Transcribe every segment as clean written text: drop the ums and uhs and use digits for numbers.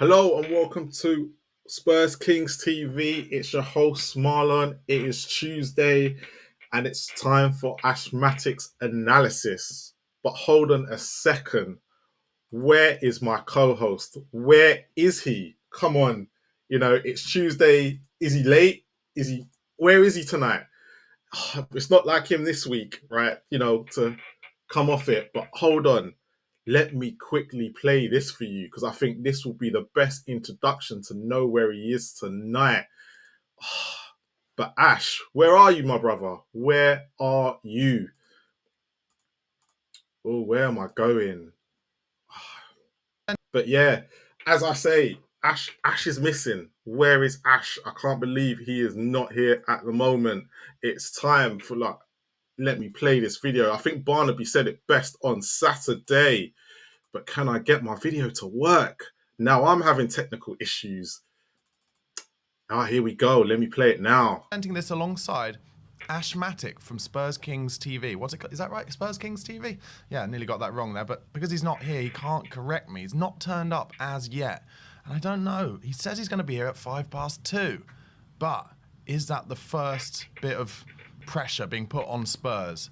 Hello and welcome to Spurs Kings TV. It's your host Marlon. It is Tuesday and it's time for Ashmatic's Analysis. But hold on a second. Where is my co-host? Where is he? Come on. It's Tuesday. Is he late? Where is he tonight? It's not like him this week, right? To come off it. But hold on. Let me quickly play this for you because I think this will be the best introduction to know where he is tonight. But Ash, where are you, my brother? Where are you? Oh, where am I going? But yeah, as I say, Ash is missing. Where is Ash? I can't believe he is not here at the moment. It's time for let me play this video. I think Barnaby said it best on Saturday. But can I get my video to work? Now I'm having technical issues. Here we go. Let me play it now. Presenting this alongside Ashmatic from Spurs Kings TV. What's it? Is that right? Spurs Kings TV? Yeah, I nearly got that wrong there. But because he's not here, he can't correct me. He's not turned up as yet. And I don't know. He says he's going to be here at 2:05. But is that the first bit of pressure being put on Spurs?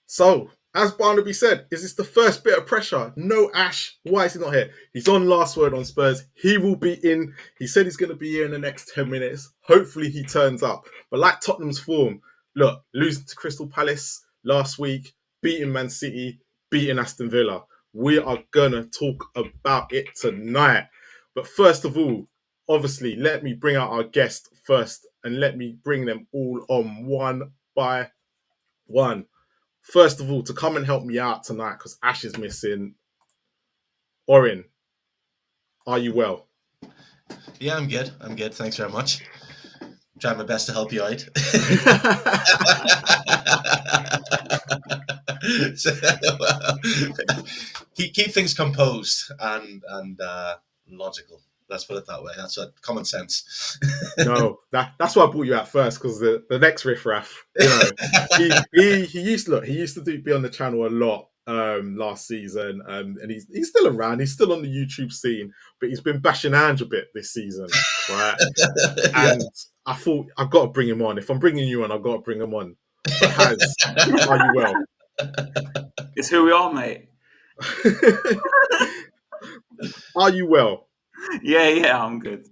So, as Barnaby said, is this the first bit of pressure? No, Ash. Why is he not here? He's on last word on Spurs. He will be in. He said he's going to be here in the next 10 minutes. Hopefully he turns up. But like Tottenham's form, look, losing to Crystal Palace last week, beating Man City, beating Aston Villa. We are going to talk about it tonight. But first of all, obviously, let me bring out our guest first and let me bring them all on one by one. First of all, to come and help me out tonight because Ash is missing. Orin, are you well? Yeah, I'm good. Thanks very much. Trying my best to help you out. Keep things composed and logical. Let's put it that way. That's common sense. No, that's why I brought you out first because the next riffraff, he used to be on the channel a lot last season, and he's still around. He's still on the YouTube scene, but he's been bashing Ange a bit this season, right? And I thought I've got to bring him on. If I'm bringing you on, I've got to bring him on. But Haz, are you well? It's who we are, mate. Are you well? Yeah, I'm good.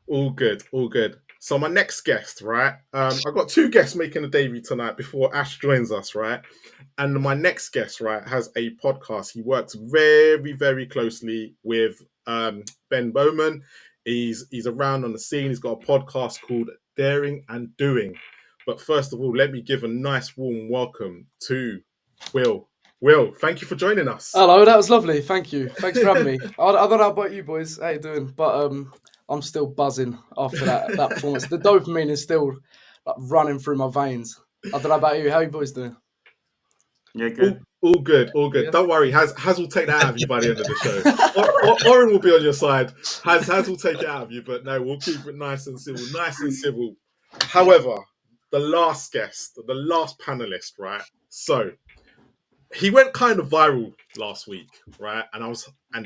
All good. So my next guest, right? I've got two guests making a debut tonight before Ash joins us, right? And my next guest, right, has a podcast. He works very, very closely with Ben Bowman. He's around on the scene. He's got a podcast called Daring and Doing. But first of all, let me give a nice warm welcome to Will. Will, thank you for joining us. Hello, that was lovely. Thank you. Thanks for having me. I don't know about you boys. How you doing? But I'm still buzzing after that performance. The dopamine is still running through my veins. I don't know about you. How you boys doing? Yeah, good. All good. Yeah. Don't worry. Haz will take that out of you by the end of the show. Oren will be on your side. Haz will take it out of you, but no, we'll keep it nice and civil. However, the last guest, the last panelist, right? So he went kind of viral last week, right? And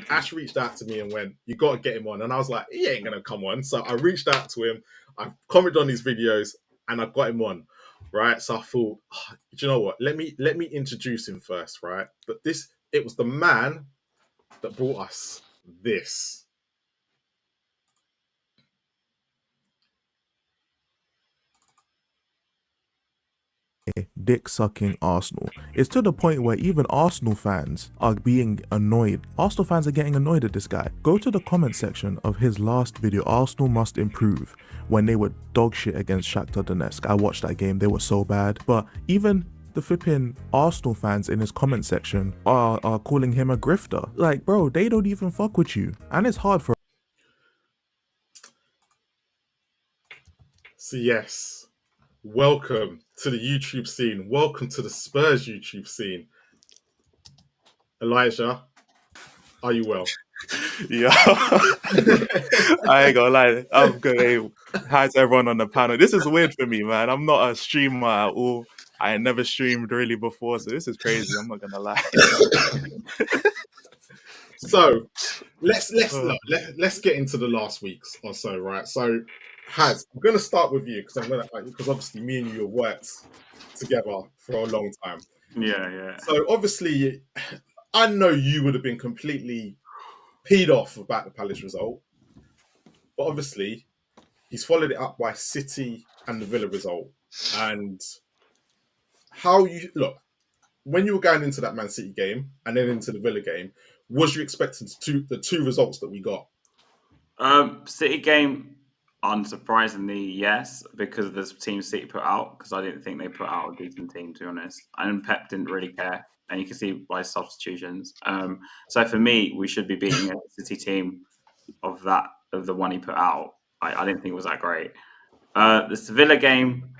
Ash reached out to me and went, "You got to get him on." And I was like, "He ain't gonna come on." So I reached out to him. I commented on his videos, and I got him on, right? So I thought, do you know what? Let me introduce him first, right? But it was the man that brought us this. Dick-sucking Arsenal. It's to the point where even Arsenal fans are being annoyed. Arsenal fans are getting annoyed at this guy. Go to the comment section of his last video, Arsenal Must Improve, when they were dog shit against Shakhtar Donetsk. I watched that game, they were so bad. But even the flipping Arsenal fans in his comment section are calling him a grifter. Like, bro, they don't even fuck with you. And it's hard for... So yes, welcome to the YouTube scene. Welcome to the Spurs YouTube scene. Elijah, are you well? Yeah. I ain't gonna lie, I'm good. Hey, hi to everyone on the panel. This is weird for me, man. I'm not a streamer at all. I ain't never streamed really before, so this is crazy. I'm not gonna lie. So let's get into the last weeks or so, right? So, Haz, I'm going to start with you because obviously me and you have worked together for a long time. Yeah. So obviously, I know you would have been completely peed off about the Palace result, but obviously he's followed it up by City and the Villa result. And how you look when you were going into that Man City game and then into the Villa game, was you expecting the two results that we got? City game, unsurprisingly, yes, because of the team City put out. Because I didn't think they put out a decent team, to be honest. And Pep didn't really care, and you can see by substitutions. So for me, we should be beating a City team of the one he put out. I didn't think it was that great. The Sevilla game,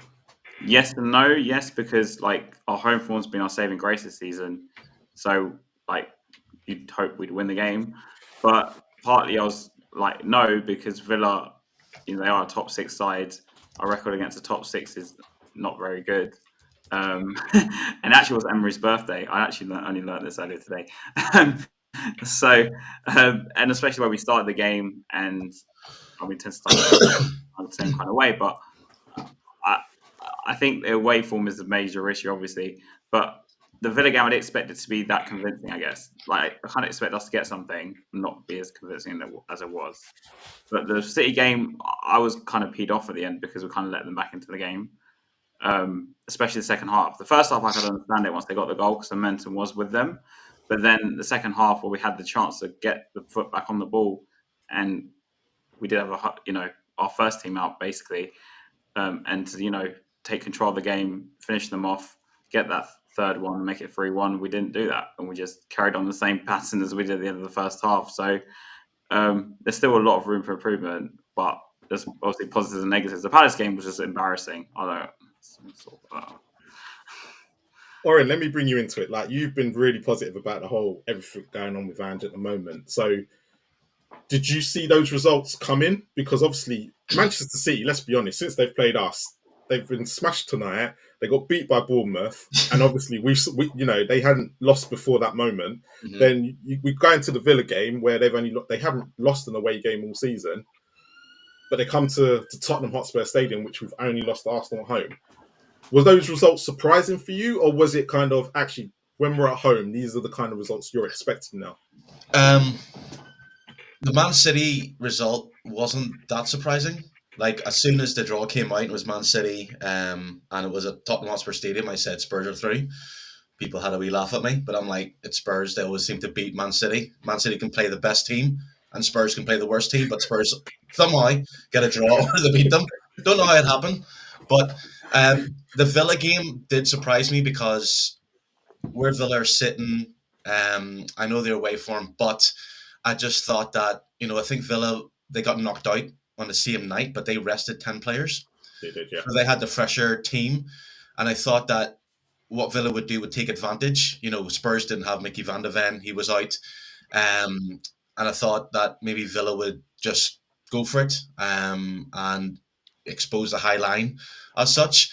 yes and no. Yes, because like our home form's been our saving grace this season. So like you'd hope we'd win the game, but partly I was like no, because Villa, they are a top six side. Our record against the top six is not very good. And actually, it was Emery's birthday. I actually only learned this earlier today. So, and especially when we started the game, and we tend to start the same kind of way, but I think the away form is the major issue, obviously. But the Villa game, I didn't expect it to be that convincing, I guess. Like, I kind of expect us to get something, not be as convincing as it was. But the City game, I was kind of peed off at the end because we kind of let them back into the game, especially the second half. The first half, I could understand it once they got the goal because the momentum was with them. But then the second half, where we had the chance to get the foot back on the ball, and we did have our first team out basically, and to take control of the game, finish them off, get that third one, make it 3-1. We didn't do that, and we just carried on the same pattern as we did at the end of the first half. So there's still a lot of room for improvement, but there's obviously positives and negatives. The Palace game was just embarrassing. Oren, let me bring you into it. Like, you've been really positive about the whole everything going on with Ange at the moment. So did you see those results come in? Because obviously Manchester City, let's be honest, since they've played us, they've been smashed tonight. They got beat by Bournemouth, and obviously we they hadn't lost before that moment. Mm-hmm. Then we go into the Villa game where they haven't lost an away game all season, but they come to Tottenham Hotspur Stadium, which we've only lost to Arsenal at home. Was those results surprising for you, or was it kind of actually when we're at home, these are the kind of results you're expecting now? The Man City result wasn't that surprising. Like, as soon as the draw came out, it was Man City, and it was at Tottenham Hotspur Stadium. I said Spurs are through. People had a wee laugh at me, but I'm like, it's Spurs. They always seem to beat Man City. Man City can play the best team, and Spurs can play the worst team, but Spurs somehow get a draw or they beat them. Don't know how it happened, but the Villa game did surprise me because where Villa are sitting, I know they're away form, but I just thought that, I think Villa, they got knocked out on the same night, but they rested 10 players. They did, yeah. So they had the fresher team, and I thought that what Villa would do would take advantage. Spurs didn't have Mickey van de Ven, he was out, and I thought that maybe Villa would just go for it and expose the high line as such.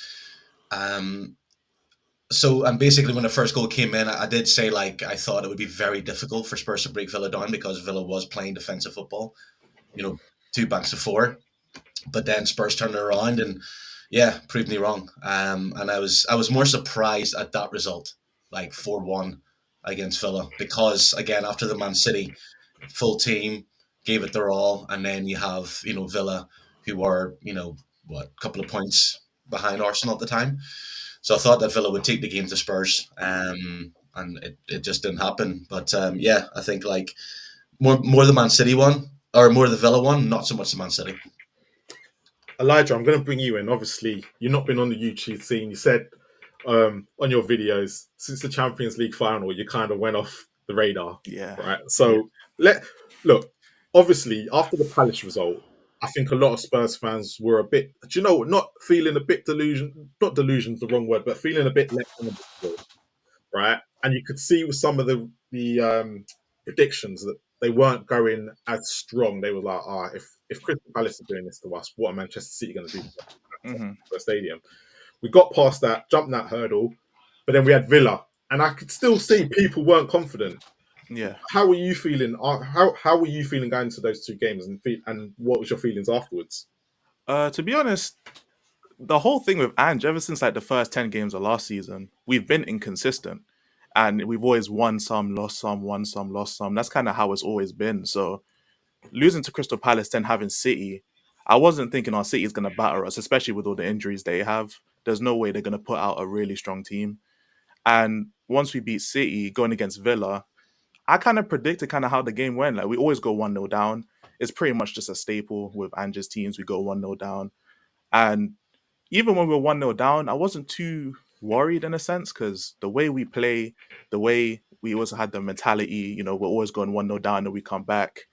So, and basically when the first goal came in, I did say, like, I thought it would be very difficult for Spurs to break Villa down because Villa was playing defensive football, 2 backs of 4. But then Spurs turned it around and, proved me wrong. And I was more surprised at that result, like 4-1 against Villa, because, again, after the Man City, full team, gave it their all, and then you have, Villa, who were, a couple of points behind Arsenal at the time. So I thought that Villa would take the game to Spurs, and it just didn't happen. But I think like more the Man City one, or more the Villa one, not so much the Man City. Elijah, I'm going to bring you in. Obviously, you've not been on the YouTube scene. You said on your videos, since the Champions League final, you kind of went off the radar. Yeah. Right. So look, obviously, after the Palace result, I think a lot of Spurs fans were a bit, not feeling a bit not delusion's the wrong word, but feeling a bit left on the field, right? And you could see with some of the predictions that they weren't going as strong. They were like, if Crystal Palace are doing this to us, what are Manchester City going to do to the stadium? We got past that, jumped that hurdle, but then we had Villa, and I could still see people weren't confident. Yeah. How were you feeling? How were you feeling going into those two games, and what was your feelings afterwards? To be honest, the whole thing with Ange, ever since like the first 10 games of last season, we've been inconsistent. And we've always won some, lost some, won some, lost some. That's kind of how it's always been. So losing to Crystal Palace, then having City, I wasn't thinking our City's going to batter us, especially with all the injuries they have. There's no way they're going to put out a really strong team. And once we beat City, going against Villa, I kind of predicted kind of how the game went. Like we always go 1-0 down. It's pretty much just a staple with Ange's teams. We go 1-0 down. And even when we were 1-0 down, I wasn't too worried in a sense because the way we play, the way we also had the mentality, we're always going 1-0 down and we come back.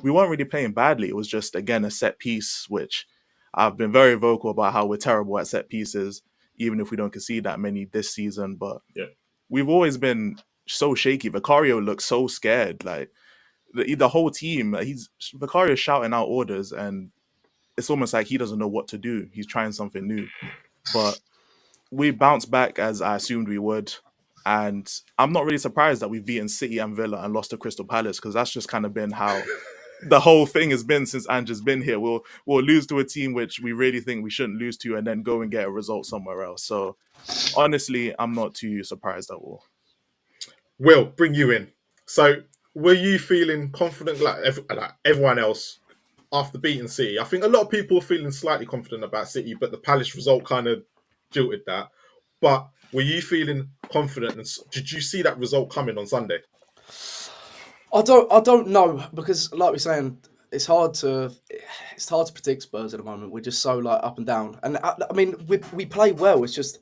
We weren't really playing badly. It was just, again, a set piece, which I've been very vocal about how we're terrible at set pieces, even if we don't concede that many this season. But Yeah. we've always been so shaky. Vicario looks so scared. Like the whole team, Vicario's shouting out orders and it's almost like he doesn't know what to do. He's trying something new. But we bounced back as I assumed we would. And I'm not really surprised that we've beaten City and Villa and lost to Crystal Palace because that's just kind of been how the whole thing has been since Ange's been here. We'll lose to a team which we really think we shouldn't lose to and then go and get a result somewhere else. So honestly, I'm not too surprised at all. Will, bring you in. So were you feeling confident like everyone else after beating City? I think a lot of people were feeling slightly confident about City, but the Palace result kind of jilted that. But were you feeling confident? And did you see that result coming on Sunday? I don't know because, like we're saying, it's hard to predict Spurs at the moment. We're just so like up and down, and I mean we play well. It's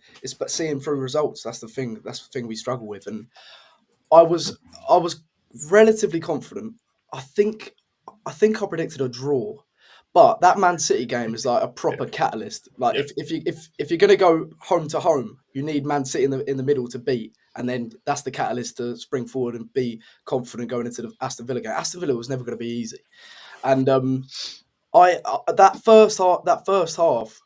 seeing through results. That's the thing. That's the thing we struggle with. And I was relatively confident. I think I predicted a draw, but that Man City game is like a proper catalyst. Like if you're gonna go home to home, you need Man City in the middle to beat, and then that's the catalyst to spring forward and be confident going into the Aston Villa game. Aston Villa was never going to be easy, and that first half.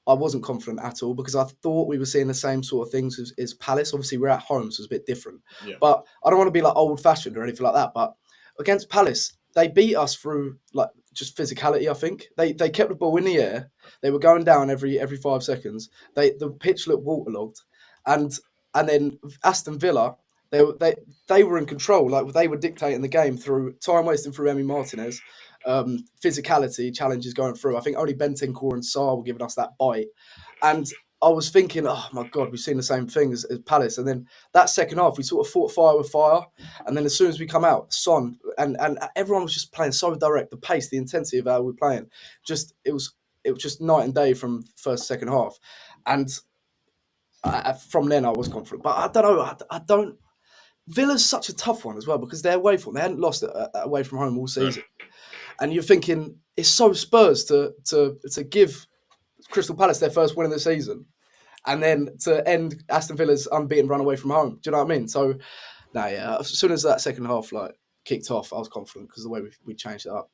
I wasn't confident at all because I thought we were seeing the same sort of things as Palace. Obviously, we're at home, so it's a bit different. Yeah. But I don't want to be like old-fashioned or anything like that. But against Palace, they beat us through like just physicality. I think they kept the ball in the air. They were going down every 5 seconds. The pitch looked waterlogged, and then Aston Villa, they were in control. Like they were dictating the game through time wasting through Emi Martinez. Physicality challenges going through. I think only Bentancur and Sarr were giving us that bite. And I was thinking, oh my God, we've seen the same thing as Palace. And then that second half, we sort of fought fire with fire. And then as soon as we come out, Son and everyone was just playing so direct. The pace, the intensity of how we were playing, it was just night and day from first, second half. And from then I was confident. But I don't know. I don't. Villa's such a tough one as well because they're away from. They hadn't lost away from home all season. And you're thinking it's so Spurs to give Crystal Palace their first win of the season, and then to end Aston Villa's unbeaten run away from home. Do you know what I mean? So, as soon as that second half kicked off, I was confident because the way we changed it up.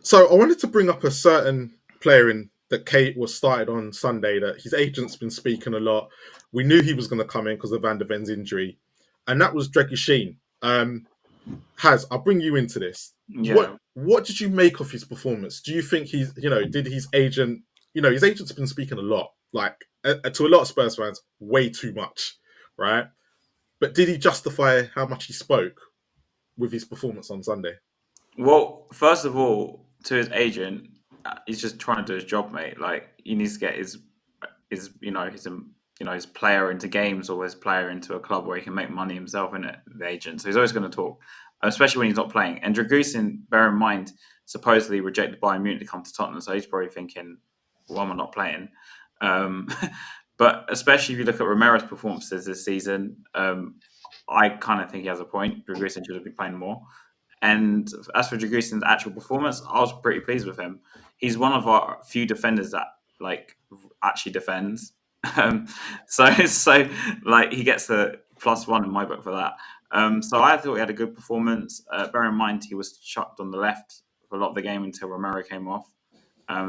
So I wanted to bring up a certain player that Kate was started on Sunday that his agent's been speaking a lot. We knew he was going to come in because of Van der Ven's injury, and that was Dragusin. I'll bring you into this. Yeah. What did you make of his performance? Do you think did his agent, his agent's been speaking a lot, like to a lot of Spurs fans, way too much, right? But did he justify how much he spoke with his performance on Sunday? Well, first of all, to his agent, he's just trying to do his job, mate. Like he needs to get his player into games or his player into a club where he can make money himself, in it, the agent. So he's always going to talk, especially when he's not playing. And Dragusin, bear in mind, supposedly rejected Bayern Munich to come to Tottenham, so he's probably thinking, why am I not playing? But especially if you look at Romero's performances this season, I kind of think he has a point. Dragusin should have been playing more. And as for Dragusin's actual performance, I was pretty pleased with him. He's one of our few defenders that actually defends. So he gets a +1 in my book for that. So I thought he had a good performance. Bear in mind he was chucked on the left for a lot of the game until Romero came off.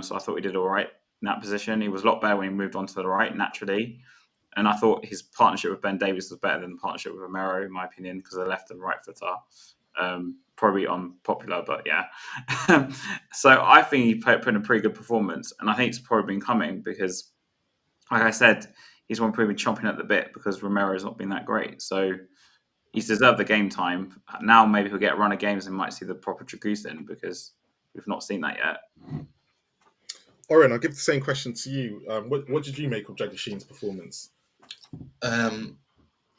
So I thought he did all right in that position. He was a lot better when he moved on to the right naturally. And I thought his partnership with Ben Davies was better than the partnership with Romero, in my opinion, because they're left and right footer. Probably unpopular, but yeah. So I think he put in a pretty good performance, and I think it's probably been coming because, like I said, he's one probably been chomping at the bit because Romero's not been that great. So he's deserved the game time. Now maybe he'll get a run of games and might see the proper Dragusin because we've not seen that yet. Oren, I'll give the same question to you. What did you make of Dragushin's performance?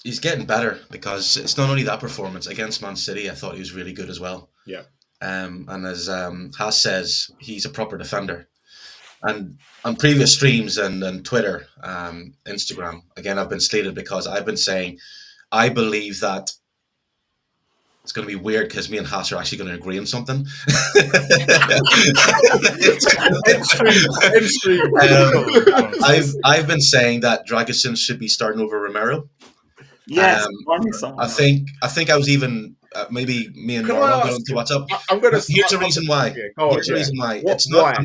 He's getting better because it's not only that performance against Man City. I thought he was really good as well. Yeah. And as Haas says, he's a proper defender. And on previous streams and Twitter, Instagram, again, I've been slated because I've been saying I believe that it's going to be weird because me and Haas are actually going to agree on something. I've been saying that Dragusin should be starting over Romero. Yes, I think I was even maybe me and Marlon going to WhatsApp. Here's the reason why. Here's the reason why. It's not.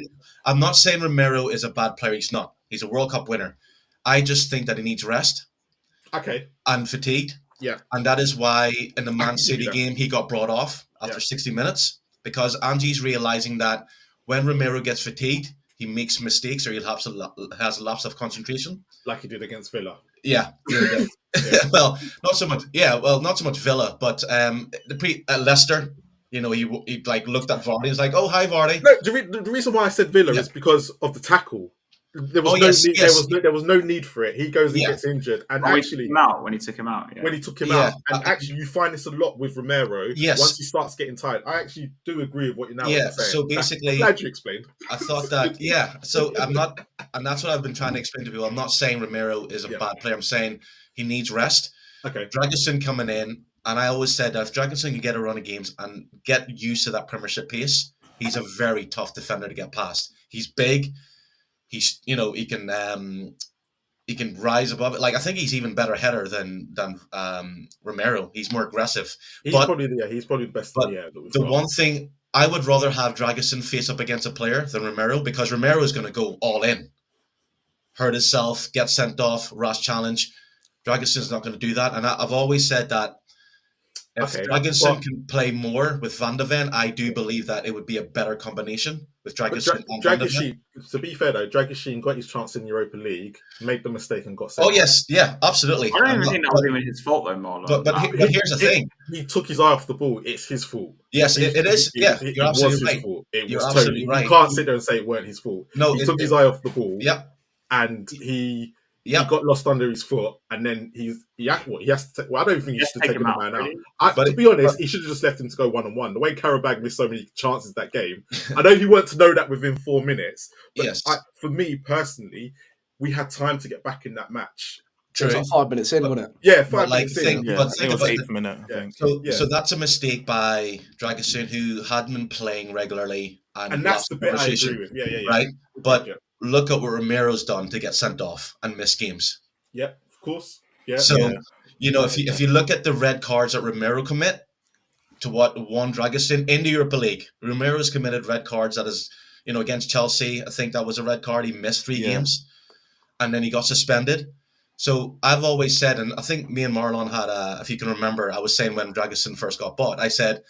I'm not saying Romero is a bad player. He's not. He's a World Cup winner. I just think that he needs rest. Okay. And fatigued. Yeah. And that is why in the Man City game he got brought off after 60 minutes because Ange's realizing that when Romero gets fatigued, he makes mistakes or he has a lapse of concentration, like he did against Villa. Yeah. Well, not so much. Yeah, well, not so much Villa, but Leicester. You know, he like looked at Vardy and was like, "Oh, hi, Vardy." No, the reason why I said Villa is because of the tackle. There was no need for it. He goes and gets injured, and actually, when he took him out, and actually, you find this a lot with Romero. Yes, once he starts getting tired, I actually do agree with what you're now saying. So basically, I'm glad you explained. I thought that, So I'm not, and that's what I've been trying to explain to people. I'm not saying Romero is a bad player. I'm saying he needs rest. Okay, Dragusin coming in, and I always said that if Dragusin can get a run of games and get used to that Premiership pace, he's a very tough defender to get past. He's big. He's, he can rise above it. Like I think he's even better header than Romero. He's more aggressive. He's probably the best. But the one thing I would rather have Dragusin face up against a player than Romero because Romero is going to go all in, hurt himself, get sent off, rash challenge. Dragusin's not going to do that, and I've always said that. If Dragusin can play more with Van de Ven, I do believe that it would be a better combination with Dragusin and Van de Ven. To be fair though, Dragusin got his chance in Europa League, made the mistake and got sent. Oh yes, yeah, absolutely. I don't even think that was even his fault though, Marlon. But here's the thing: he took his eye off the ball. It's his fault. Yes, it is. Yeah, you're absolutely right. You're absolutely right. You can't sit there and say it weren't his fault. No, he took his eye off the ball. Yep, and he got lost under his foot, and then he has to. Well, I don't think he should have taken the man out. To be honest, he should have just left him to go 1-on-1. The way Karabag missed so many chances that game, I know he weren't to know that within 4 minutes. But for me personally, we had time to get back in that match. True. It was like 5 minutes in, wasn't it? Yeah, 5 minutes in. I think it was 8th minute. I think. So that's a mistake by Dragusin, who hadn't been playing regularly, and that's the bit I agree with. Yeah. Right, but. Look at what Romero's done to get sent off and miss games. Yeah, of course. Yeah. So, if you look at the red cards that Romero commit to what won Dragusin in the Europa League, Romero's committed red cards that is, against Chelsea. I think that was a red card. He missed 3 games, and then he got suspended. So I've always said, and I think me and Marlon had, if you can remember, I was saying when Dragusin first got bought, I said,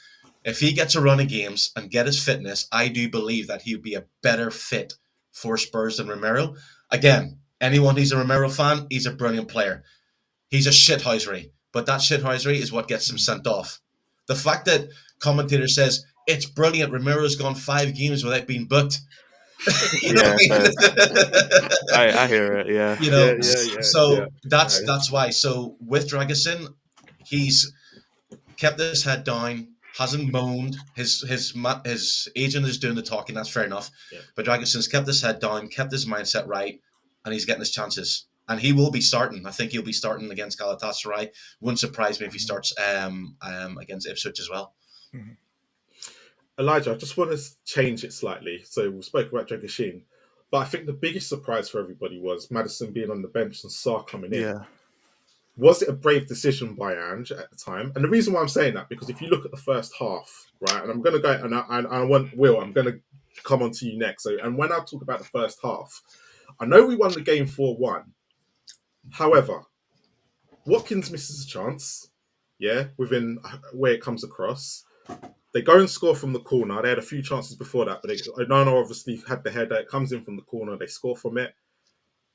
if he gets a run of games and get his fitness, I do believe that he would be a better fit for Spurs than Romero. Again, anyone who's a Romero fan, he's a brilliant player. He's a shithousery, but that shithousery is what gets him sent off. The fact that commentator says it's brilliant, Romero's gone 5 games without being booked. I hear it. Yeah. That's why. So with Dragusin, he's kept his head down. Hasn't moaned. His agent is doing the talking. That's fair enough. Yeah. But Dragusin's kept his head down, kept his mindset right, and he's getting his chances. And he will be starting. I think he'll be starting against Galatasaray. Wouldn't surprise me if he starts against Ipswich as well. Mm-hmm. Elijah, I just want to change it slightly. So we spoke about Dragusin, but I think the biggest surprise for everybody was Maddison being on the bench and Sarr coming in. Yeah. Was it a brave decision by Ange at the time? And the reason why I'm saying that, because if you look at the first half, right, and I'm going to go, and I want Will, I'm going to come on to you next. So, and when I talk about the first half, I know we won the game 4-1. However, Watkins misses a chance, within where it comes across. They go and score from the corner. They had a few chances before that, but Onana obviously had the header. It comes in from the corner. They score from it.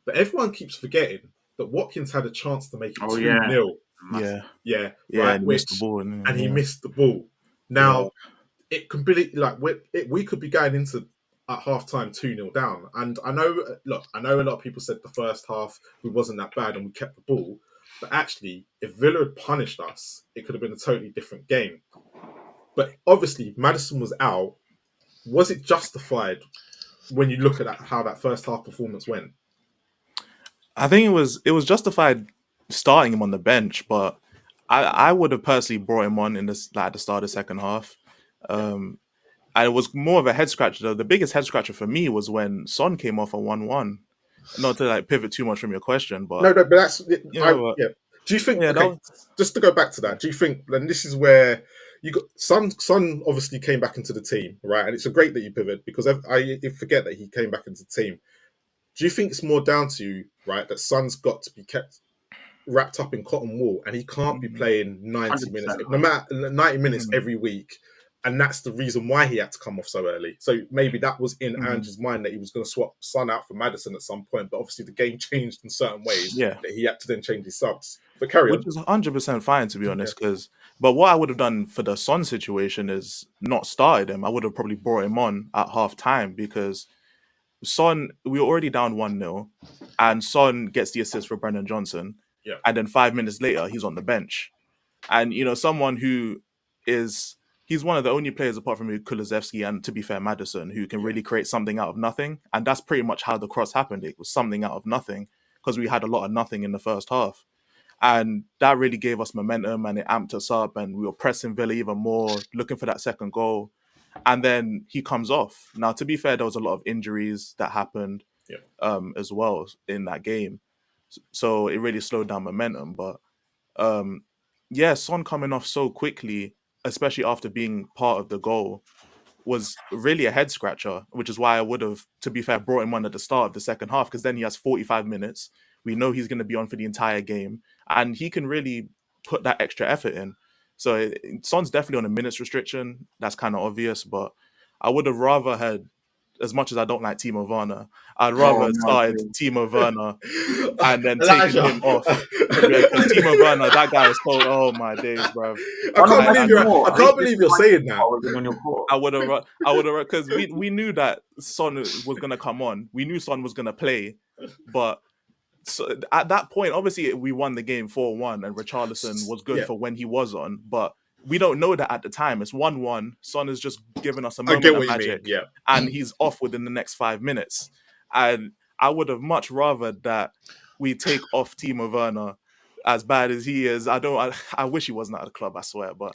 But everyone keeps forgetting that Watkins had a chance to make it 2-0. Yeah, Yeah, yeah, right. and he missed the ball, And he missed the ball. Now, Yeah. it completely we could be going into at half time 2-0 down. And I know a lot of people said the first half we wasn't that bad and we kept the ball. But actually, if Villa had punished us, it could have been a totally different game. But obviously, Maddison was out. Was it justified when you look at how that first half performance went? I think it was justified starting him on the bench, but I would have personally brought him on in this at the start of the second half. And it was more of a head scratcher though. The biggest head scratcher for me was when Son came off a 1-1. Not to like pivot too much from your question, but No, but that's you know, yeah. Do you think? yeah, that Okay, was- just to go back to that, do you think? And this is where you got Son obviously came back into the team, right? And it's a great that you pivot because I forget that he came back into the team. Do you think it's more down to right that Son's got to be kept wrapped up in cotton wool and he can't be playing 90 minutes, 100%. no matter 90 minutes every week? And that's the reason why he had to come off so early. So maybe that was in Ange's mind that he was going to swap Son out for Maddison at some point. But obviously the game changed in certain ways Yeah. that he had to then change his subs. But carry on. Which is 100% fine, to be honest. But what I would have done for the Son situation is not started him. I would have probably brought him on at half time because Son, we were already down 1-0, and Son gets the assist for Brendan Johnson. Yeah. And then 5 minutes later, he's on the bench. And, you know, someone who he's one of the only players apart from Kulusevski and, to be fair, Maddison, who can really create something out of nothing. And that's pretty much how the cross happened. It was something out of nothing because we had a lot of nothing in the first half. And that really gave us momentum and it amped us up and we were pressing Villa even more, looking for that second goal. And then he comes off. Now, to be fair, there was a lot of injuries that happened as well in that game. So it really slowed down momentum. But Son coming off so quickly, especially after being part of the goal, was really a head scratcher, which is why I would have, to be fair, brought him on at the start of the second half because then he has 45 minutes. We know he's going to be on for the entire game and he can really put that extra effort in. So Son's definitely on a minutes restriction. That's kind of obvious, but I would have rather had, as much as I don't like Timo Werner, I'd rather started Timo Werner and then taken him off. Because Timo Werner, that guy is so, oh my days, bro. I can't believe you're saying that. I would have, because we knew that Son was going to come on. We knew Son was going to play, but so at that point, obviously, we won the game 4-1 and Richarlison was good for when he was on, but we don't know that at the time. It's 1-1. Son has just given us a moment of magic, and he's off within the next 5 minutes. And I would have much rather that we take off Timo Werner, as bad as he is. I wish he wasn't at the club, I swear, but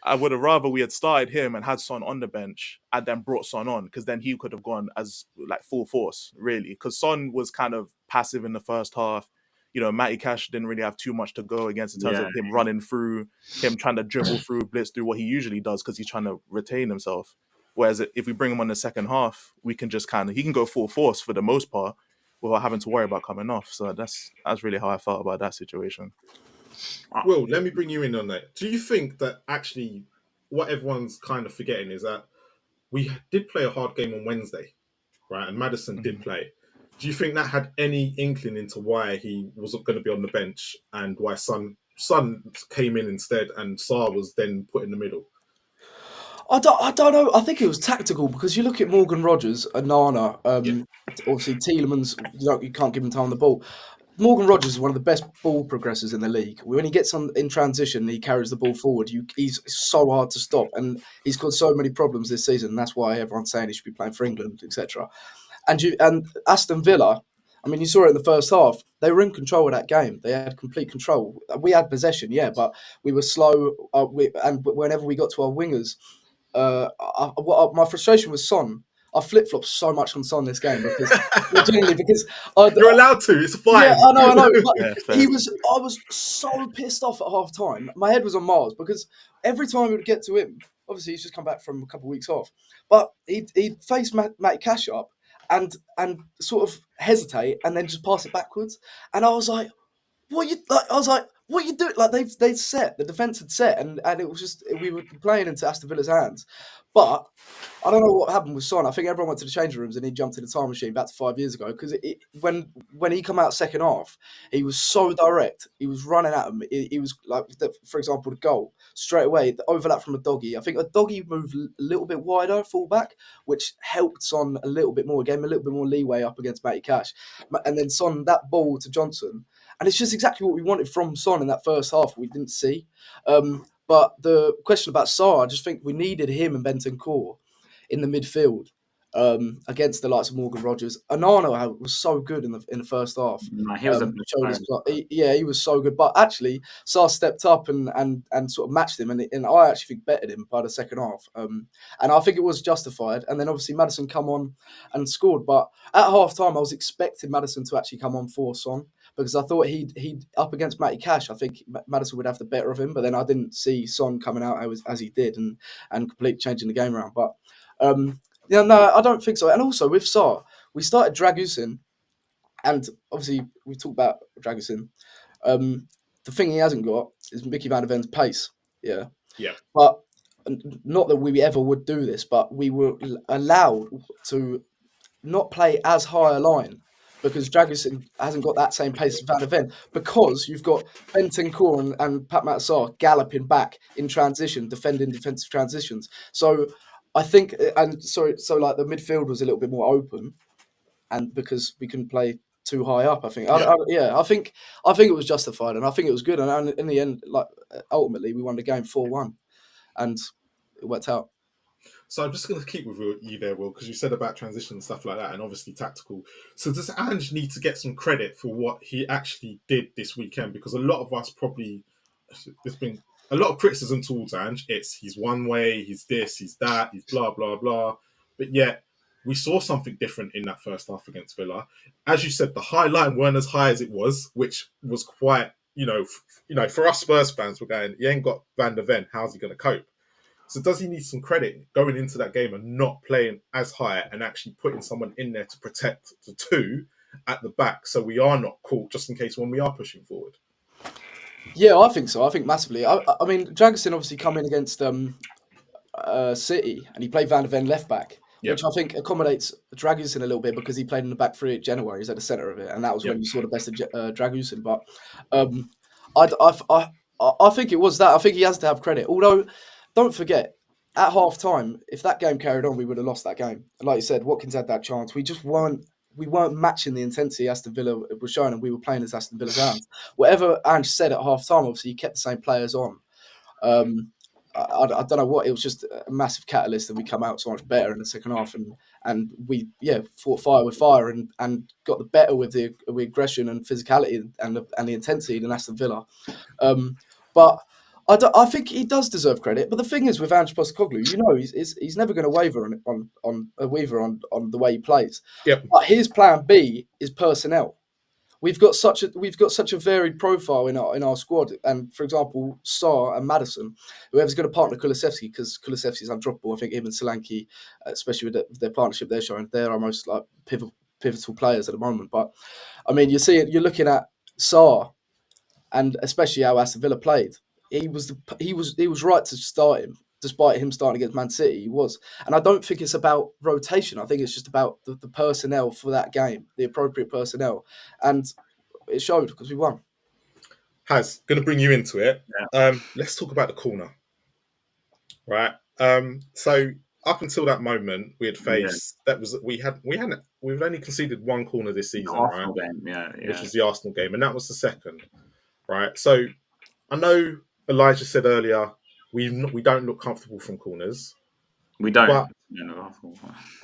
I would have rather we had started him and had Son on the bench and then brought Son on, because then he could have gone as like full force, really. Because Son was kind of passive in the first half. You know, Matty Cash didn't really have too much to go against in terms of him running through, him trying to dribble through, blitz through what he usually does because he's trying to retain himself. Whereas if we bring him on the second half, we can just he can go full force for the most part without having to worry about coming off. So that's really how I felt about that situation. Will, let me bring you in on that. Do you think that actually what everyone's kind of forgetting is that we did play a hard game on Wednesday, right? And Maddison did play. Do you think that had any inkling into why he wasn't going to be on the bench and why Son came in instead and Sarr was then put in the middle? I don't know. I think it was tactical because you look at Morgan Rogers and Nana. Obviously, Tielemans, you can't give him time on the ball. Morgan Rogers is one of the best ball progressors in the league. When he gets on in transition, he carries the ball forward. He's so hard to stop, and he's caused so many problems this season. That's why everyone's saying he should be playing for England, etc. And Aston Villa, I mean, you saw it in the first half. They were in control of that game. They had complete control. We had possession, but we were slow. And whenever we got to our wingers, my frustration was Son. I flip-flopped so much on Son this game because you're allowed to. It's fine. Yeah, I know. But I was so pissed off at half time. My head was on Mars because every time we would get to him, obviously he's just come back from a couple of weeks off, but he'd face Matty Cash up and sort of hesitate and then just pass it backwards. And I was like, what you? I was like, what you do? Like they set the defense had set, and it was just we were playing into Aston Villa's hands. But I don't know what happened with Son. I think everyone went to the changing rooms and he jumped in the time machine back to 5 years ago because when he come out second half, he was so direct. He was running at him. He was like, for example, the goal straight away, the overlap from a doggy. I think a doggy moved a little bit wider, fullback, which helped Son a little bit more, gave him a little bit more leeway up against Matty Cash, and then Son that ball to Johnson. And it's just exactly what we wanted from Son in that first half. We didn't see. But the question about Sarr, I just think we needed him and Bentancur in the midfield against the likes of Morgan Rogers. Onana was so good in the first half. No, he was he was so good. But actually, Sarr stepped up and sort of matched him, and I actually think bettered him by the second half. And I think it was justified. And then obviously Maddison come on and scored. But at half time, I was expecting Maddison to actually come on for Son, because I thought he'd up against Matty Cash, I think Maddison would have the better of him. But then I didn't see Son coming out as he did and completely changing the game around. But no, I don't think so. And also with Sarr, we started Dragusin, and obviously we talked about Dragusin. The thing he hasn't got is Mickey Van de Ven's pace. Yeah. But not that we ever would do this, but we were allowed to not play as high a line, because Dragusin hasn't got that same pace as Van de Ven, because you've got Bentancur and Pat Matasar galloping back in transition, defending defensive transitions. So I think, so like the midfield was a little bit more open, and because we couldn't play too high up, I think. I think it was justified, and I think it was good. And in the end, like ultimately, we won the game 4-1, and it worked out. So I'm just going to keep with you there, Will, because you said about transition and stuff like that, and obviously tactical. So does Ange need to get some credit for what he actually did this weekend? Because a lot of us there's been a lot of criticism towards Ange. It's he's one way, he's this, he's that, he's blah, blah, blah. But yet we saw something different in that first half against Villa. As you said, the high line weren't as high as it was, which was quite, for us Spurs fans, we're going, he ain't got Van de Ven, how's he going to cope? So does he need some credit going into that game and not playing as high and actually putting someone in there to protect the two at the back, so we are not caught just in case when we are pushing forward? Yeah, I think so. I think massively. I mean, Dragusin obviously come in against City, and he played Van de Ven left back, which I think accommodates Dragusin a little bit, because he played in the back three at Genoa. He's at the centre of it, and that was when you saw the best of Dragusin. But I think it was that. I think he has to have credit. Although, don't forget, at half time, if that game carried on, we would have lost that game. And like you said, Watkins had that chance. We just weren't matching the intensity Aston Villa was showing, and we were playing as Aston Villa's hands. Whatever Ange said at half time, obviously, he kept the same players on. I don't know what, it was just a massive catalyst, and we come out so much better in the second half, and we fought fire with fire and got the better with the aggression and physicality and the intensity than Aston Villa. But I think he does deserve credit. But the thing is with Ange Postecoglou, he's never going to waver on the way he plays. But his plan B is personnel. We've got such a varied profile in our squad, and for example, Sarr and Maddison, whoever's going to partner Kulusevski, because Kulusevski's undroppable. I think him and Solanke, especially with their partnership they're showing, they're our most like pivotal players at the moment. But I mean, you're looking at Sarr, and especially how Aston Villa played. He was right to start him. Despite him starting against Man City, he was. And I don't think it's about rotation. I think it's just about the personnel for that game, the appropriate personnel. And it showed, because we won. Going to bring you into it. Let's talk about the corner. Right. So up until that moment, we had faced we've only conceded one corner this season, right? Game, which was the Arsenal game, and that was the second. Right. So I know Elijah said earlier, we don't look comfortable from corners. We don't. But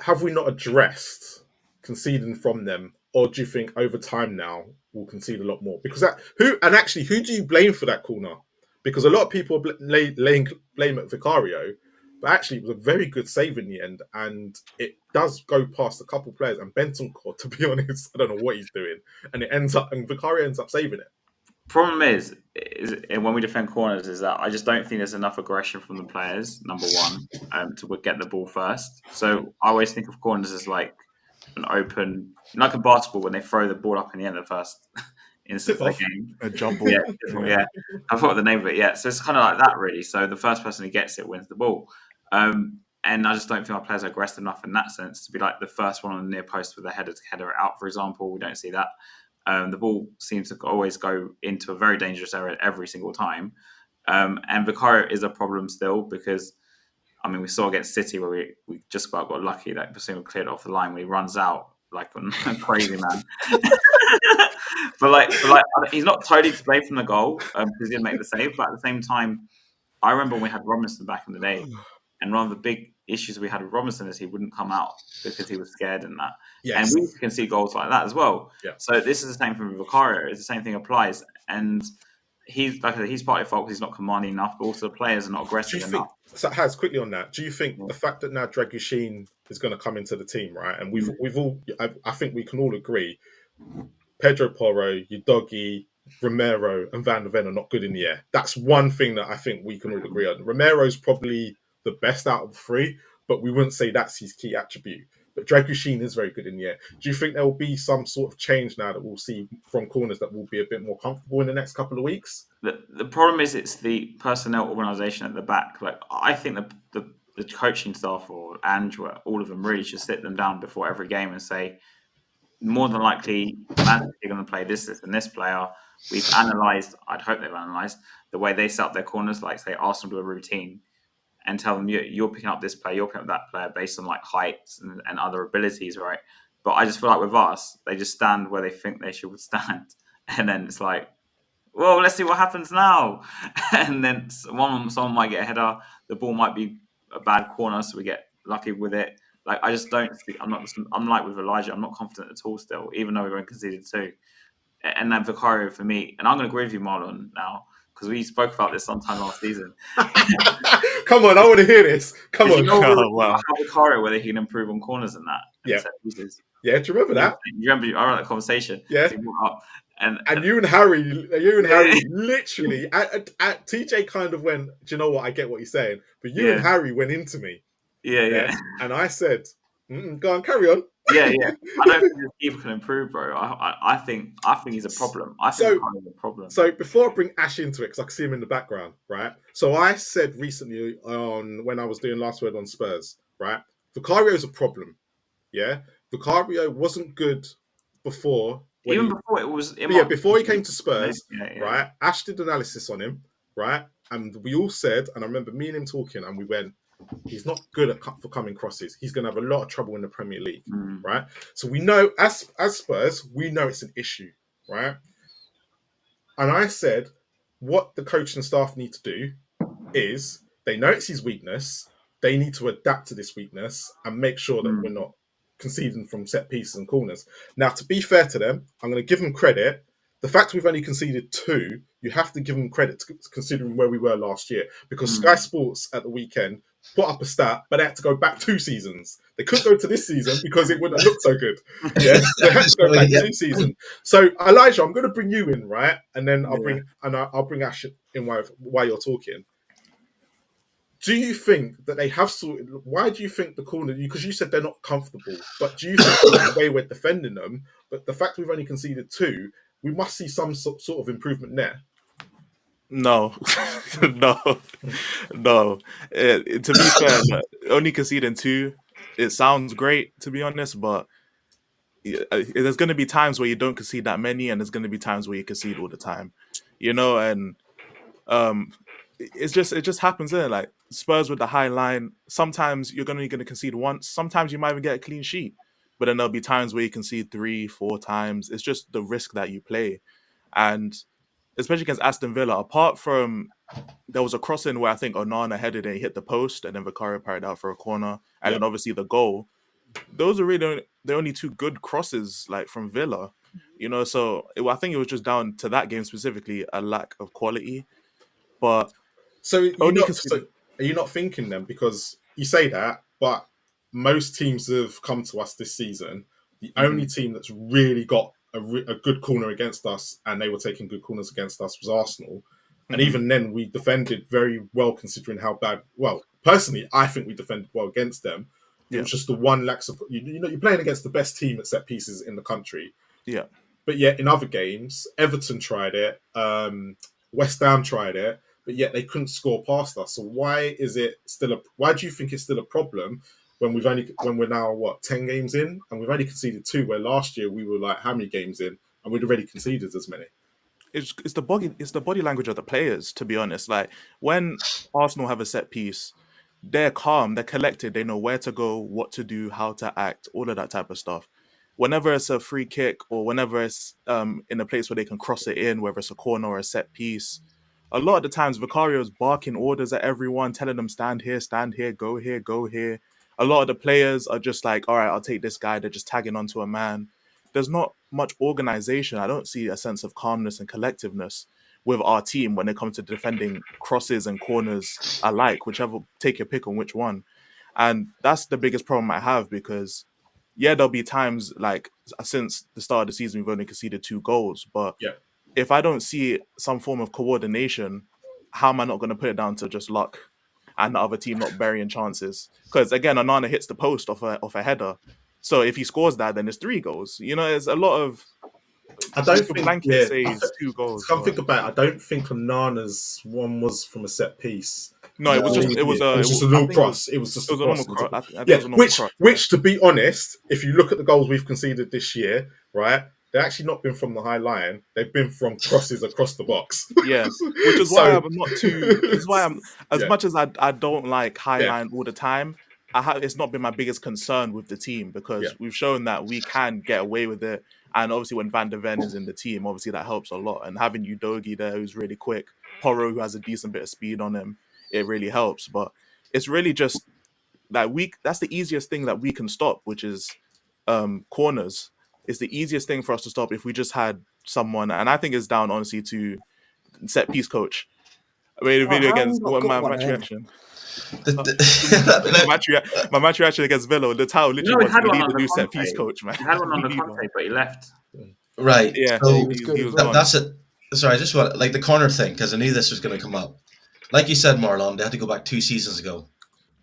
have we not addressed conceding from them, or do you think over time now we'll concede a lot more? Because who do you blame for that corner? Because a lot of people are laying blame at Vicario, but actually it was a very good save in the end, and it does go past a couple of players. And Bentancur, to be honest, I don't know what he's doing, and Vicario ends up saving it. Problem is when we defend corners is that I just don't think there's enough aggression from the players, number one, to get the ball first. So I always think of corners as like an open, like a basketball when they throw the ball up in the end of the first instance of the Tip-off. game. A jumble. Yeah, yeah. I forgot the name of it. Yeah, so it's kind of like that, really. So the first person who gets it wins the ball. And I just don't think our players are aggressive enough in that sense to be like the first one on the near post with a header to header it out, for example. We don't see that. The ball seems to always go into a very dangerous area every single time. And Vicario is a problem still because, I mean, we saw against City where we just about got lucky that Basuma cleared it off the line when he runs out like a crazy man. but he's not totally to blame from the goal because he didn't make the save. But at the same time, I remember when we had Robinson back in the day, and one of the big issues we had with Robinson is he wouldn't come out because he was scared and that. Yes. And we can see goals like that as well. Yeah. So this is the same thing with Vicario. It's the same thing applies. And he's like I said, he's partly fault because he's not commanding enough, but also the players are not aggressive enough. So Haz, quickly on that, do you think the fact that now Dragusin is going to come into the team, right? And we've all, I think we can all agree, Pedro Porro, Udogie, Romero, and Van der Ven are not good in the air. That's one thing that I think we can all agree on. Romero's probably the best out of the three, but we wouldn't say that's his key attribute. But Dragusin is very good in the air. Do you think there will be some sort of change now that we'll see from corners that will be a bit more comfortable in the next couple of weeks? The problem is it's the personnel organisation at the back. Like I think the coaching staff or Ange, all of them really should sit them down before every game and say, more than likely, Man City are going to play this, and this player. We've analysed, I'd hope they've analysed, the way they set up their corners, like say Arsenal do a routine, and tell them you're picking up this player, you're picking up that player based on like heights and other abilities, right? But I just feel like with us, they just stand where they think they should stand. And then it's like, well, let's see what happens now. And then someone might get a header, the ball might be a bad corner, so we get lucky with it. Like I just don't see. I'm like with Elijah. I'm not confident at all still, even though we've only conceded 2. And then Vicario for me, and I'm going to agree with you, Marlon, now because we spoke about this sometime last season. Come on, I want to hear this. Come on. You know, Oh, wow. Vicario, whether he can improve on corners and that. Yeah. Set pieces. Yeah, do you remember that? You remember? I remember that conversation. Yeah. He brought up, and you and Harry literally, at TJ kind of went, do you know what? I get what you're saying. But you and Harry went into me. Yeah. And I said, go on, carry on. Yeah. I don't think this keeper can improve, bro. I think he's a problem. I think he's a problem. So before I bring Ash into it, because I can see him in the background, right? So I said recently when I was doing Last Word on Spurs, right? Vicario's a problem. Yeah. Vicario wasn't good before. Before it was... before he came to Spurs, right? Ash did analysis on him, right? And we all said, and I remember me and him talking, and we went, he's not good for coming crosses. He's going to have a lot of trouble in the Premier League, right? So we know, as Spurs, we know it's an issue, right? And I said, what the coaching staff need to do is, they know it's his weakness, they need to adapt to this weakness and make sure that we're not conceding from set pieces and corners. Now, to be fair to them, I'm going to give them credit. The fact we've only conceded 2, you have to give them credit considering where we were last year, because Sky Sports at the weekend put up a stat, but they had to go back 2 seasons. They couldn't go to this season because it wouldn't look so good. Yeah, they had to go back 2 seasons. So Elijah, I'm going to bring you in, right? And then I'll bring Ash in while you're talking. Do you think that they have sorted? Why do you think the corner? Because you said they're not comfortable, but do you think the way we're defending them? But the fact we've only conceded 2, we must see some sort of improvement there. No. To be fair, only conceding 2, it sounds great, to be honest, but there's going to be times where you don't concede that many, and there's going to be times where you concede all the time, and it just happens there. Like Spurs with the high line, sometimes you're only going to concede once, sometimes you might even get a clean sheet, but then there'll be times where you concede 3-4 times. It's just the risk that you play. And especially against Aston Villa, apart from there was a cross-in where I think Onana headed and he hit the post, and then Vicario parried out for a corner, and then obviously the goal. Those are really the only 2 good crosses like from Villa, So I think it was just down to that game specifically, a lack of quality. But so are you not thinking then, because you say that, but most teams have come to us this season. The only team that's really got a good corner against us, and they were taking good corners against us, was Arsenal. And even then, we defended very well considering how bad. Well, personally, I think we defended well against them. It was just the one lack of. You're playing against the best team at set pieces in the country. Yeah. but yet in other games, Everton tried it, West Ham tried it, but yet they couldn't score past us. So why is it still why do you think it's still a problem when we're now what 10 games in and we've only conceded 2, where last year we were like how many games in and we'd already conceded as many? It's the body language of the players, to be honest. Like when Arsenal have a set piece, they're calm, they're collected, they know where to go, what to do, how to act, all of that type of stuff. Whenever it's a free kick or whenever it's in a place where they can cross it in, whether it's a corner or a set piece, a lot of the times Vicario's barking orders at everyone, telling them stand here, go here, go here. A lot of the players are just like, all right, I'll take this guy. They're just tagging onto a man. There's not much organization. I don't see a sense of calmness and collectiveness with our team when it comes to defending crosses and corners alike, whichever, take your pick on which one. And that's the biggest problem I have, because yeah, there'll be times like since the start of the season, we've only conceded 2 goals. But Yeah. if I don't see some form of coordination, how am I not going to put it down to just luck and the other team not burying chances? Because again, Onana hits the post off a header. So if he scores that, then it's 3 goals. You know, there's a lot of. I don't Just to think blanket say it's 2 goals. Come think about it. I don't think Onana's one was from a set piece. No, it was just a little cross. It was just a normal cross. cross. I think it was a normal cross. Which, to be honest, if you look at the goals we've conceded this year, right, they've actually not been from the high line. They've been from crosses across the box. Yeah, which is why I'm not too. Which is why I'm much as I don't like high line all the time. It's not been my biggest concern with the team, because we've shown that we can get away with it. And obviously when Van de Ven is in the team, obviously that helps a lot. And having Udogie there who's really quick, Porro who has a decent bit of speed on him, it really helps. But it's really just that that's the easiest thing that we can stop, which is corners. It's the easiest thing for us to stop if we just had someone, and I think it's down honestly to set piece coach. I made a video against my match reaction. My match reaction against Villa, the title literally was, we need a new set piece coach, man. He had one on the Conte, but he left. Right. Yeah, so he was that's it. Sorry, I just want like the corner thing, because I knew this was going to come up. Like you said, Marlon, they had to go back 2 seasons ago.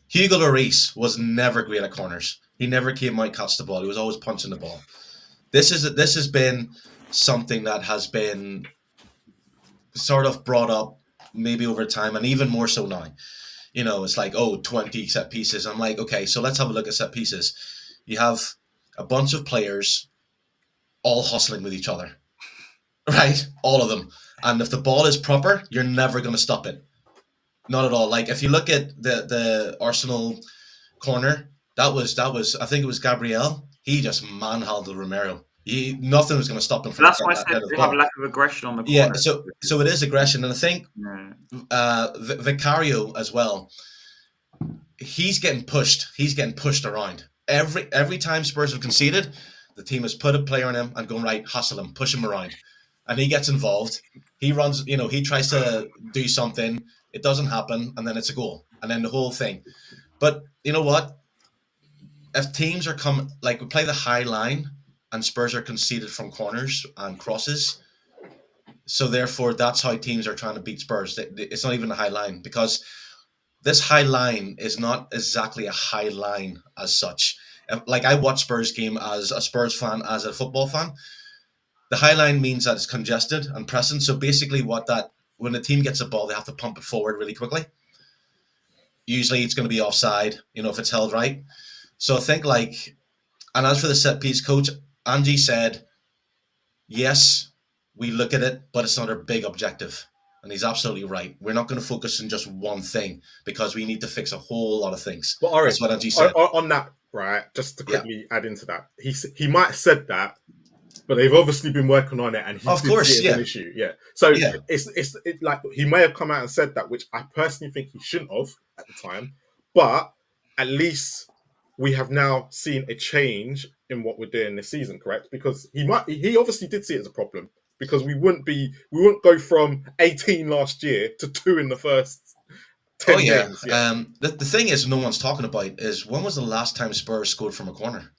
Hugo Lloris was never great at corners. He never came out, catch the ball. He was always punching the ball. This has been something that has been sort of brought up maybe over time, and even more so now. You know, it's like, 20 set pieces. I'm like, okay, so let's have a look at set pieces. You have a bunch of players all hustling with each other, right? All of them. And if the ball is proper, you're never going to stop it. Not at all. Like, if you look at the Arsenal corner, that was I think it was Gabriel. He just manhandled Romero. Nothing was going to stop him from. That's why I said they have a lack of aggression on the corner. Yeah, so it is aggression, and I think Vicario as well. He's getting pushed. He's getting pushed around. Every time Spurs have conceded, the team has put a player on him and going, right, hustle him, push him around, and he gets involved. He runs. You know, he tries to do something. It doesn't happen, and then it's a goal, and then the whole thing. But you know what? If teams are we play the high line, and Spurs are conceded from corners and crosses. So therefore, that's how teams are trying to beat Spurs. It's not even a high line, because this high line is not exactly a high line as such. Like, I watch Spurs game as a Spurs fan, as a football fan. The high line means that it's congested and pressing. So basically when the team gets a ball, they have to pump it forward really quickly. Usually it's going to be offside, if it's held right. So I think and as for the set piece coach, Ange said, yes, we look at it, but it's not our big objective. And he's absolutely right. We're not going to focus on just one thing, because we need to fix a whole lot of things. But Ori, that's what Ange said. On that, right, just to quickly add into that, he might have said that, but they've obviously been working on it, and he did see it as an issue. Yeah. So it's like he may have come out and said that, which I personally think he shouldn't have at the time. But at least we have now seen a change in what we're doing this season, correct? Because he obviously did see it as a problem, because we wouldn't go from 18 last year to 2 in the first 10 games. Yeah. The thing is, no one's talking about is, when was the last time Spurs scored from a corner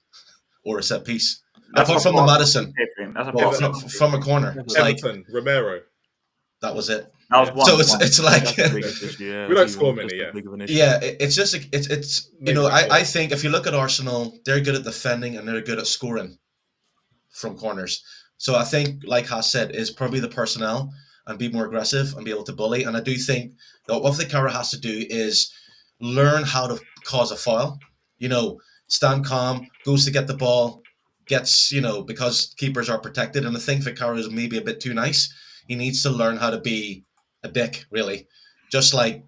or a set piece? Apart from the Madison, from a corner. It's Everton, Romero. That was it. That was one. So it's like we don't score many. Yeah, it's just it's I think if you look at Arsenal, they're good at defending and they're good at scoring from corners. So I think, like Has said, is probably the personnel and be more aggressive and be able to bully. And I do think that what the Cara has to do is learn how to cause a foul. You know, stand calm, goes to get the ball, gets, because keepers are protected. And I think Vicario is maybe a bit too nice. He needs to learn how to be a dick, really. Just like,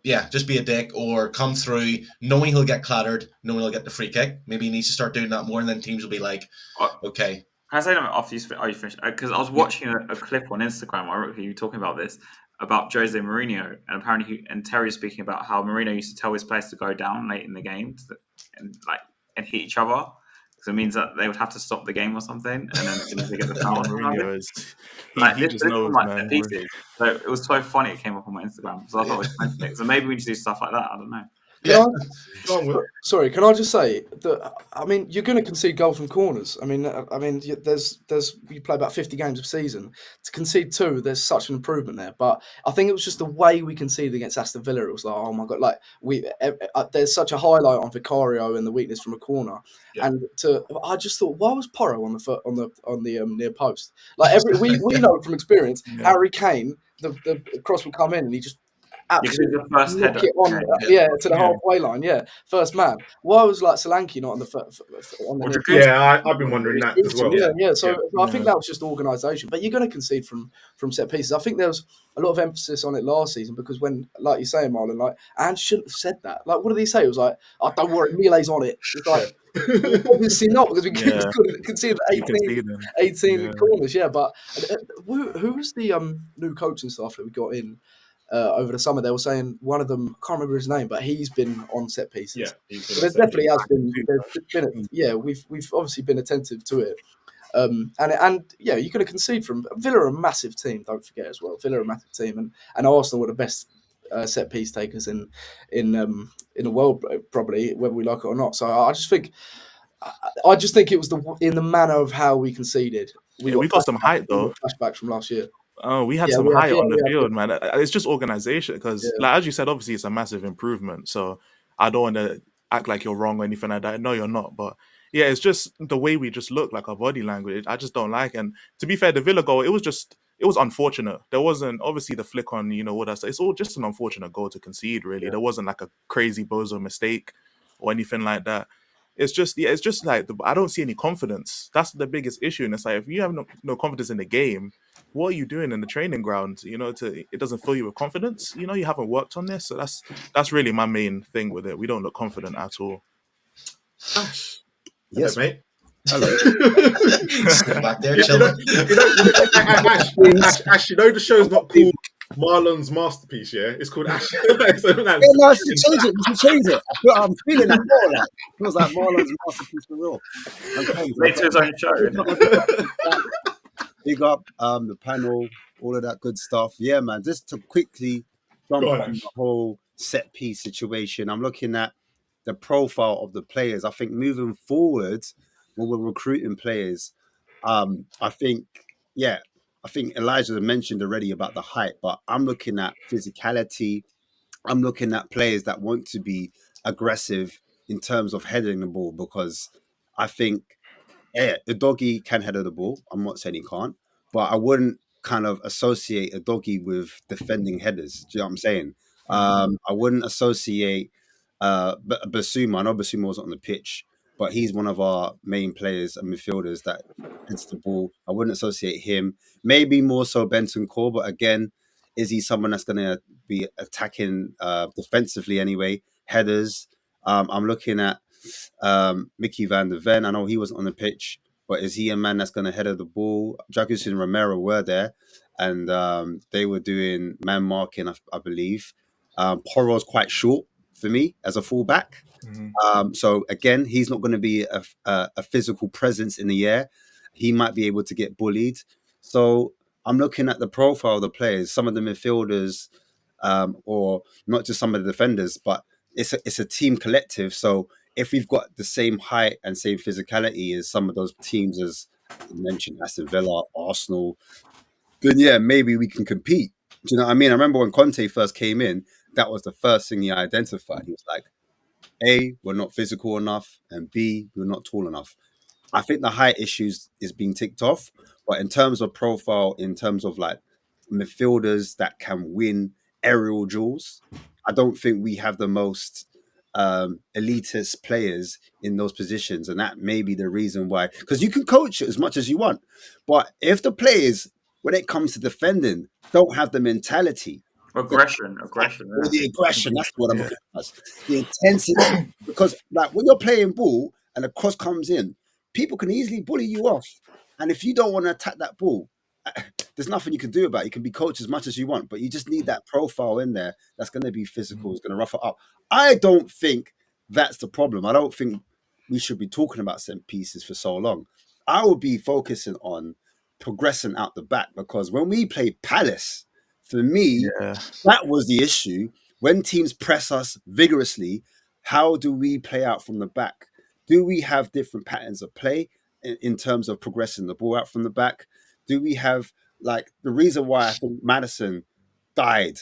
yeah, just be a dick or come through knowing he'll get clattered, knowing he'll get the free kick. Maybe he needs to start doing that more, and then teams will be like, okay. Can I say that after you finish? Because I was watching a clip on Instagram. I remember you talking about this about Jose Mourinho, and apparently Terry was speaking about how Mourinho used to tell his players to go down late in the game and hit each other. So it means that they would have to stop the game or something, and then as soon as they get the foul, Mourinho is he this just was knows, from, man. pieces. So it was so funny. It came up on my Instagram, so I thought it was fantastic. So maybe we just do stuff like that. I don't know. Sorry, can I just say that? I mean, you're going to concede goals from corners. I mean, there's you play about 50 games a season to concede 2. There's such an improvement there, but I think it was just the way we conceded against Aston Villa. It was like, oh my god, there's such a highlight on Vicario and the weakness from a corner, and I just thought, why was Porro on the near post? Like we know from experience, Harry Kane, the cross would come in and he just. Absolutely, the first header. To the halfway line. Yeah, first man. Why was Solanke not on the I've been wondering that as well. So I think that was just organisation. But you're going to concede from set pieces. I think there was a lot of emphasis on it last season because when, like you're saying, Marlon, Ange shouldn't have said that. Like, what did he say? It was like, "Oh, don't worry, Miele's on it." It's like, obviously not because we conceded 18 corners. Yeah, but who was the new coaching staff that we got in? Over the summer, they were saying one of them, I can't remember his name, but he's been on set pieces. There definitely has been. We've obviously been attentive to it, and you're going to concede from Villa are a massive team. Don't forget as well, Villa are a massive team, and Arsenal were the best set piece takers in the world, probably, whether we like it or not. So I just think it was in the manner of how we conceded. We got some height though. Flashbacks from last year. Oh, we had some height on the field, man. It's just organization because, as you said, obviously it's a massive improvement. So I don't want to act like you're wrong or anything like that. No, you're not. But yeah, it's just the way we just look, like our body language. I just don't like. And to be fair, the Villa goal, it was unfortunate. There wasn't obviously the flick on, what I say. It's all just an unfortunate goal to concede. Really, there wasn't like a crazy bozo mistake or anything like that. It's just like I don't see any confidence. That's the biggest issue. And it's like if you have no confidence in the game, what are you doing in the training ground? It doesn't fill you with confidence. You haven't worked on this, so that's really my main thing with it. We don't look confident at all. Ash, yes, mate. Hello. Back there, chilling. Ash, the show's not called Marlon's Masterpiece, yeah? It's called Ash. You should change it. I'm feeling that more. Like, it feels like Marlon's Masterpiece for real. Late to his own show. Big up the panel, all of that good stuff. Yeah, man. Just to quickly jump on the whole set piece situation, I'm looking at the profile of the players. I think moving forward, when we're recruiting players, I think Elijah mentioned already about the height, but I'm looking at physicality. I'm looking at players that want to be aggressive in terms of heading the ball because I think the doggy can header the ball. I'm not saying he can't, but I wouldn't kind of associate a doggy with defending headers. Do you know what I'm saying? I wouldn't associate Basuma. I know Basuma wasn't on the pitch, but he's one of our main players and midfielders that hits the ball. I wouldn't associate him. Maybe more so Benton Core, but again, is he someone that's going to be attacking defensively anyway? Headers. I'm looking at Mickey van der Ven. I know he wasn't on the pitch, but is he a man that's going to header the ball? Dragusin and Romero were there, and they were doing man marking, I believe. Porro's quite short for me as a fullback. So again, he's not going to be a physical presence in the air. He might be able to get bullied. So I'm looking at the profile of the players, some of the midfielders, or not just some of the defenders, but it's a team collective. So if we've got the same height and same physicality as some of those teams, as you mentioned, Aston Villa, Arsenal, then yeah, maybe we can compete. Do you know what I mean? I remember when Conte first came in, that was the first thing he identified. He was like, A, we're not physical enough, and B, we're not tall enough. I think the height issues is being ticked off, But in terms of profile, in terms of like midfielders that can win aerial duels, I don't think we have the most elitist players in those positions, and that may be the reason why. Because you can coach it as much as you want, but if the players, when it comes to defending, don't have the mentality, Aggression. or the aggression, that's what I'm Yeah. looking at. The intensity. Because like when you're playing ball and a cross comes in, people can easily bully you off. And if you don't want to attack that ball, there's nothing you can do about it. You can be coached as much as you want, but you just need that profile in there that's going to be physical, is going to rough it up. I don't think that's the problem. I don't think we should be talking about set pieces for so long. I would be focusing on progressing out the back, because when we played Palace, for me, Yeah. that was the issue. When teams press us vigorously, how do we play out from the back? Do we have different patterns of play in terms of progressing the ball out from the back? Do we have, like, the reason why I think Maddison died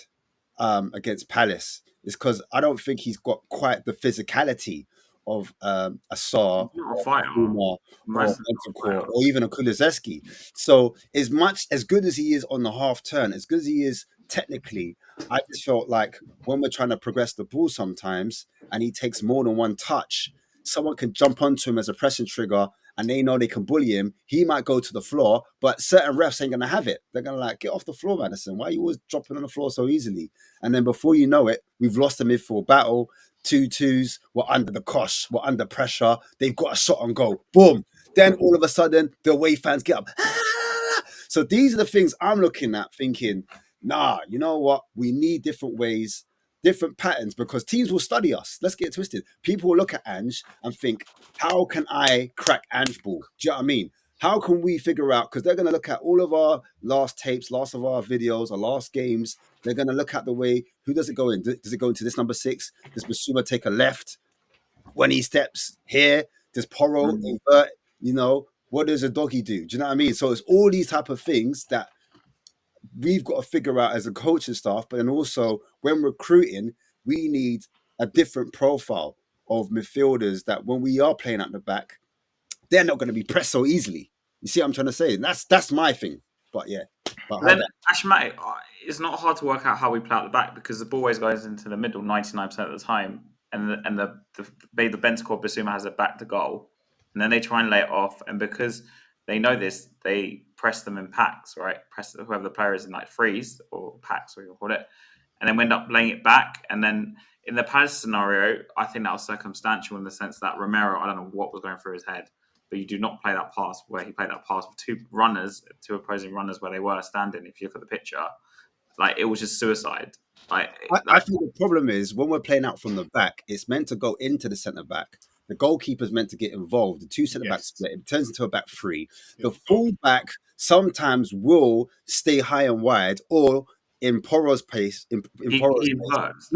against Palace is because I don't think he's got quite the physicality of a Sarr, He's not a or fighter. Puma, or Maddison's not a Bentancur, fighter. or even a Kulusevski. So as good as he is on the half turn, as good as he is technically, I just felt like when we're trying to progress the ball sometimes and he takes more than one touch, someone can jump onto him as a pressing trigger and they know they can bully him. He might go to the floor, but certain refs ain't going to have it. They're going to like, get off the floor, Madison. Why are you always dropping on the floor so easily? And then before you know it, we've lost the midfield battle. 2-2s, we're under the cosh, we're under pressure. They've got a shot on goal. Boom. Then all of a sudden, the away fans get up. So these are the things I'm looking at thinking, nah, you know what? We need different ways, different patterns, because teams will study us. Let's get it twisted. People will look at Ange and think, how can I crack Angeball? Do you know what I mean? How can we figure out, because they're going to look at all of our last tapes, last of our videos, our last games. They're going to look at the way, who does it go in? Does it go into this number 6? Does Basuma take a left when he steps here? Does Porro invert? You know, what does a doggy do? Do you know what I mean? So it's all these type of things that we've got to figure out as a coaching staff, but then also when recruiting, we need a different profile of midfielders that when we are playing at the back, they're not going to be pressed so easily. You see what I'm trying to say? And that's my thing. But yeah. But Then Ashmatic, it's not hard to work out how we play out the back because the ball always goes into the middle 99% of the time, and the Bentancur Basuma has a back to goal, and then they try and lay it off, and because they know this, they press them in packs, right? Press whoever the player is in like threes or packs, or you call it, and then we end up laying it back. And then in the Palace scenario, I think that was circumstantial in the sense that Romero, I don't know what was going through his head, but you do not play that pass where he played that pass with two opposing runners where they were standing. If you look at the picture, like it was just suicide. Like I think the problem is when we're playing out from the back, it's meant to go into the centre back. The goalkeeper's meant to get involved. The two centre backs split. It turns into a back three. The full back sometimes will stay high and wide, or in Poro's pace, he inverts.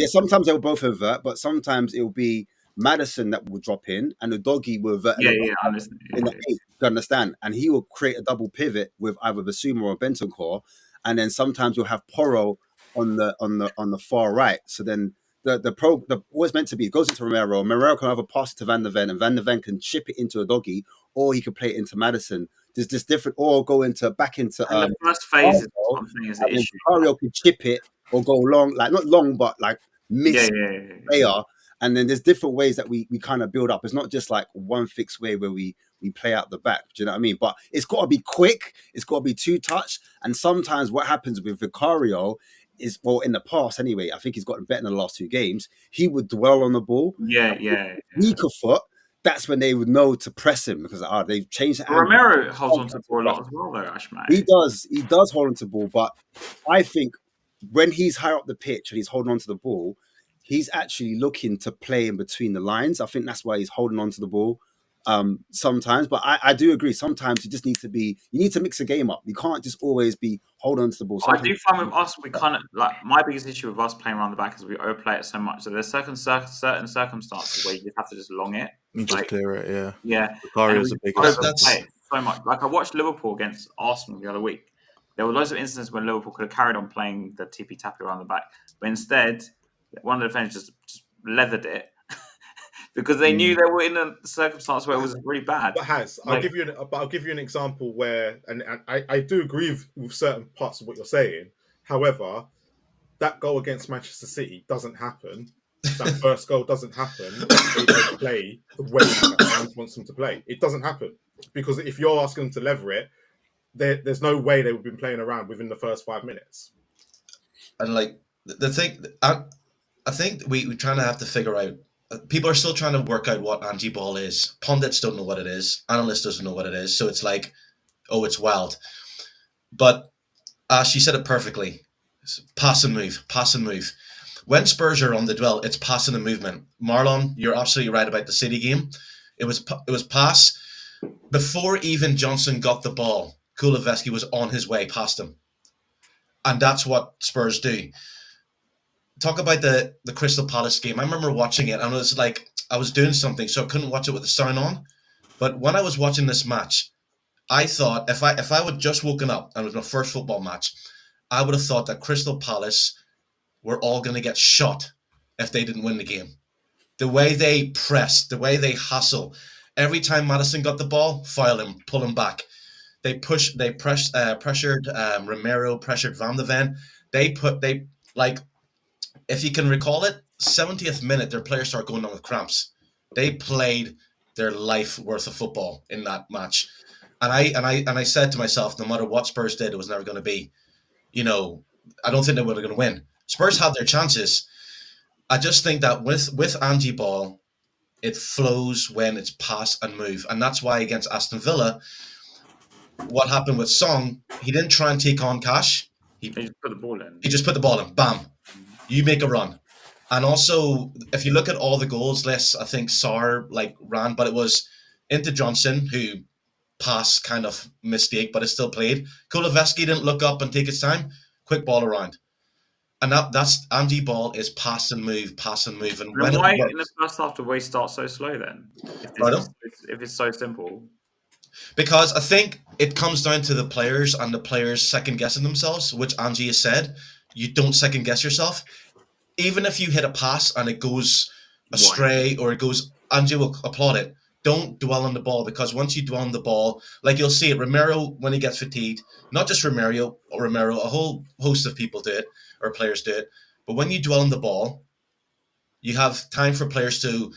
Sometimes they'll both invert, but sometimes it'll be Maddison that will drop in, and the doggy will invert in the 8. You understand? And he will create a double pivot with either Basuma or Bentancur, and then sometimes you'll have Porro on the far right. So then the always meant to be, it goes into Romero. Romero can either pass it to Van der Ven, and Van der Ven can chip it into a doggy, or he can play it into Maddison. There's this different, or go back into the first phase is what I'm saying is the issue. Mario can chip it or go long, like not long, but like mix player. And then there's different ways that we kind of build up. It's not just like one fixed way where we play out the back. Do you know what I mean? But it's got to be quick. It's got to be two touch. And sometimes what happens with Vicario is, well, in the past anyway, I think he's gotten better in the last 2 games. He would dwell on the ball. Weaker foot. That's when they would know to press him because they've changed the angle. Romero holds on to the ball a lot as well, though, Ashmatic. He does hold on to the ball, but I think when he's higher up the pitch and he's holding on to the ball, he's actually looking to play in between the lines. I think that's why he's holding on to the ball sometimes. But I do agree. Sometimes you just need to mix a game up. You can't just always be holding on to the ball. I do find with us, we kind of, like, my biggest issue with us playing around the back is we overplay it so much. So there's certain circumstances where you just have to just long it. You just clear it, yeah. Yeah. Vicario's the biggest. Overplay it so much. Like I watched Liverpool against Arsenal the other week. There were loads of instances when Liverpool could have carried on playing the tippy-tappy around the back. But instead, one of the defenders just leathered it because they knew they were in a circumstance where it was really bad. But I'll give you an example where, and I do agree with certain parts of what you're saying. However, that goal against Manchester City doesn't happen. That first goal doesn't happen if they play the way that Ange wants them to play. It doesn't happen because if you're asking them to lever it, there's no way they would have been playing around within the first 5 minutes. And like the thing, I think we're trying to have to figure out. People are still trying to work out what Angeball is. Pundits don't know what it is. Analysts doesn't know what it is. So it's like, oh, it's wild. But she said it perfectly. Pass and move, pass and move. When Spurs are on the dwell, it's passing and movement. Marlon, you're absolutely right about the City game. It was pass. Before even Johnson got the ball, Kulusevski was on his way past him. And that's what Spurs do. Talk about the Crystal Palace game. I remember watching it and it was like I was doing something, so I couldn't watch it with the sound on. But when I was watching this match, I thought if I would just woken up and it was my first football match, I would have thought that Crystal Palace were all going to get shot if they didn't win the game. The way they pressed, the way they hustle. Every time Maddison got the ball, foul him, pull him back. They pressured Romero, pressured Van de Ven. If you can recall it, 70th minute, their players start going down with cramps. They played their life worth of football in that match. And I said to myself, no matter what Spurs did, it was never going to be, I don't think they were going to win. Spurs had their chances. I just think that with Angeball, it flows when it's pass and move. And that's why against Aston Villa, what happened with Song, he didn't try and take on Cash. He just put the ball in. He just put the ball in. Bam. You make a run. And also, if you look at all the goals lists, I think Sarr ran, but it was into Johnson, who passed kind of mistake, but it still played. Kulusevski didn't look up and take his time. Quick ball around. And that's Angeball is pass and move. And when why in the first half do we start so slow then? If it's so simple. Because I think it comes down to the players and the players second guessing themselves, which Ange has said. You don't second guess yourself. Even if you hit a pass and it goes astray or it goes, Ange will applaud it. Don't dwell on the ball, because once you dwell on the ball, like you'll see it, Romero, when he gets fatigued, not just Romero, a whole host of people do it, or players do it. But when you dwell on the ball, you have time for players to...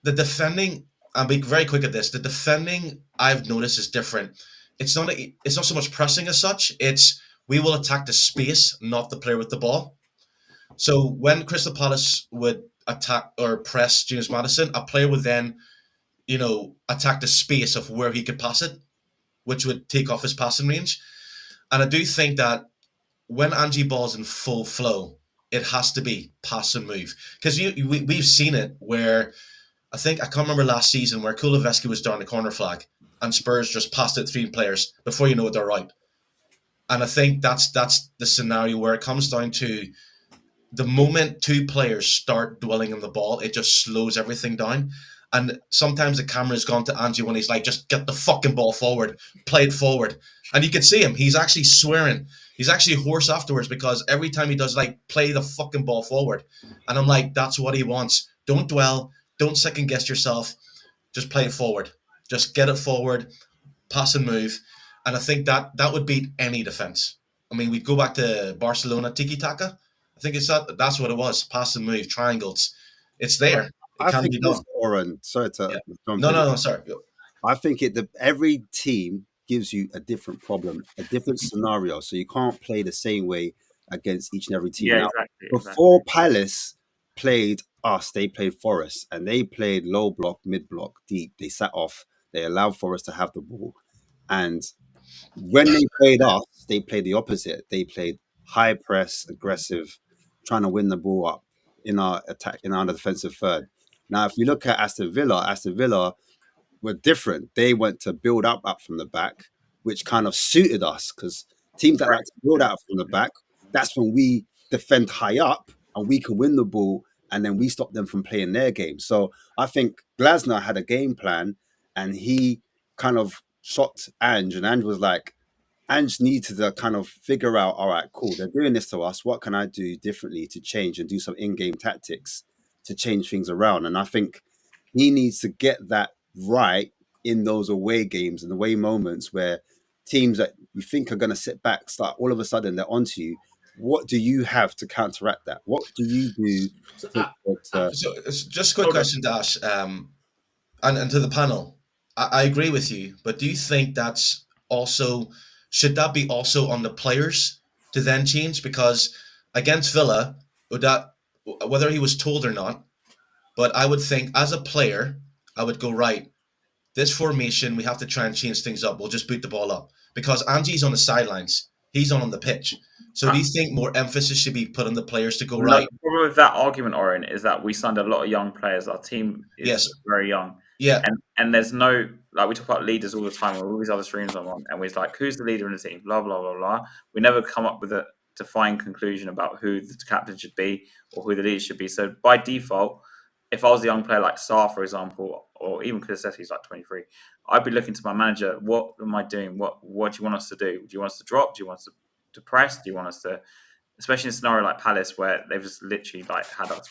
The defending, I'll be very quick at this, the defending I've noticed is different. It's not so much pressing as such, it's we will attack the space, not the player with the ball. So when Crystal Palace would attack or press James Maddison, a player would then, attack the space of where he could pass it, which would take off his passing range. And I do think that when Angeball's in full flow, it has to be pass and move. Because we've seen it where, I can't remember last season, where Kulusevski was down the corner flag and Spurs just passed it 3 players before you know it, they're right. And I think that's the scenario where it comes down to the moment 2 players start dwelling on the ball, it just slows everything down. And sometimes the camera's gone to Ange when he's like, just get the fucking ball forward, play it forward. And you can see him, he's actually swearing. He's actually hoarse afterwards because every time he does, play the fucking ball forward. And I'm like, that's what he wants. Don't dwell, don't second guess yourself, just play it forward. Just get it forward, pass and move. And I think that would beat any defense. I mean, we'd go back to Barcelona tiki-taka. I think that's what it was, pass and move, triangles. It's there. I think this, Oren, sorry to No, sorry. I think every team gives you a different problem, a different scenario. So you can't play the same way against each and every team. Yeah, now, exactly. Before Palace played us, they played Forest, and they played low block, mid block, deep. They sat off. They allowed Forest to have the ball. And when they played us, they played the opposite. They played high press, aggressive, trying to win the ball up in our attack, in our defensive third. Now, if you look at Aston Villa were different. They went to build up from the back, which kind of suited us, because teams that like to build out from the back, that's when we defend high up and we can win the ball, and then we stop them from playing their game. So I think Glasner had a game plan, and he kind of shot Ange, and Ange was like, Ange needed to kind of figure out, all right, cool, they're doing this to us. What can I do differently to change and do some in-game tactics to change things around. And I think he needs to get that right in those away games and away moments where teams that you think are going to sit back start all of a sudden they're onto you. What do you have to counteract that? What do you do So, to So it's just a quick Hold on. question, Dash, and to the panel. I agree with you, but do you think that's also should that be also on the players to then change? Because against Villa, would that whether he was told or not, but I would think as a player, I would go right. This formation, we have to try and change things up. We'll just boot the ball up because Angie's on the sidelines. He's not on the pitch. So do you think more emphasis should be put on the players to go No, right? the problem with that argument, Oren, is that we signed a lot of young players. Our team is Yes. very young. Yeah. And there's no, like, we talk about leaders all the time on all these other streams I'm on, and we're like, who's the leader in the team? Blah, blah, blah, blah. We never come up with a defined conclusion about who the captain should be or who the leader should be. So by default, if I was a young player like Sarr, for example, or even Kulisevsky's like 23, I'd be looking to my manager, what am I doing? What do you want us to do? Do you want us to drop? Do you want us to press? Do you want us to, especially in a scenario like Palace where they've just literally like had us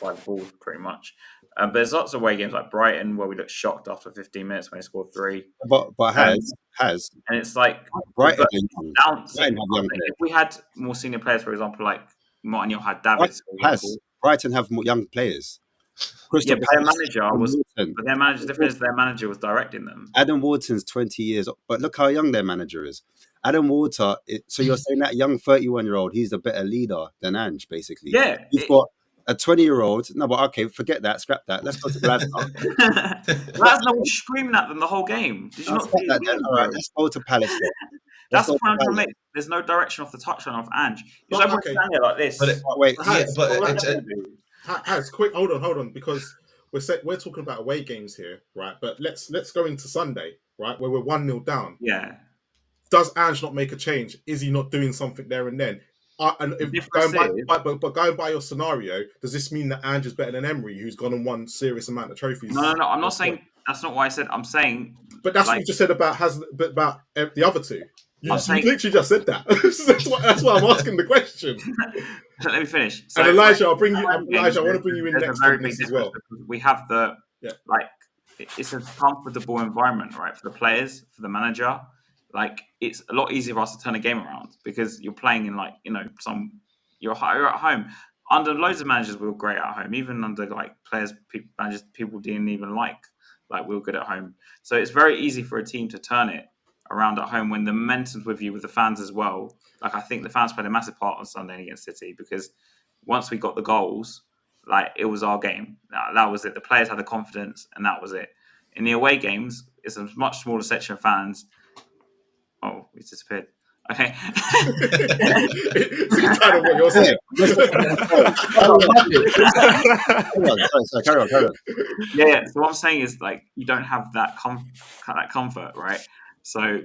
by the ball pretty much. But there's lots of away games like Brighton where we looked shocked after 15 minutes when they scored 3. but has And it's like Brighton, if we had more senior players, for example, like Martin had Davids, Brighton have more young players. Yeah, but their manager was. But their manager, the difference is their manager was directing them. Adam Wharton's 20 years, but look how young their manager is. Adam Wharton. So you're saying that young 31-year-old, he's a better leader than Ange, basically. Yeah, you've got a 20-year-old. No, but okay, forget that, scrap that. Let's go to Glasgow. Glasgow was screaming at them the whole game. Did you not see that? All right, let's go to Palace. That's the point I'm trying to make. There's no direction off the touchline of Ange. It's like okay. standing like this. Has quick. Hold on, because we're talking about away games here, right? But let's go into Sunday, right, where we're 1-0 down. Yeah. Does Ange not make a change? Is he not doing something there and then? And if going by your scenario, does this mean that Ange is better than Emery, who's gone and won serious amount of trophies? No. I'm not saying that's not what I said. I'm saying, but that's what you just said about the other two. You literally just said that. that's why I'm asking the question. Let me finish. So, and Elijah, I want to bring you in next very to big this as well. We have it's a comfortable environment, right, for the players, for the manager. Like, it's a lot easier for us to turn a game around because you're playing in you're at home. Under loads of managers, we were great at home. Even under managers people didn't even like we were good at home. So it's very easy for a team to turn it around at home when the momentum's with you, with the fans as well. Like, I think the fans played a massive part on Sunday against City because once we got the goals, it was our game. That was it. The players had the confidence, and that was it. In the away games, it's a much smaller section of fans. Oh, we disappeared. Okay. It's kind of what you're saying. Carry on. Yeah. So what I'm saying is, you don't have that comfort, right? So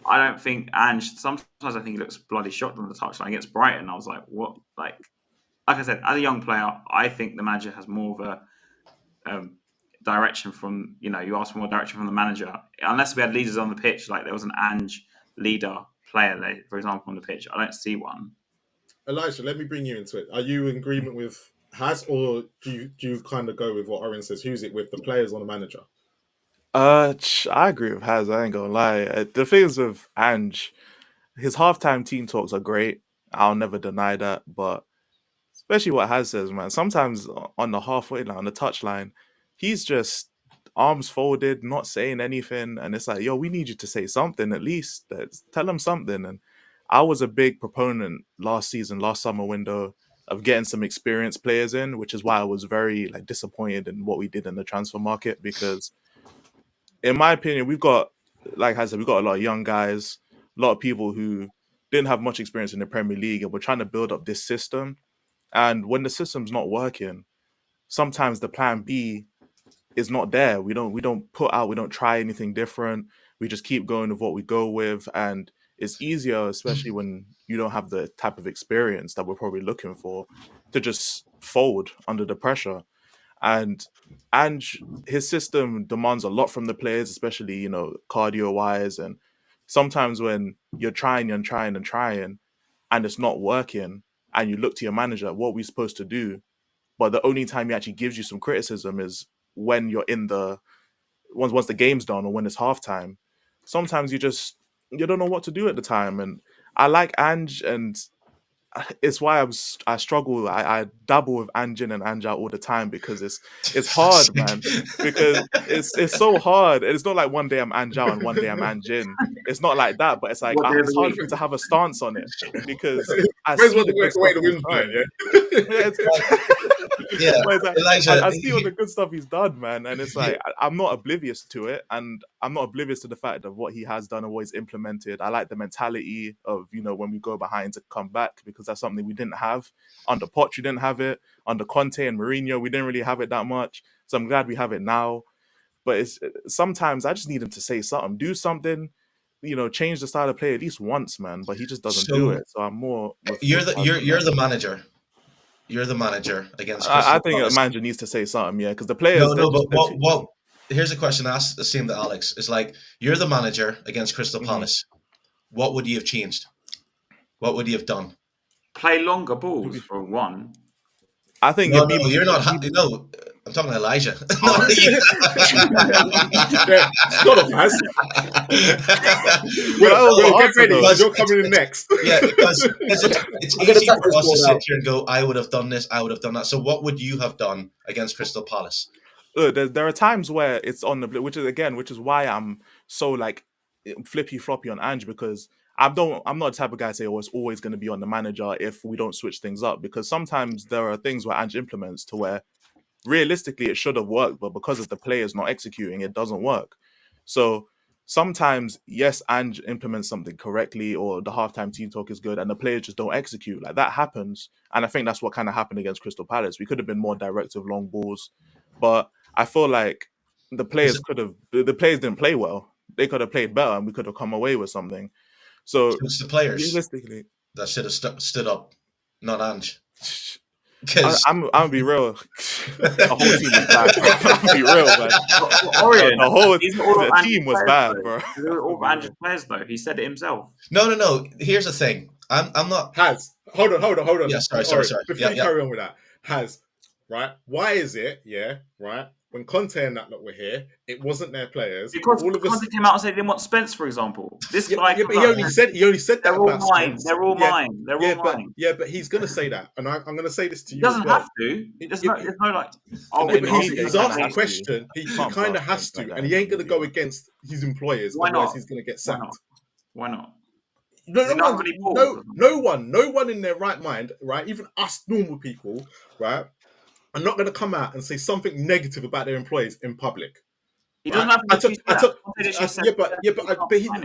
I don't think Ange. Sometimes I think he looks bloody shocked on the touchline against Brighton. I was like, what? Like I said, as a young player, I think the manager has more of a direction from. You ask for more direction from the manager. Unless we had leaders on the pitch, like there was an Ange leader player, for example, on the pitch. I don't see one. Elijah, let me bring you into it. Are you in agreement with Has, or do you kind of go with what Oren says? Who's it with, the players or the manager? I agree with Has. I ain't gonna lie. The things with Ange, his halftime team talks are great. I'll never deny that. But especially what Has says, man. Sometimes on the halfway line, on the touchline, he's just arms folded, not saying anything, and it's like, yo, we need you to say something at least. Tell them something. And I was a big proponent last summer window of getting some experienced players in, which is why I was very disappointed in what we did in the transfer market because, in my opinion, we've got, like I said, we've got a lot of young guys, a lot of people who didn't have much experience in the Premier League, and we're trying to build up this system. And when the system's not working, sometimes the plan B is not there. We don't try anything different. We just keep going with what we go with. And it's easier, especially when you don't have the type of experience that we're probably looking for, to just fold under the pressure. And his system demands a lot from the players, especially, cardio-wise. And sometimes when you're trying and trying and trying and it's not working and you look to your manager, what are we supposed to do? but the only time he actually gives you some criticism is when you're in the once the game's done or when it's halftime. Sometimes you don't know what to do at the time. And I like Ange, and it's why I struggle. I dabble with Anjin and Anja all the time because it's hard, man. Because it's so hard. It's not like one day I'm Anjao and one day I'm Anjin. It's not like that, but it's like What day of it's the hard week? for me to have a stance on it because I Where's see what the good the way stuff the he's wind's done. blowing, yeah? Yeah, it's- Yeah, But it's like, Elijah. I see all the good stuff he's done, man, and it's like I'm not oblivious to it, and I'm not oblivious to the fact of what he has done and what he's implemented. I like the mentality of when we go behind to come back, because that's something we didn't have under Poch. We didn't have it under Conte and Mourinho. We didn't really have it that much, so I'm glad we have it now. But it's sometimes I just need him to say something, do something, change the style of play at least once, man. But he just doesn't do So it. So I'm more. you're the manager. You're the manager against I Crystal think a Palace. manager needs to say something, yeah, because the players. No, they're but just- what? Here's a question asked the same to Alex. It's like, you're the manager against Crystal Palace. What would you have changed? What would you have done? Play longer balls for one. I think No, it'd be- you're not. No, I'm talking to Elijah. Yeah, shut up, Haz. Well, get ready, because you're coming in next. Yeah, because it's I'm gonna easy back for this us to one sit out. here and go, I would have done this, I would have done that. So what would you have done against Crystal Palace? Look, there are times where it's on the which is why I'm so like flippy floppy on Ange, because I'm not the type of guy to say, oh, it's always going to be on the manager if we don't switch things up, because sometimes there are things where Ange implements to where realistically it should have worked, but because of the players not executing, it doesn't work. So sometimes, yes, Ange implements something correctly, or the halftime team talk is good, and the players just don't execute. Like, that happens, and I think that's what kind of happened against Crystal Palace. We could have been more direct with long balls, but I feel like the players didn't play well. They could have played better, and we could have come away with something. So It's the players realistically, that should have stood up, not Ange. I'm gonna be real. The whole team was bad. I'm be real, man. Orient, The whole these are all of the Ange's team was players, bad, though. bro. These are all of Ange's players, though. He said it himself. No. Here's the thing. I'm not. Haz, hold on. Yeah, sorry. Before you Yeah. carry on with that, Haz, right? Why is it, right? When Conte and that lot were here, it wasn't their players. Because all of us. Conte came out and said he didn't want Spence, for example. This guy, But he only said that they're all about mine. Spence. They're all mine. They're all but, mine. Yeah, but he's going to say that, and I'm going to say this to He you as doesn't well. have to. There's Yeah, no like. Oh, Yeah, Yeah, but but he he's kinda asked a has to. question. He can't kind of pass has things like to, that and he ain't in going to the go league. against his employers. Why Otherwise, not? he's going to get Why sacked. not? Why not? No, Does he no, not have any balls? no one in their right mind, right? Even us normal people, right, are not going to come out and say something negative about their employees in public. He Right? doesn't have to do that.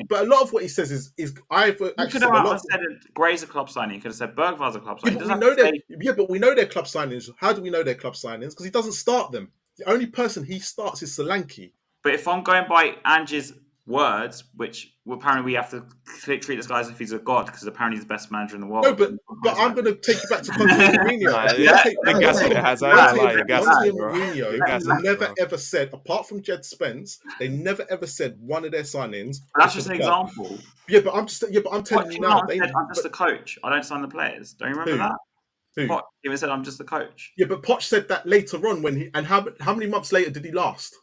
But a lot of what he says is I've You actually could said have a lot. said Gray's a club signing. You could have said Bergvar's a club Yeah, signing. but we know their club signings. How do we know their club signings? Because he doesn't start them. The only person he starts is Solanke. But if I'm going by Ange's words, which apparently we have to treat this guy as if he's a god, because apparently he's the best manager in the world. No, but I'm going to take you back to Conte and Mourinho. Conte and Mourinho never ever said, apart from Jed Spence, they never ever said one of their signings. That's just an example. Yeah, but I'm telling you now. I'm just the coach. I don't sign the players. Don't you remember that? Poch even said, "I'm just the coach." Yeah, but Poch said that later on how many months later did he last?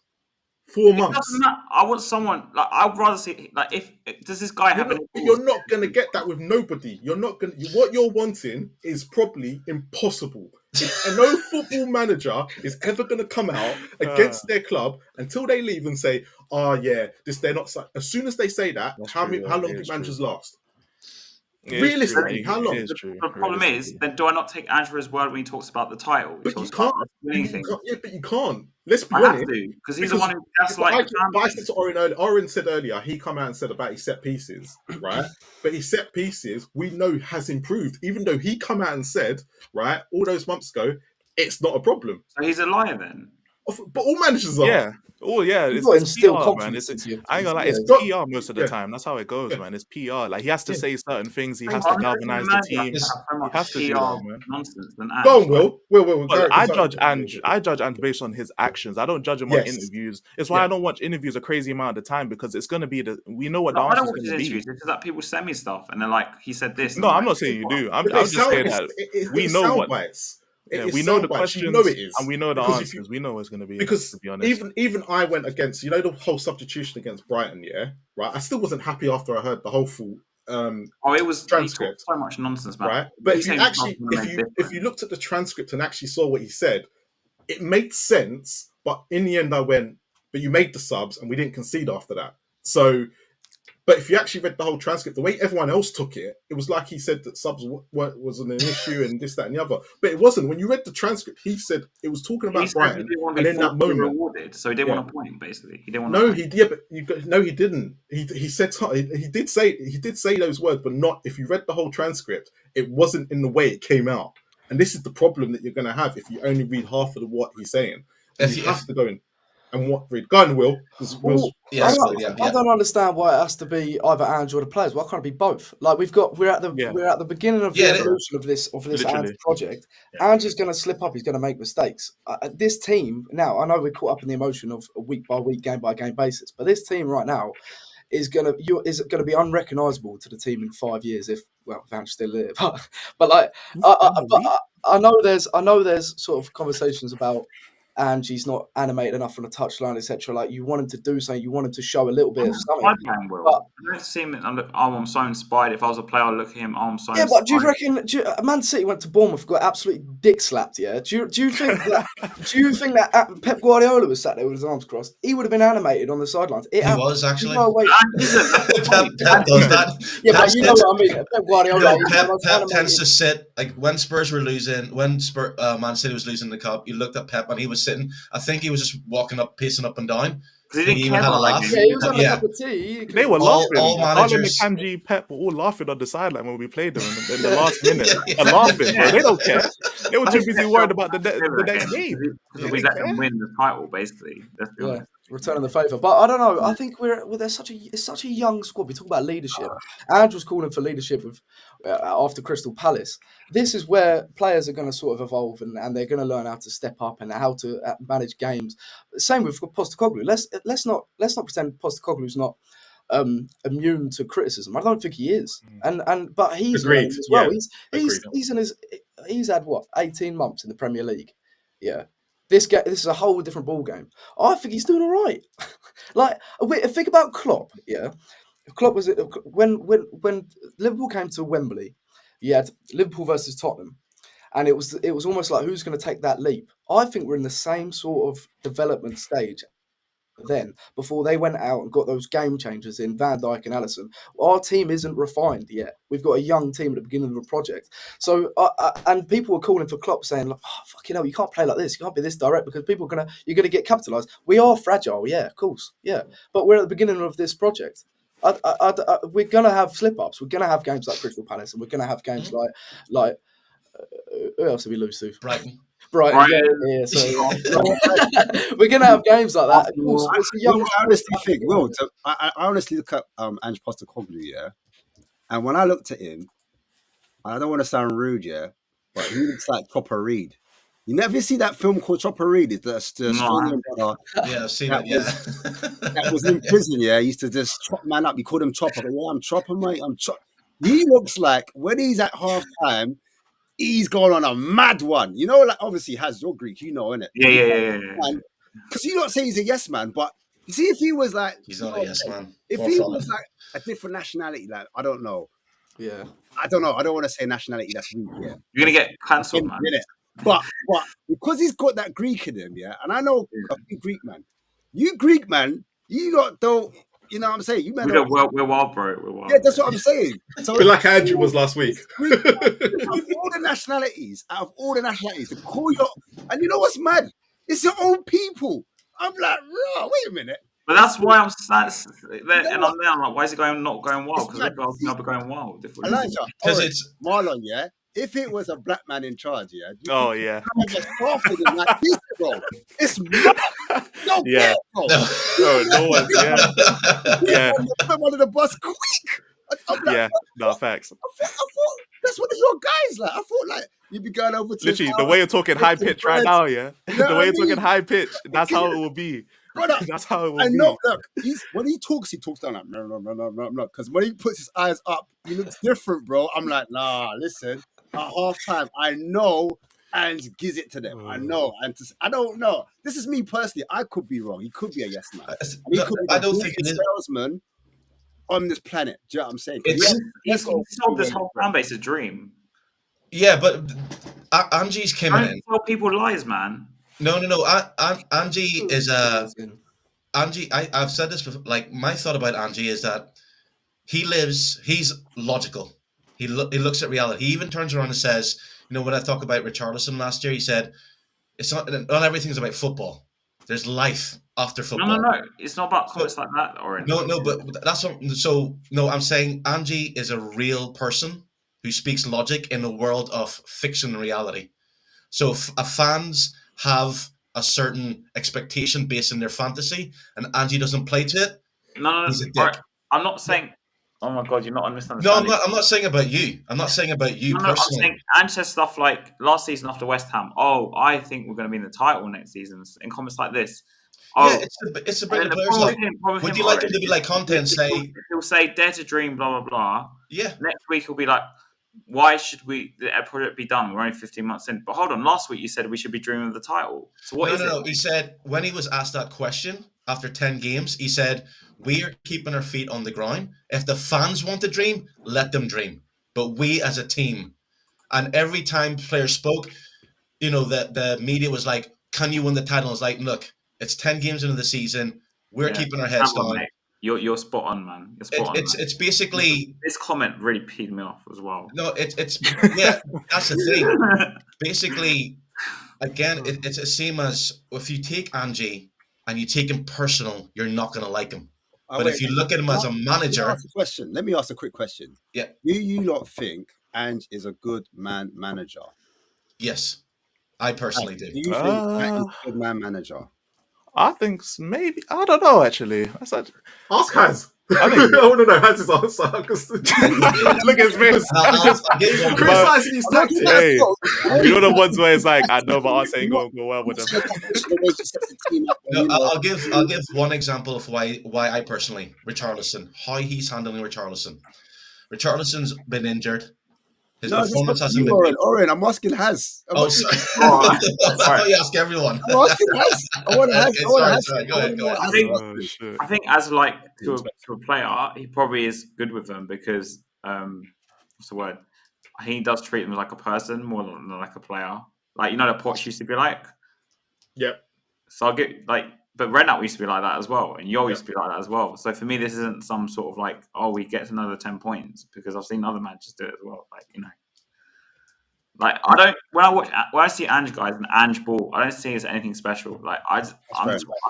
4 months. I want someone like I'd rather see like if does this guy have any? You're not going to get that with nobody. You're not going. What you're wanting is probably impossible. And no football manager is ever going to come out against their club until they leave and say, "Oh yeah, they're not." As soon as they say that, how long do managers last? Realistically, how long? The problem is, then do I not take Ange for his word when he talks about the title? But you can't. But you can't. Let's be I honest. have to, because he's the one who gaslights the But I said to Oren earlier, Oren said earlier, he come out and said about his set pieces, right? But his set pieces, we know has improved, even though he come out and said, right, all those months ago, it's not a problem. So he's a liar then. But all managers are. Yeah. Oh yeah, You've got to it's instill PR, man. confidence It's, into I ain't gonna lie, it's PR most of the time. That's how it goes, man. It's PR. Like, he has to say certain things. He has to galvanize the team. He has to do that, man. Nonsense than Ange. Go on, Will. Well, I judge Ange based on his actions. I don't judge him on interviews. It's why I don't watch interviews a crazy amount of the time, because it's gonna be we know what the answer is gonna be. It's that people send me stuff and they're like, he said this. No, I'm not saying you do. I'm just saying that we know what. Bites. Yeah, It's we know the sound bites. questions You know it is. and we know the Because answers. We know what it's going to be. because to be honest, even I went against, you know, the whole substitution against Brighton, yeah, right. I still wasn't happy after I heard the whole full It was he transcript, talked so much nonsense, man. right? But if He's you saying actually, nothing if made you difference. looked at the transcript and actually saw what he said, it made sense. But in the end, I went, but you made the subs and we didn't concede after that. So, but if you actually read the whole transcript, the way everyone else took it, it was like he said that subs wasn't an issue and this, that, and the other. But it wasn't. When you read the transcript, he said it was talking He about said he Brighton, didn't want and to in be that falsely moment, rewarded, so he didn't yeah. want a point. Basically, he didn't want. No, a he yeah, but no, he didn't. He said he did say those words, but not. If you read the whole transcript, it wasn't in the way it came out. And this is the problem that you're going to have if you only read half of what he's saying. If You you- have to go in and read. Go on, Will, because Will's. Yeah, I don't understand why it has to be either Ange or the players. Why can't it be both? Like we're at the beginning of the evolution of this Literally. Ange project. Ange is going to slip up. He's going to make mistakes. This team now, I know we're caught up in the emotion of a week by week, game by game basis, but this team right now is going to be unrecognisable to the team in 5 years if Ange's still there. But like I know there's sort of conversations about. And he's not animated enough on the touchline, etc. Like you want him to do something, you want him to show a little bit of something. I don't see him. I'm so inspired. If I was a player, I'd look at him. I'm so. Yeah, inspired. but do you reckon Man City went to Bournemouth, got absolutely dick slapped? Yeah. Do you think that Pep Guardiola was sat there with his arms crossed? He would have been animated on the sidelines. He was actually. No way. Pep does that. Yeah, but you know what I mean. Pep Guardiola. Pep tends to sit like when Spurs were losing, when Man City was losing the cup. You looked at Pep and he was sitting. I think he was just walking up, pacing up and down. He didn't care had a about laugh. Yeah, he was having a cup of tea. They were All laughing. managers- Arlo, Kanji, Pep were all laughing on the sideline when we played them in the last minute. And laughing, bro. They don't care. They were too busy worried about the next game. Because we let them win the title, basically. Let's be honest. Returning the favour, but I don't know. I think there's such a young squad. We talk about leadership. Ange was calling for leadership after Crystal Palace. This is where players are going to sort of evolve and they're going to learn how to step up and how to manage games. Same with Postecoglou. Let's not pretend Postecoglou's not immune to criticism. I don't think he is, but he's learning as well. He's had 18 months in the Premier League. Yeah. This is a whole different ball game. I think he's doing all right. Like, think about Klopp. Yeah, Klopp was when Liverpool came to Wembley. You had Liverpool versus Tottenham, and it was almost like who's going to take that leap. I think we're in the same sort of development stage. Then, before they went out and got those game changers in Van Dijk and Alisson, our team isn't refined yet. We've got a young team at the beginning of the project. So, and people were calling for Klopp, saying, "Fucking hell, you can't play like this. You can't be this direct because you're gonna get capitalised." We are fragile, yeah, of course, yeah, but we're at the beginning of this project. We're gonna have slip ups. We're gonna have games like Crystal Palace, and we're gonna have games like who else did we lose to? Brighton. Yeah. So we're gonna have games like that. Of course, it's a young. I honestly think, Will, I honestly look at Ange Postecoglou, yeah, and when I looked at him, I don't want to sound rude, yeah, but he looks like Chopper Reed. You never see that film called Chopper Reed? It's the Australian brother. Yeah, I've seen it. Yeah, that was in prison. Yeah, he used to just chop man up. You called him Chopper. Yeah, I'm Chopper, mate. I'm Chopper. He looks like when he's at half time. He's going on a mad one. You know, like obviously he has your Greek, you know, innit? Yeah. Because you don't say he's a yes man, but you see if he was like... He's not a yes man. If he was like a different nationality, like, I don't know. Yeah. I don't know. I don't want to say nationality that's weak, yeah. You're going to get cancelled, man. But because he's got that Greek in him, yeah, and I know a few Greek man. You Greek man, you don't... You know what I'm saying? You man, we're wild, bro. We're wild. Yeah, that's what I'm saying. So like Andrew was last week. Out of all the nationalities, to call your... And you know what's mad? It's your own people. I'm like, wait a minute. But that's why I'm sad. And I'm there. I'm like, why is it not going wild? Because everyone else not going wild. Elijah, because it's Marlon, yeah? If it was a black man in charge, yeah. Oh yeah. Just crafted him like this, bro. It's mad. No, yeah. Bro. No one. Yeah. One of the bus quick. Yeah. No facts. I thought that's one of your guys. Like I thought, like you'd be going over to literally the way you're talking high pitch right now. Yeah. The way you're talking high pitch. That's how it will be. Brother, that's how it will be. I know. Look, when he talks down like no. Because when he puts his eyes up, he looks different, bro. I'm like, nah. Listen. At half time, I know Ange gives it to them. I know, and I don't know. This is me personally. I could be wrong. He could be a yes man. And he No, could be I the don't think it biggest is. salesman on this planet. Do you know what I'm saying? 'Cause It's He's got sold this two-way whole friends. fan base a dream. yeah, but Angie's coming Don't in. tell people lies, man. No. Angie is Angie. I've said this before. Like my thought about Angie is that he's logical. He looks at reality. He even turns around and says, when I talk about Richarlison last year, he said, "It's not everything's about football. There's life after football." No. It's not about comments like that, or No, but that's what. So no, I'm saying Angie is a real person who speaks logic in a world of fiction and reality. So if fans have a certain expectation based on their fantasy, and Angie doesn't play to it, No. he's a dick. Right. I'm not saying. Oh my god, you're not No, misunderstanding. I'm not saying about you. I'm not saying about you I'm personally. saying Ange says stuff like last season after West Ham. Oh, I think we're going to be in the title next season. In comments like this. Oh, Yeah, it's about and the then players. Like, problem with would him, you like Oren, him to be like Conte and say, he'll say dare to dream, blah blah blah. yeah, Next week he'll be like, why should the project be done? We're only 15 months in. But hold on, last week you said we should be dreaming of the title. So what is it? no. He said when he was asked that question after 10 games, he said, "We are keeping our feet on the ground. If the fans want to dream, let them dream. But we as a team." And every time players spoke, the media was like, "Can you win the title?" It's like, look, it's 10 games into the season. We're keeping our heads Come on, down. mate. You're spot on, man. You're spot on. It's basically This comment really peed me off as well. no. It's yeah. That's the thing. Basically, again, it's the same as if you take Angie and you take him personal, you're not going to like him. But if you look at him as a manager, Let me ask a quick question. Yeah. Do you lot think Ange is a good manager? yes, I personally do. Do you think Ange is a good manager? I think maybe. I don't know, actually. Ask Hans. I I think- want to know Hans' answer. Look at his face. I'll give you one. Criticizing his tactics. Hey, you know the ones where it's like, I know my answer ain't going to go well with them. No, I'll give one example of why I personally Richarlison, how he's handling Richarlison. Richarlison's been injured. His performance hasn't been good. Oren, I'm asking Has. Oh, sorry. Alright. That's how you ask everyone. I'm asking Has. I want Has. Okay, sorry. Go ahead. Oh, shit. I think as like to a player, he probably is good with them because what's the word? He does treat them like a person more than like a player. Like that Poch used to be like. Yep. So I'll get but Redknapp used to be like that as well, and Yo used to be like that as well. So for me, this isn't some sort of like, oh, we get another 10 points because I've seen other managers do it as well. Like I don't when I see Ange guys and Angeball, I don't see it as anything special. Like I feel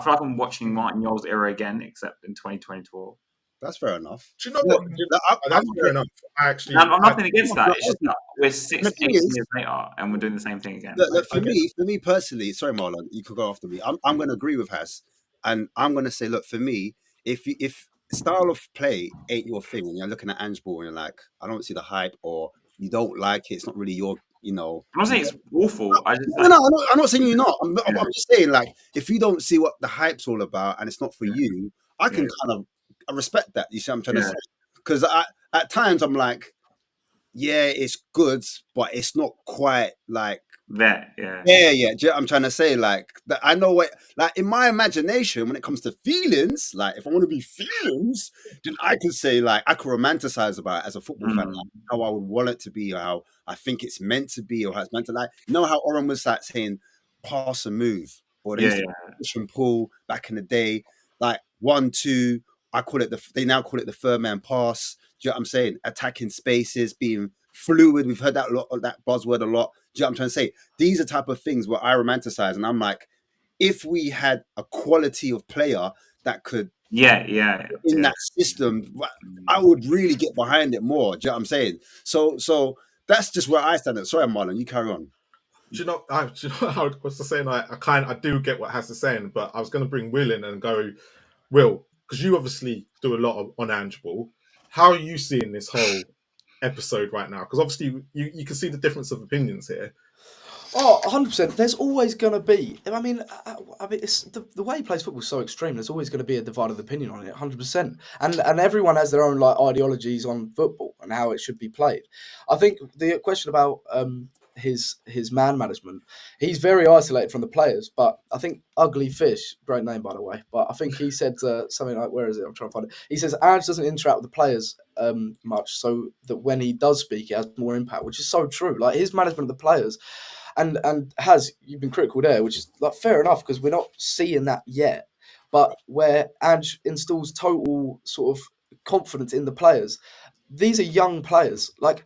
like I'm watching Martin Yole's era again, except in 2024. That's fair enough. Do you know what? That's fair enough. I'm nothing against that. It's just that we're The 18 thing is- years later and we're doing the same thing again. Look, for me personally, sorry, Marlon, you could go after me. I'm going to agree with Has, and I'm going to say, look, for me, if style of play ain't your thing, and you're looking at Angeball and you're like, I don't see the hype, or you don't like it, it's not really your, I'm not saying it's awful. I'm not saying you're not. I'm just saying, like, if you don't see what the hype's all about and it's not for you, I can I respect that. You see what I'm trying to say? Because at times I'm like, yeah, it's good, but it's not quite like that. Yeah. Do you know what I'm trying to say? Like, I know what, like, in my imagination, when it comes to feelings, like, if I want to be feelings, then I can say, like, I could romanticize about it as a football fan, like, how I would want it to be, or how I think it's meant to be, or how it's meant to, like, how Oren was like saying, pass and move, or they used to push and pull back in the day, like 1-2. They now call it the third man pass. Do you know what I'm saying? Attacking spaces, being fluid. We've heard that buzzword a lot. Do you know what I'm trying to say? These are type of things where I romanticize, and I'm like, if we had a quality of player that could in that system, I would really get behind it more. Do you know what I'm saying? So that's just where I stand. Sorry, Marlon, you carry on. Do you know how what's the saying? I do get what Has is saying, but I was going to bring Will in and go, Will, because you obviously do a lot on Angeball. How are you seeing this whole episode right now? Because obviously you can see the difference of opinions here. Oh, 100%. There's always going to be. I mean, it's the way he plays football is so extreme. There's always going to be a divided opinion on it, 100%. And everyone has their own like ideologies on football and how it should be played. I think the question about his man management. He's very isolated from the players, but I think Ugly Fish, great name by the way, but I think he said something like, where is it? I'm trying to find it. He says Ange doesn't interact with the players much, so that when he does speak, it has more impact, which is so true. Like his management of the players, and you've been critical there, which is like fair enough because we're not seeing that yet. But where Ange installs total sort of confidence in the players. These are young players. Like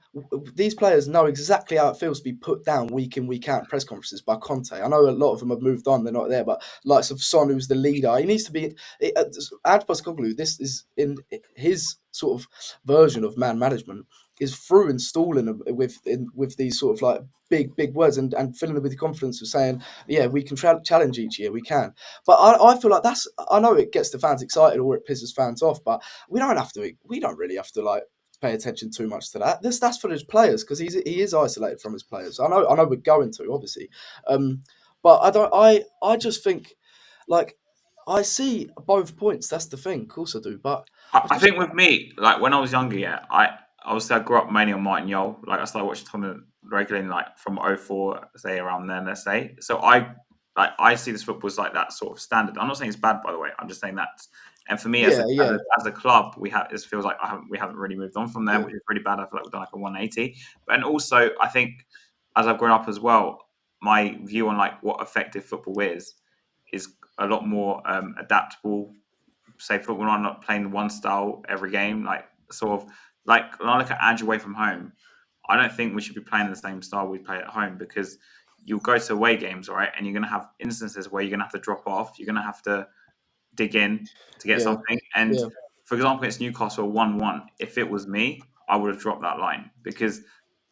these players know exactly how it feels to be put down week in, week out in press conferences by Conte. I know a lot of them have moved on; they're not there. But like of Son, who's the leader, he needs to be. Ange Postecoglou, this is in his sort of version of man management, is through installing them with these sort of like big words and filling them with the confidence of saying, yeah, we can challenge each year, we can. But I feel like I know it gets the fans excited or it pisses fans off, but we don't really have to like pay attention too much to that. That's for his players because he is isolated from his players. I know we're going to obviously, but I just think like I see both points. That's the thing. Of course I do, but I think with me, like when I was younger, yeah, I grew up mainly on Martin Yole. Like I started watching Tottenham regularly, like from 04, say around then, let's say. So I see this football as like that sort of standard. I'm not saying it's bad, by the way. I'm just saying that. And for me, as a club, it feels like we haven't really moved on from there, which is really bad. I feel like we've done like a 180. And also, I think as I've grown up as well, my view on like what effective football is a lot more adaptable. Say football, I'm not playing one style every game. Like sort of like when I look at Ange away from home, I don't think we should be playing the same style we play at home because you'll go to away games, right? And you're going to have instances where you're going to have to drop off. You're going to have to dig in to get something. And for example, against Newcastle 1-1, if it was me, I would have dropped that line because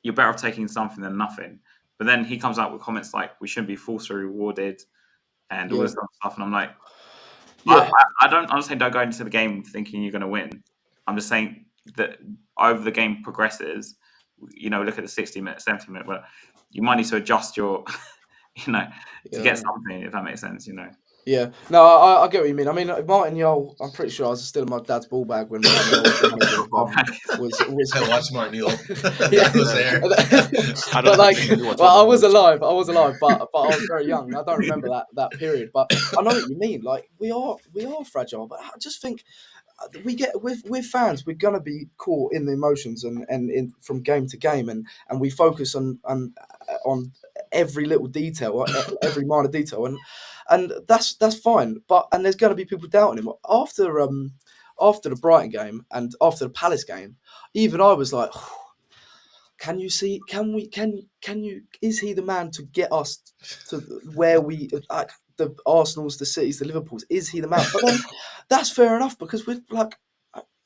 you're better off taking something than nothing. But then he comes out with comments like we shouldn't be falsely rewarded and all this stuff. And I'm like, I'm not saying don't go into the game thinking you're going to win. I'm just saying that over the game progresses, look at the 60 minute, 70 minute, where you might need to adjust your, to get something, if that makes sense, Yeah, no, I get what you mean. I mean, Martin Yole, I'm pretty sure I was still in my dad's ball bag when Martin Yole was I watched Martin Yole. Yeah. I was there. But like, well, I was alive, but I was very young. I don't remember that period. But I know what you mean. Like, we are fragile, but I just think we get with fans, we're gonna be caught in the emotions and from game to game, and we focus on every little detail, or every minor detail, and that's fine. But there's gonna be people doubting him after the Brighton game and after the Palace game. Even I was like, can you? Is he the man to get us to where we like the Arsenals, the Cities, the Liverpools? Is he the man? But then that's fair enough because we're like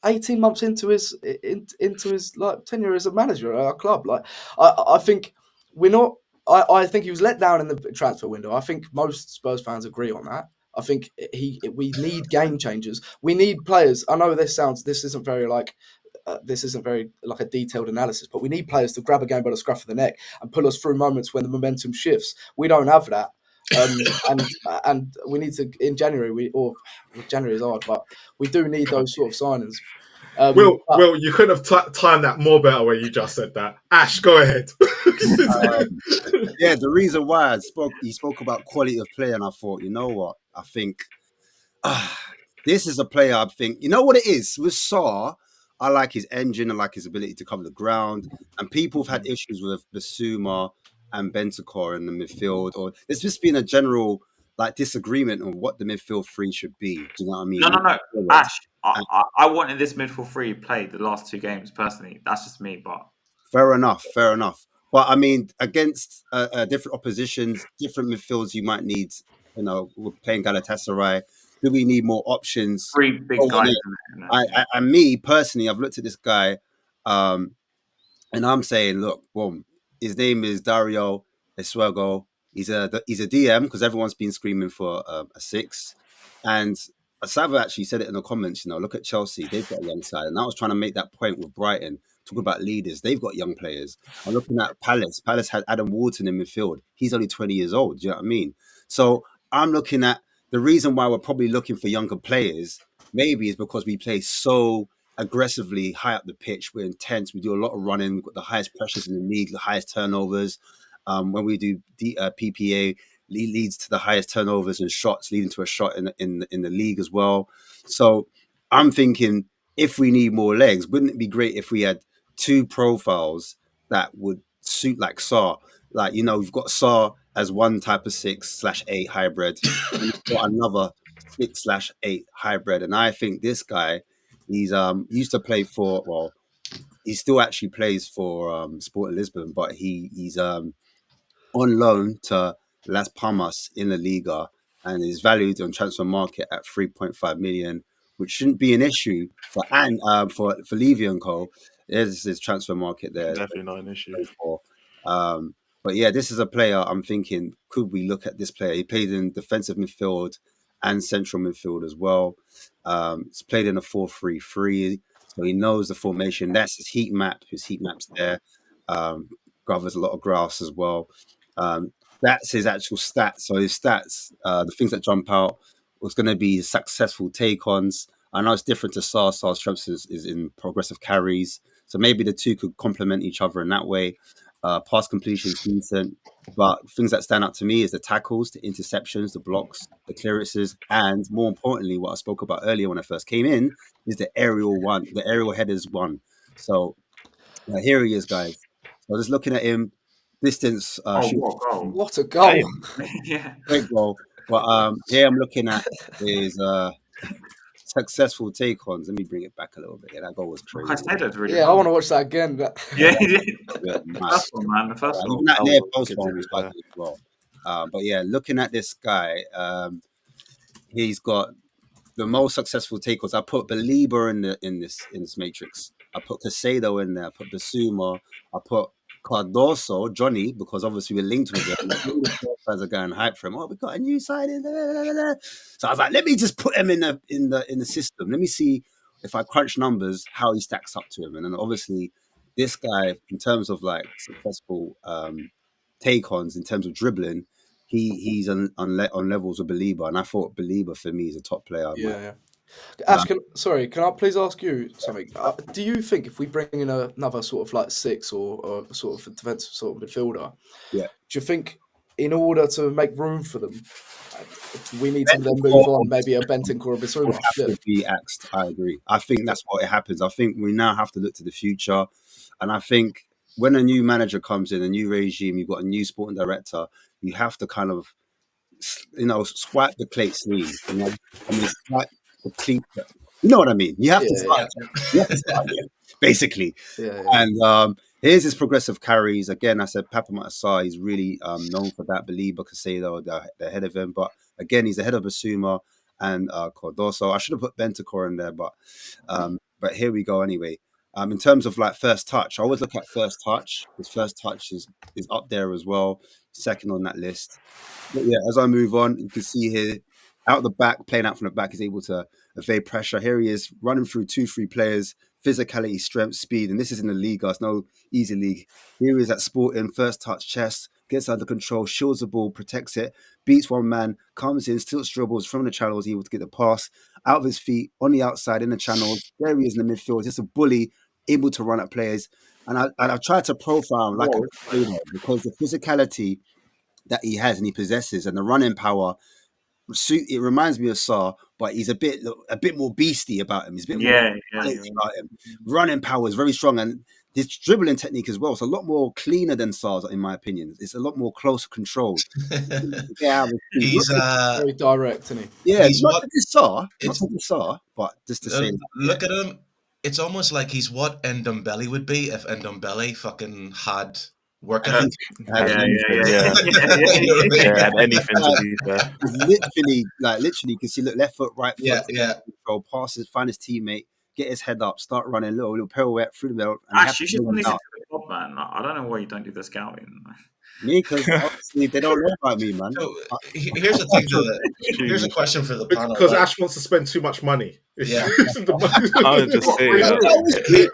18 months into his like tenure as a manager at our club. Like I think we're not. I think he was let down in the transfer window. I think most Spurs fans agree on that. I think we need game changers. We need players. I know this isn't very like a detailed analysis, but we need players to grab a game by the scruff of the neck and pull us through moments when the momentum shifts. We don't have that. And we need to in January. January is hard, but we do need those sort of signings. Will, you could have timed that more better when you just said that. Ash, go ahead. The reason why he spoke about quality of play, and I thought, you know what? I think this is a player. I think you know what it is with Sarr. I like his engine. I like his ability to cover the ground. And people have had issues with Basuma and Bentancur in the midfield, or there's just been a general like disagreement on what the midfield three should be. Do you know what I mean? No. Ash, I wanted this midfield three played the last two games personally. That's just me, but fair enough. But I mean, against different oppositions, different midfields, you might need. We're playing Galatasaray. Do we need more options? Three big guys. Me personally, I've looked at this guy, and I'm saying, look, boom. His name is Dario Esuego. He's a DM because everyone's been screaming for a 6. And Sava actually said it in the comments. Look at Chelsea; they've got a young side, and I was trying to make that point with Brighton. Talking about leaders, they've got young players. I'm looking at Palace. Palace had Adam Wharton in midfield. He's only 20 years old. Do you know what I mean? So I'm looking at the reason why we're probably looking for younger players. Maybe is because we play so aggressively high up the pitch. We're intense. We do a lot of running. We've got the highest pressures in the league, the highest turnovers. when we do PPA, leads to the highest turnovers and shots, leading to a shot in the league as well. So I'm thinking, if we need more legs, wouldn't it be great if we had two profiles that would suit like Saar? Like, we've got Saar as one type of 6/8 hybrid, and we've got another 6/8 hybrid. And I think this guy, he's used to play for, well, he still actually plays for Sporting Lisbon, but he's on loan to Las Palmas in La Liga and is valued on transfer market at 3.5 million, which shouldn't be an issue for Levy and Co. There's this transfer market there. Definitely not an issue. But yeah, this is a player I'm thinking, could we look at this player? He played in defensive midfield and central midfield as well. He's played in a 4-3-3, so he knows the formation. That's his heat map. His heat map's there. Covers a lot of grass as well. That's his actual stats. So his stats, the things that jump out, was going to be successful take-ons. I know it's different to Saar. Saar's strength is in progressive carries. So maybe the two could complement each other in that way. Pass completion is decent. But things that stand out to me is the tackles, the interceptions, the blocks, the clearances, and more importantly, what I spoke about earlier when I first came in, is the aerial headers one. So here he is, guys. So just looking at him, distance. What a goal. What a goal. Yeah. Great goal. But here I'm looking at is successful take-ons. Let me bring it back a little bit. Yeah, that goal was crazy. I said it's really Yeah, I want to watch that again. Yeah, Yeah, the first one, man. The first one. even that near That post was one good was to quite good as well. But yeah, looking at this guy, he's got the most successful take-ons. I put Belieber in this matrix. I put Casado in there. I put Basuma. I put Cardoso, Johnny, because obviously we're linked with him. The fans are going hype for him. Oh, we got a new signing. So I was like, let me just put him in the system. Let me see if I crunch numbers how he stacks up to him. And then obviously this guy, in terms of like successful take-ons, in terms of dribbling, he's on levels with Belieber, and I thought Belieber for me is a top player. Yeah. Ash, can I please ask you something? Do you think if we bring in another sort of like 6 or sort of a defensive sort of midfielder, Yeah. do you think in order to make room for them, we need to then move on maybe a Bentancur or a Bissouma? Have to be axed. I agree. I think that's what it happens. I think we now have to look to the future, and I think when a new manager comes in, a new regime, you've got a new sporting director, you have to kind of swipe the plate clean. Swipe the clean. You know what I mean? You have to start. You have to start again, basically. Yeah. And here's his progressive carries. Again, I said Papa Matasar, he's really known for that. Belieber, Casado, they're ahead of him. But again, he's ahead of Basuma and Cardoso. I should have put Bentancur in there, but here we go anyway. In terms of like first touch, I always look at first touch. His first touch is up there as well, second on that list. But yeah, as I move on, you can see here, out the back, playing out from the back, he's able to evade pressure. Here he is, running through 2-3 players, physicality, strength, speed, and this is in the league. It's no easy league. Here he is at Sporting, first touch, chest, gets under control, shields the ball, protects it, beats one man, comes in, still dribbles from the channels, able to get the pass, out of his feet, on the outside, in the channels. There he is in the midfield, just a bully, able to run at players. And I've tried to profile him like a player because the physicality that he has and he possesses and the running power, it reminds me of Saar, but he's a bit more beastie about him. He's a bit more about him. Running power is very strong, and his dribbling technique as well is a lot more cleaner than Saar's, in my opinion. It's a lot more close controlled. He's very direct, isn't he? Yeah, he's not to Saar, but just to say. Look at him. It's almost like he's what Ndombele would be if Ndombele fucking had work ethic. Anything to be fair. Literally, you can see, look, left foot, right foot, control, passes, find his teammate, get his head up, start running, little pirouette through the middle. Ash, you should listen to the club, man. I don't know why you don't do the scouting. Me, because obviously they don't know about me, man. So, here's the thing. Here's a question for the panel. Because Ash wants to spend too much money. Yeah. I would just say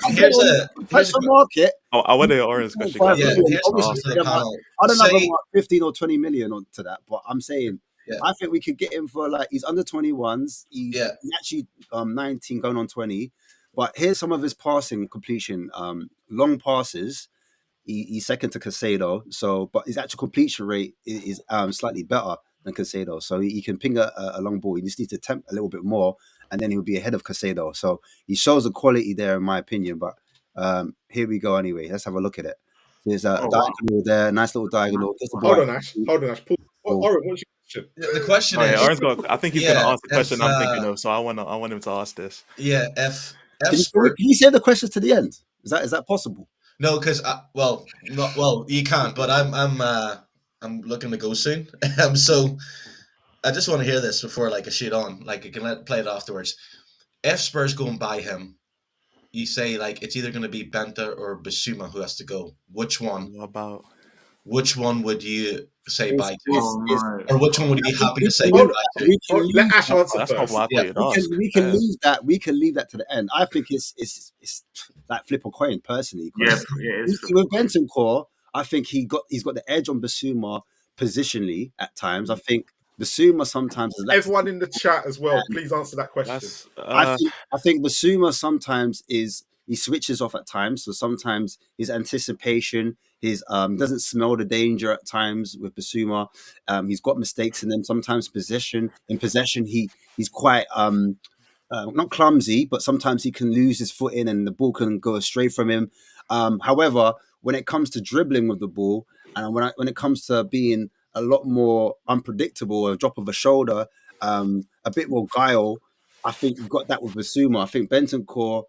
Here's a market. Oh, I want an orange question. Yeah, here's a question for the panel. I don't know about 15 or 20 million to that, but I'm saying I think we could get him for he's under 21s. He's actually 19 going on 20. But here's some of his passing completion, long passes. He's second to Casado. So, but his actual completion rate is slightly better than Casado. So he can ping a long ball. He just needs to tempt a little bit more, and then he'll be ahead of Casado. So he shows the quality there, in my opinion. But here we go. Anyway, let's have a look at it. There's a Oh, wow. diagonal there, nice little diagonal. Just a Hold ball. on, Ash. Hold on, Ash. Paul, Oh. Oren, what's your question? The question Oh, yeah, is, Aaron's got. I think he's yeah, gonna ask the if, question I'm thinking of, so I want him to ask this. yeah, if Can Spurs, you save the questions to the end? Is that possible? no, because you can't. But I'm looking to go soon. So I just want to hear this before like a shit on. Like I can play it afterwards. If Spurs go and buy him, you say like it's either going to be Benta or Basuma who has to go. Which one? What about? Which one would you say It's- bye to, Oh, no. or which one would you be happy to say Hold goodbye to? We can Let leave Ash that- answer That's not first. what I thought Yeah, you'd we ask. can leave that. We can leave that to the end. I think it's like flip a coin personally. 'Cause Yeah, it is. with Bentancur, I think he's got the edge on Basuma positionally at times. I think Basuma sometimes is Everyone in the chat as well, please answer that question. That's I think Basuma sometimes he switches off at times. So sometimes his anticipation, his doesn't smell the danger at times with Basuma. He's got mistakes in them. Sometimes in possession he's quite not clumsy, but sometimes he can lose his foot in and the ball can go astray from him. However, when it comes to dribbling with the ball and when it comes to being a lot more unpredictable, a drop of a shoulder, a bit more guile, I think you've got that with Basuma. I think Bentancur,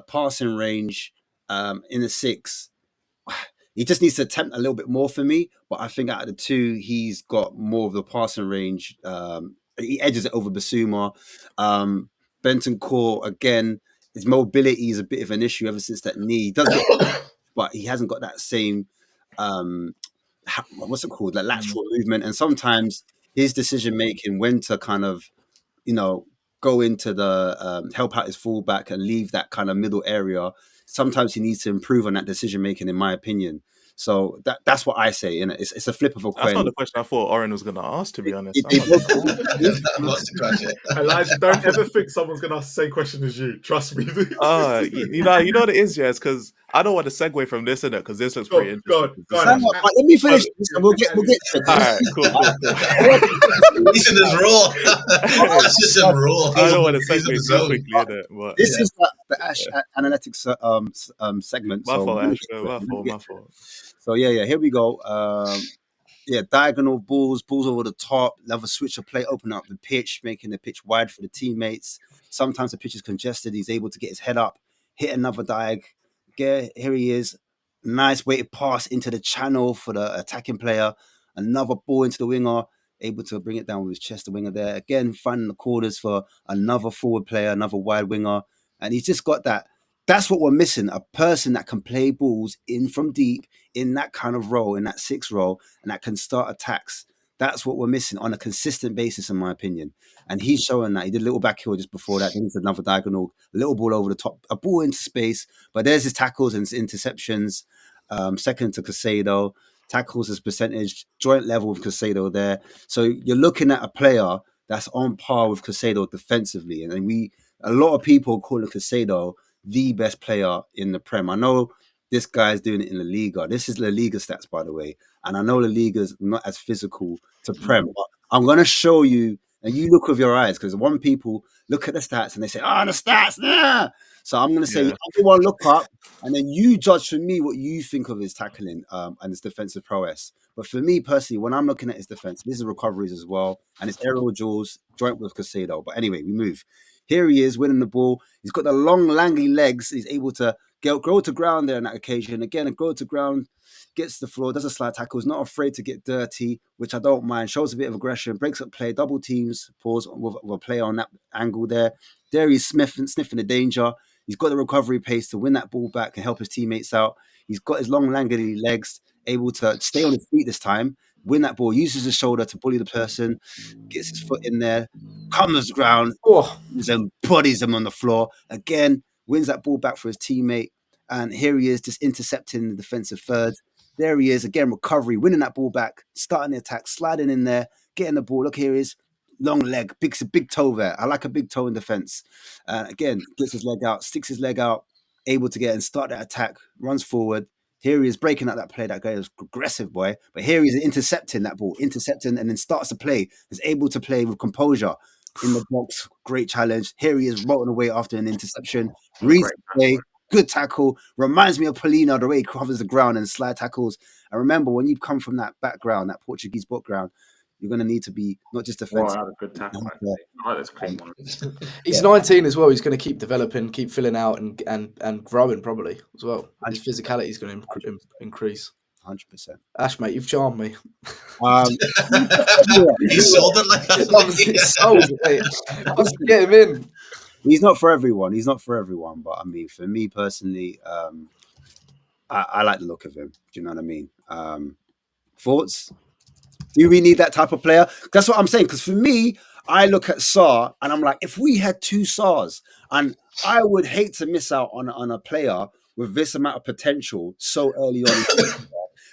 passing range in the 6, he just needs to attempt a little bit more for me. But I think out of the two, he's got more of the passing range. He edges it over Basuma. Bentancur, again, his mobility is a bit of an issue ever since that knee. He does get, but he hasn't got that same what's it called, that lateral movement. And sometimes his decision making when to kind of, go into the help out his fullback and leave that kind of middle area. Sometimes he needs to improve on that decision making, in my opinion. So that's what I say. It's a flip of a that's coin. not the question I thought Oren was gonna ask. To be honest, It- I'm not it- gonna- That was the question. Elijah, don't ever think someone's going to ask the same question as you. Trust me. you know what it is, yeah. It's because I don't want to segue from this in it because this looks pretty interesting. Go on, Hang on, but let me finish this and we'll get to it. All right, cool. He's in his role. That's just in role. I don't want to He's in segue his too zone. quickly in it, but This is the Ash Analytics segment. my so fault, we'll Ash. get to My it. fault. My fault. So yeah, here we go. Diagonal balls over the top, love a switch of play, open up the pitch, making the pitch wide for the teammates. Sometimes the pitch is congested. He's able to get his head up, hit another diag. Here he is. Nice weighted pass into the channel for the attacking player. Another ball into the winger, able to bring it down with his chest, the winger there. Again, finding the corners for another forward player, another wide winger. And he's just got that. That's what we're missing, a person that can play balls in from deep in that kind of role, in that 6 role, and that can start attacks. That's what we're missing on a consistent basis, in my opinion. And he's showing that. He did a little back heel just before that. Then he's another diagonal, a little ball over the top, a ball into space. But there's his tackles and his interceptions. Second to Casado. Tackles his percentage, joint level with Casado there. So you're looking at a player that's on par with Casado defensively. And a lot of people call Casado the best player in the Prem. I know this guy's doing it in La Liga. This is La Liga stats, by the way. And I know La Liga's not as physical to Prem. But I'm going to show you, and you look with your eyes, because one people look at the stats and they say, the stats, nah. So I'm going to say, everyone look up, and then you judge for me what you think of his tackling and his defensive prowess. But for me personally, when I'm looking at his defense, this is recoveries as well, and his aerial duels joint with Casado. But anyway, we move. Here he is winning the ball. He's got the long, langy legs. He's able to grow to ground there on that occasion. Again, a grow to ground, gets the floor, does a slide tackle, is not afraid to get dirty, which I don't mind. Shows a bit of aggression, breaks up play, double teams, pause with a player on that angle there. There he's sniffing the danger. He's got the recovery pace to win that ball back and help his teammates out. He's got his long, langy legs, able to stay on his feet this time, win that ball, uses his shoulder to bully the person, gets his foot in there, comes ground, and bodies him on the floor. Again, wins that ball back for his teammate. And here he is, just intercepting the defensive third. There he is, again, recovery, winning that ball back, starting the attack, sliding in there, getting the ball. Look, here he is, long leg, big toe there. I like a big toe in defense. Again, gets his leg out, sticks his leg out, able to get and start that attack, runs forward, Here he is breaking out that play. That guy is aggressive, boy. But here he's intercepting that ball, and then starts to play. Is able to play with composure in the box. Great challenge. Here he is rolling away after an interception. Reads the play. Good tackle. Reminds me of Polina, the way he covers the ground and slide tackles. And remember, when you come from that background, that Portuguese background, you're going to need to be not just defensive. Well, a good tackle. I like this clean one. He's 19 as well. He's going to keep developing, keep filling out, and growing probably as well. His physicality is going to increase. 100%. Ash, mate, you've charmed me. He sold it like Let's get him in. He's not for everyone. But I mean, for me personally, I like the look of him. Do you know what I mean? Thoughts? Do we need that type of player? That's what I'm saying. Because for me, I look at Sarr and I'm like, if we had 2 Sarrs, and I would hate to miss out on a player with this amount of potential so early on.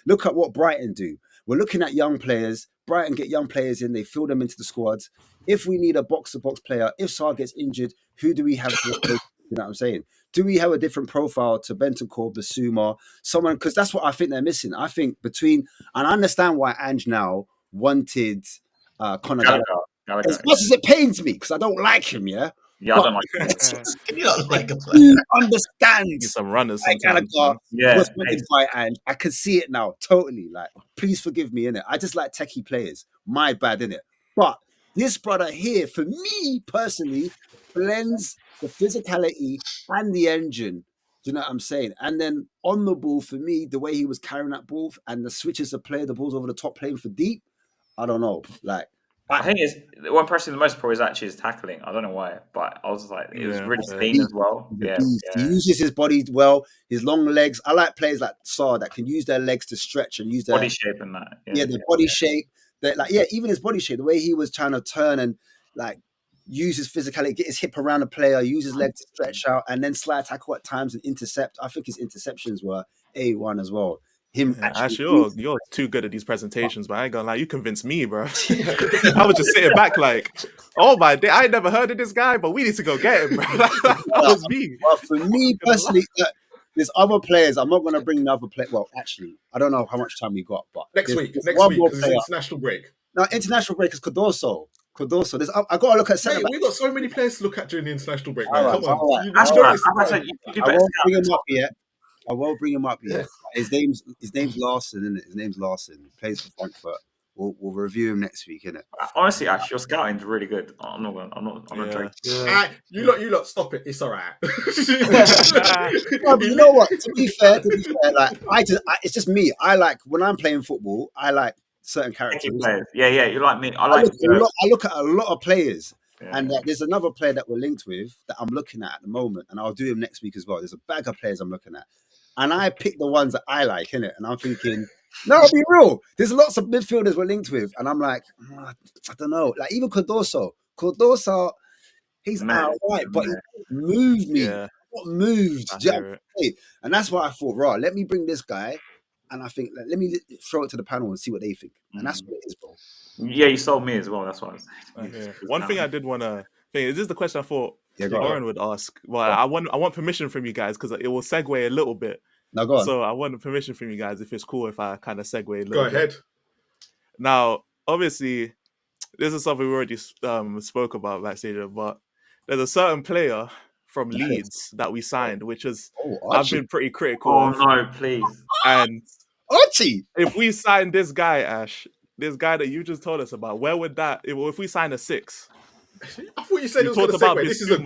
Look at what Brighton do. We're looking at young players. Brighton get young players in. They fill them into the squads. If we need a box-to-box player, if Sarr gets injured, who do we have to replace? You know what I'm saying? Do we have a different profile to Bentancur, Basuma, someone? Because that's what I think they're missing. I think and I understand why Ange now wanted Conor Gallagher. As much as it pains me, because I don't like him, yeah? Yeah, I don't like him. You don't like a player. You understand. Some runners Like sometimes. Gallagher Yeah. was wanted by Ange. I can see it now, totally. Like, please forgive me, innit? I just like techie players. My bad, innit? But this brother here, for me personally, blends the physicality and the engine. Do you know what I'm saying? And then on the ball, for me, the way he was carrying that ball and the switches to play, the balls over the top playing for deep, I don't know. Like, I think it's what impressed me the most probably is actually his tackling. I don't know why, but I was like, it was really clean as well. Yeah, he uses his body well, his long legs. I like players like Sarr that can use their legs to stretch and use their body shape and that. the body shape. That even his body shape, the way he was trying to turn and like use his physicality, get his hip around the player, use his leg to stretch out, and then slide tackle at times and intercept. I think his interceptions were A1 as well. Actually, you're too good at these presentations, but I ain't gonna lie, you convinced me, bro. I was just sitting back like, oh my day, I ain't never heard of this guy, but we need to go get him, bro. That was me. Well, for me personally, there's other players. I'm not gonna bring another player. Well, actually, I don't know how much time we got, but next week, because it's international break. No, international break is Cardoso. I got to look at centre back. We've got so many players to look at during the international break. All Man. right, Come on. all right. I won't bring him up yet. His name's Larson, isn't it? His name's Larson. He plays for Frankfurt. We'll review him next week, innit? Honestly, Ash, your scouting's really good. I'm not joking. You lot, stop it. It's all right. You know what? To be fair, like it's just me. I like when I'm playing football. I like certain characters. Yeah, you like me. I look at a lot of players. Yeah. And there's another player that we're linked with that I'm looking at the moment, and I'll do him next week as well. There's a bag of players I'm looking at, and I pick the ones that I like, innit? And I'm thinking, no, I'll be real. There's lots of midfielders we're linked with, and I'm like, I don't know. Like even Cardoso, he's outright, but he moved me. Yeah. What moved? And that's why I thought, let me bring this guy. And I think, let me throw it to the panel and see what they think. And that's what it is, bro. Yeah, you sold me as well. That's what I was saying. One thing I did want to think, is this the question I thought Lauren would ask? Well, I want permission from you guys because it will segue a little bit. Now, go on. So I want permission from you guys if it's cool if I kind of segue a little bit. Go ahead. Now, obviously, this is something we already spoke about backstage, but there's a certain player from Leeds that we signed, which is I've been pretty critical. Oh no, please! And Archie, if we sign this guy, Ash, this guy that you just told us about, where would that? If we sign a 6, I thought you said it was going to segue. This is a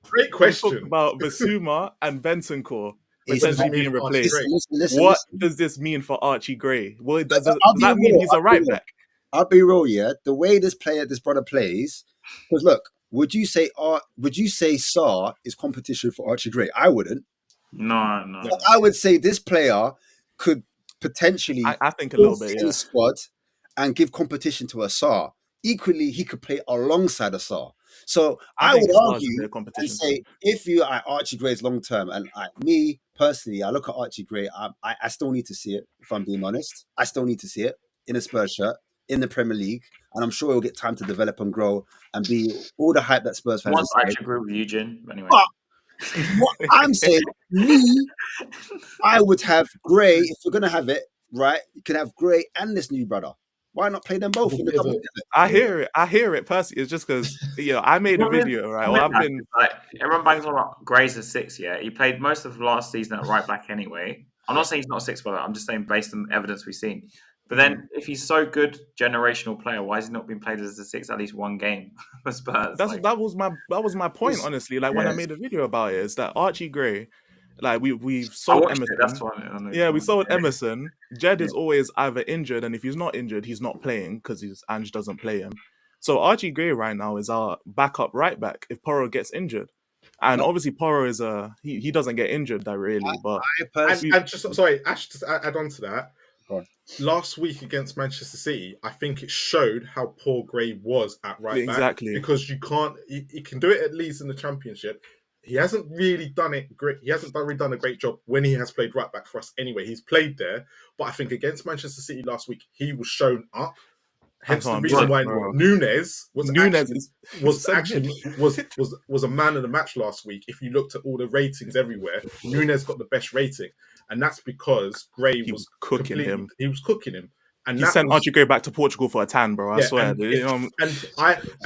great question. We talked about Basuma and Bentancur potentially being replaced. Listen, what does this mean for Archie Gray? Well, does that mean he's a right back? I'll be real, yeah. The way this brother plays, because look. Would you say Sarr is competition for Archie Gray? I wouldn't. No. But I would say this player could potentially I think a little bit, in the squad and give competition to a Sarr. Equally, he could play alongside a Sarr. So I would argue and say if you are Archie Gray's long term, and me personally, I look at Archie Gray, I still need to see it, if I'm being honest. I still need to see it in a Spurs shirt, in the Premier League, and I'm sure he'll get time to develop and grow and be all the hype that Spurs fans. I actually agree with you, Jin. Anyway, What I'm saying, I would have Gray, if you're going to have it, right? You can have Gray and this new brother. Why not play them both in the double pivot? I hear it personally. It's just because I made a video, right? Well, I've been like everyone bangs on like Gray's a 6. Yeah, he played most of last season at right back anyway. I'm not saying he's not a 6, but I'm just saying based on evidence we've seen. But then, if he's so good, generational player, why has he not been played as a 6 at least one game for Spurs? that was my point, honestly. Like when I made a video about it, is that Archie Gray, like we've sold Emerson. That's fine. Yeah, we sold Emerson. Jed is always either injured, and if he's not injured, he's not playing because Ange doesn't play him. So Archie Gray right now is our backup right back if Porro gets injured. And obviously Porro is he doesn't get injured that really, but and just sorry, Ash, just add on to that. Last week against Manchester City, I think it showed how poor Gray was at right back. Exactly. Because you can't, he can do it at Leeds in the Championship. He hasn't really done it great. He hasn't really done a great job when he has played right back for us anyway. He's played there, but I think against Manchester City last week, he was shown up. Hence the reason why Nunes was a man of the match last week. If you looked at all the ratings everywhere, Nunes got the best rating, and that's because Gray was cooking him. He was cooking him, and he sent Archie Gray back to Portugal for a tan, bro. I swear. And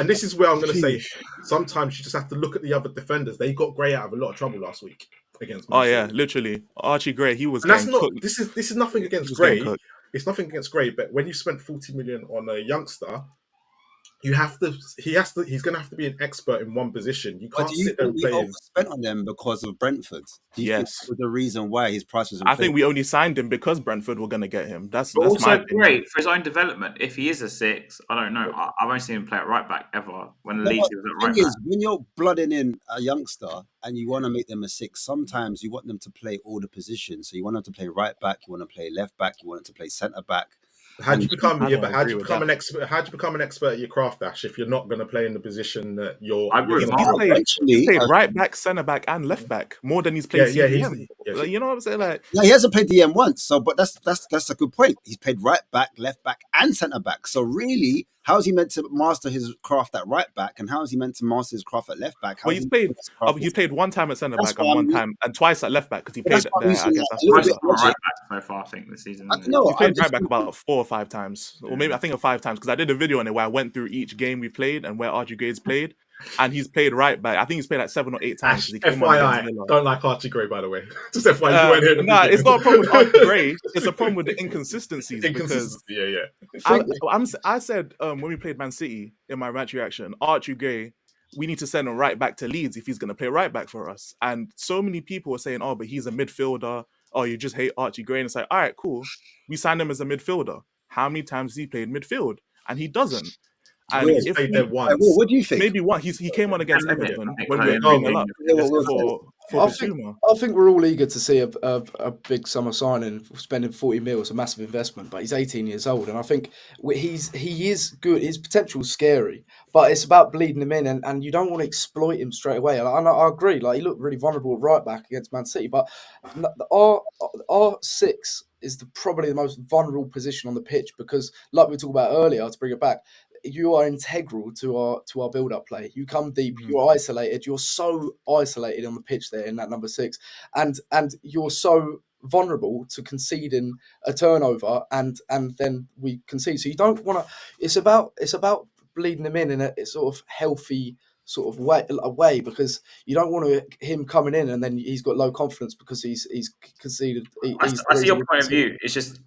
this is where I'm going to say, sometimes you just have to look at the other defenders. They got Gray out of a lot of trouble last week against. Man City. Literally, Archie Gray. He was. And that's not. Cooked. This is nothing against Gray. It's nothing against Gray, but when you spent 40 million on a youngster, he's going to have to be an expert in one position. You can't sit there and play him. Spent on them because of Brentford. Yes, was the reason why his price was. I think we only signed him because Brentford were going to get him. That's also great for his own development. If he is a 6, I don't know. I've only seen him play at right back ever. When Leeds was at right back. When you're blooding in a youngster and you want to make them a 6, sometimes you want them to play all the positions. So you want them to play right back, you want to play left back, you want them to play centre back. How do you become an expert? How do you become an expert at your craft, Ash? If you're not going to play in the position that you're, he's played right back, centre back, and left back more than he's played. Like, you know what I'm saying? Like, he hasn't played DM once. So, but that's a good point. He's played right back, left back, and centre back. So really, how is he meant to master his craft at right back, and how is he meant to master his craft at left back? Well, he's played one time at centre back and one time and twice at left back because he played there. I guess that's right back so far. I think this season. He played right back about 4 or 5 times, or maybe I think 5 times because I did a video on it where I went through each game we played and where Archie Gray's played. And he's played right back. I think he's played like 7 or 8 times. FYI, don't like Archie Gray, by the way. Just FYI, nah, it's not a problem with Archie Gray. It's a problem with the inconsistencies. I said when we played Man City in my match reaction, Archie Gray, we need to send him right back to Leeds if he's going to play right back for us. And so many people were saying, "Oh, but he's a midfielder. Oh, you just hate Archie Gray." And it's like, all right, cool. We signed him as a midfielder. How many times has he played midfield? And he doesn't. And if played there once. What do you think? Maybe one. He came on against Everton when we were for I think we're all eager to see a big summer signing, spending 40 mil. It's a massive investment, but he's 18 years old, and I think he is good. His potential is scary, but it's about bleeding him in, and you don't want to exploit him straight away. And I agree. Like, he looked really vulnerable right back against Man City, but our 6 is probably the most vulnerable position on the pitch because, like we talked about earlier, to bring it back, you are integral to our build-up play. You come deep, you're isolated, you're so isolated on the pitch there in that number 6, and you're so vulnerable to conceding a turnover and then we concede. So you don't want to. It's about bleeding them in a sort of healthy sort of way because you don't want him coming in and then he's got low confidence because he's conceded. I see your point of view. It's just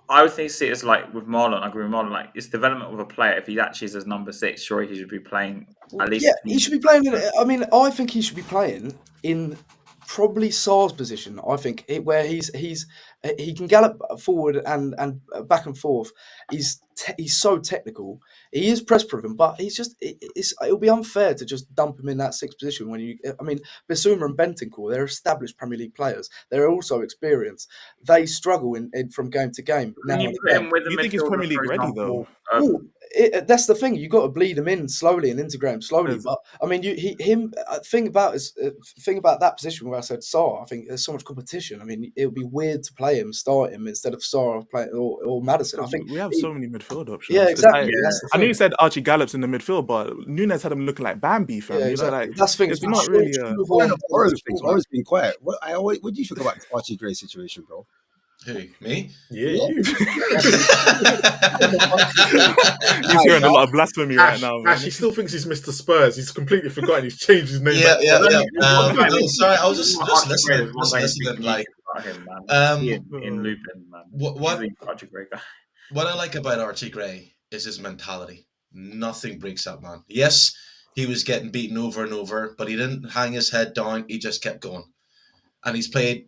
I would see it as like with Marlon. I agree with Marlon. Like, it's development of a player. If he actually is as number 6, surely he should be playing at least. Yeah, he should be playing. I think he should be playing in probably Sarr's position. I think where he can gallop forward and back and forth. He's so technical. He is press proven, but it'll be unfair to just dump him in that 6th position when Bissouma and Bentancur, they're established Premier League players. They're also experienced. They struggle in from game to game. Now, you put him with you think he's Premier League ready though? that's the thing. You got to bleed him in slowly and integrate him slowly. There's- But I mean, thing about that position where I said Sarr. I think there's so much competition. I mean, it would be weird to play him, start him instead of Sarr or Maddison. I think we have so many midfield options. Yeah, It's exactly. like- That's the I know thing. you said Archie Gallup's in the midfield, but Nunes had him looking like Bambi, fam. Yeah, You know, exactly. like That's the thing. it's not really a. Orange been quiet. What do you think about the Archie Gray situation, bro? Who, me? Yeah, you. He's hearing a lot of blasphemy right now, man. Ash, he still thinks he's Mr. Spurs. He's completely forgotten. He's changed his name. Yeah, back. yeah, So yeah. then- No, sorry, I was just Archie Gray listening. is one Just thing listening. you Like, about him, man. um, In Lupin, man. what He's the Archie Gray guy. what I like about Archie Gray is his mentality. Nothing breaks up, man. Yes, he was getting beaten over and over, but he didn't hang his head down. He just kept going, and he's played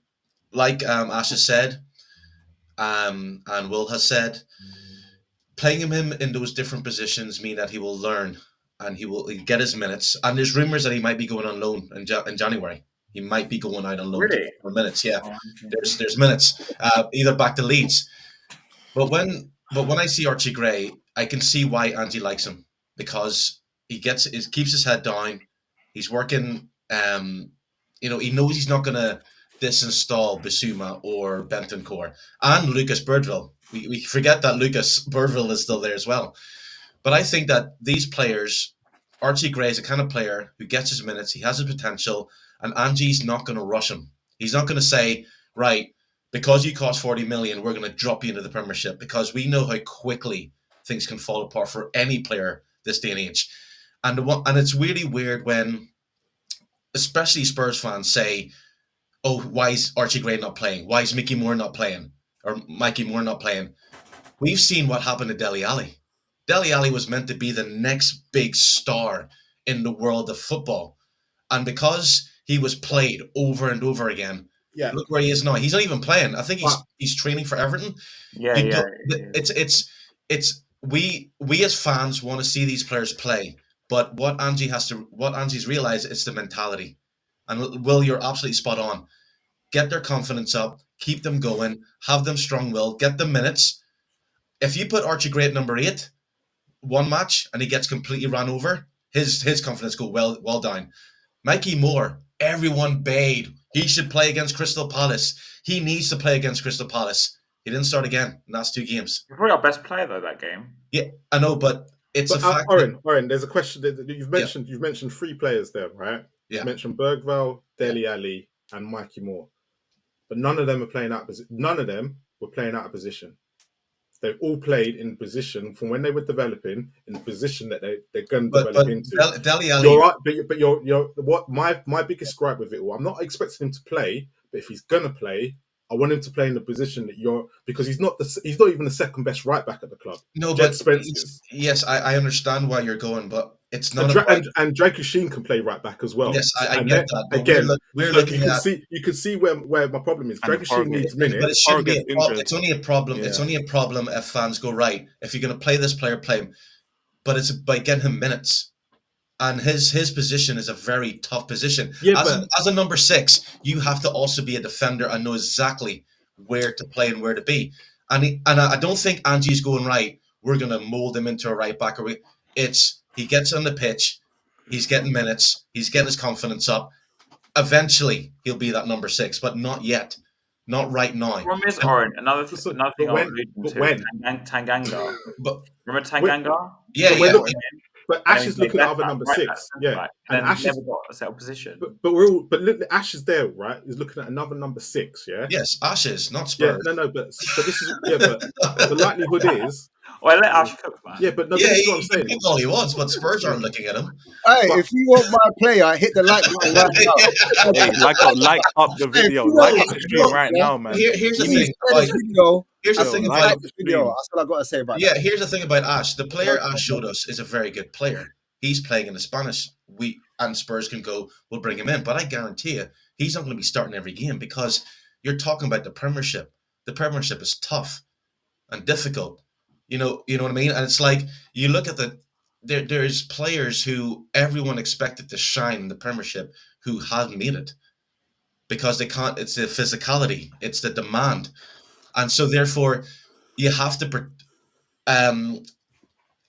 like Ash has said, and Will has said. Playing him in those different positions mean that he will learn and he'll get his minutes. And there's rumors that he might be going on loan in January. He might be going out on loan Really? for minutes. Yeah, Oh, there's minutes. Either back to Leeds. But when I see Archie Gray, I can see why Angie likes him, because he keeps his head down. He's working. He knows he's not going to disinstall Bissouma or Bentancur and Lucas Birdville. We forget that Lucas Birdville is still there as well. But I think that these players, Archie Gray is a kind of player who gets his minutes, he has his potential, and Angie's not going to rush him. He's not going to say, right, because you cost 40 million, we're going to drop you into the Premiership, because we know how quickly things can fall apart for any player this day and age. And it's really weird when, especially Spurs fans, say, oh, why is Archie Gray not playing? Why is Mickey Moore not playing? Or Mikey Moore not playing? We've seen what happened to Dele Alli. Dele Alli was meant to be the next big star in the world of football. And because he was played over and over again, Yeah. look where he is now. He's not even playing. I think he's training for Everton. Yeah, You yeah. don't- It's we as fans want to see these players play, but what Angie's realized is the mentality. And Will, you're absolutely spot on. Get their confidence up, keep them going, have them strong will, get them minutes. If you put Archie Gray at number 8, one match, and he gets completely run over, his confidence go well down. Mikey Moore, everyone bayed he should play against Crystal Palace. He needs to play against Crystal Palace. He didn't start again in the last 2 games. He's probably our best player though that game. Yeah, I know, but it's a fact. Oren, there's a question that you've mentioned. You've mentioned 3 players there, right? Yeah. You mentioned Bergvall, Dele Alli, and Mikey Moore, but none of them are playing out. None of them were playing out of position. They've all played in position from when they were developing, in the position that they're going to develop into. Dele Alli, You're right, but you're what my biggest gripe with it all. I'm not expecting him to play, but if he's gonna play, I want him to play in the position that because he's not even the second best right back at the club. no, Jed but Spence's. yes, I understand why you're going, but it's not And Dragusin can play right back as well. Yes, I And get that. But again, we're so looking you at. can see where my problem is. And Dragusin needs minutes. But it should be. injured. It's only a problem. Yeah. It's only a problem if fans go, right, if you're going to play this player, play him. But it's by getting him minutes, and his position is a very tough position. Yeah, as a number 6, you have to also be a defender and know exactly where to play and where to be. And I don't think Angie's going, right, we're going to mold him into a right back. He gets on the pitch, he's getting minutes, he's getting his confidence up. Eventually, he'll be that number 6, but not yet. Not right now. Problem is, Oren, another thing I was alluding to, Tanganga. But Remember Tanganga? yeah. But Ash is looking at other number 6. Yeah. And And Ash is, never got a settled position. but look, Ash is there, right? He's looking at another number 6, yeah? Yes, Ashes, not Yeah, Spurs. no, but this is but the likelihood is Well, let Ash cook, man. yeah, but no, Yeah, this is he what I'm can saying. pick all he wants, but Spurs aren't looking at him. Hey, if you want my player, hit the like button right now. Hey, like up the video, like up the stream right now, man. Here's the You need thing. to share this video. Here's the Yo, thing like about up the Video. stream. That's what I got to say about Yeah, that. here's the thing about Ash. The player Ash showed us is a very good player. He's playing in the Spanish. And Spurs can go, we'll bring him in. But I guarantee you, he's not going to be starting every game, because you're talking about the Premiership. The Premiership is tough and difficult. You know what I mean? And it's like, you look at there's players who everyone expected to shine in the Premiership who haven't made it, because they can't. It's the physicality, it's the demand, and so therefore you have to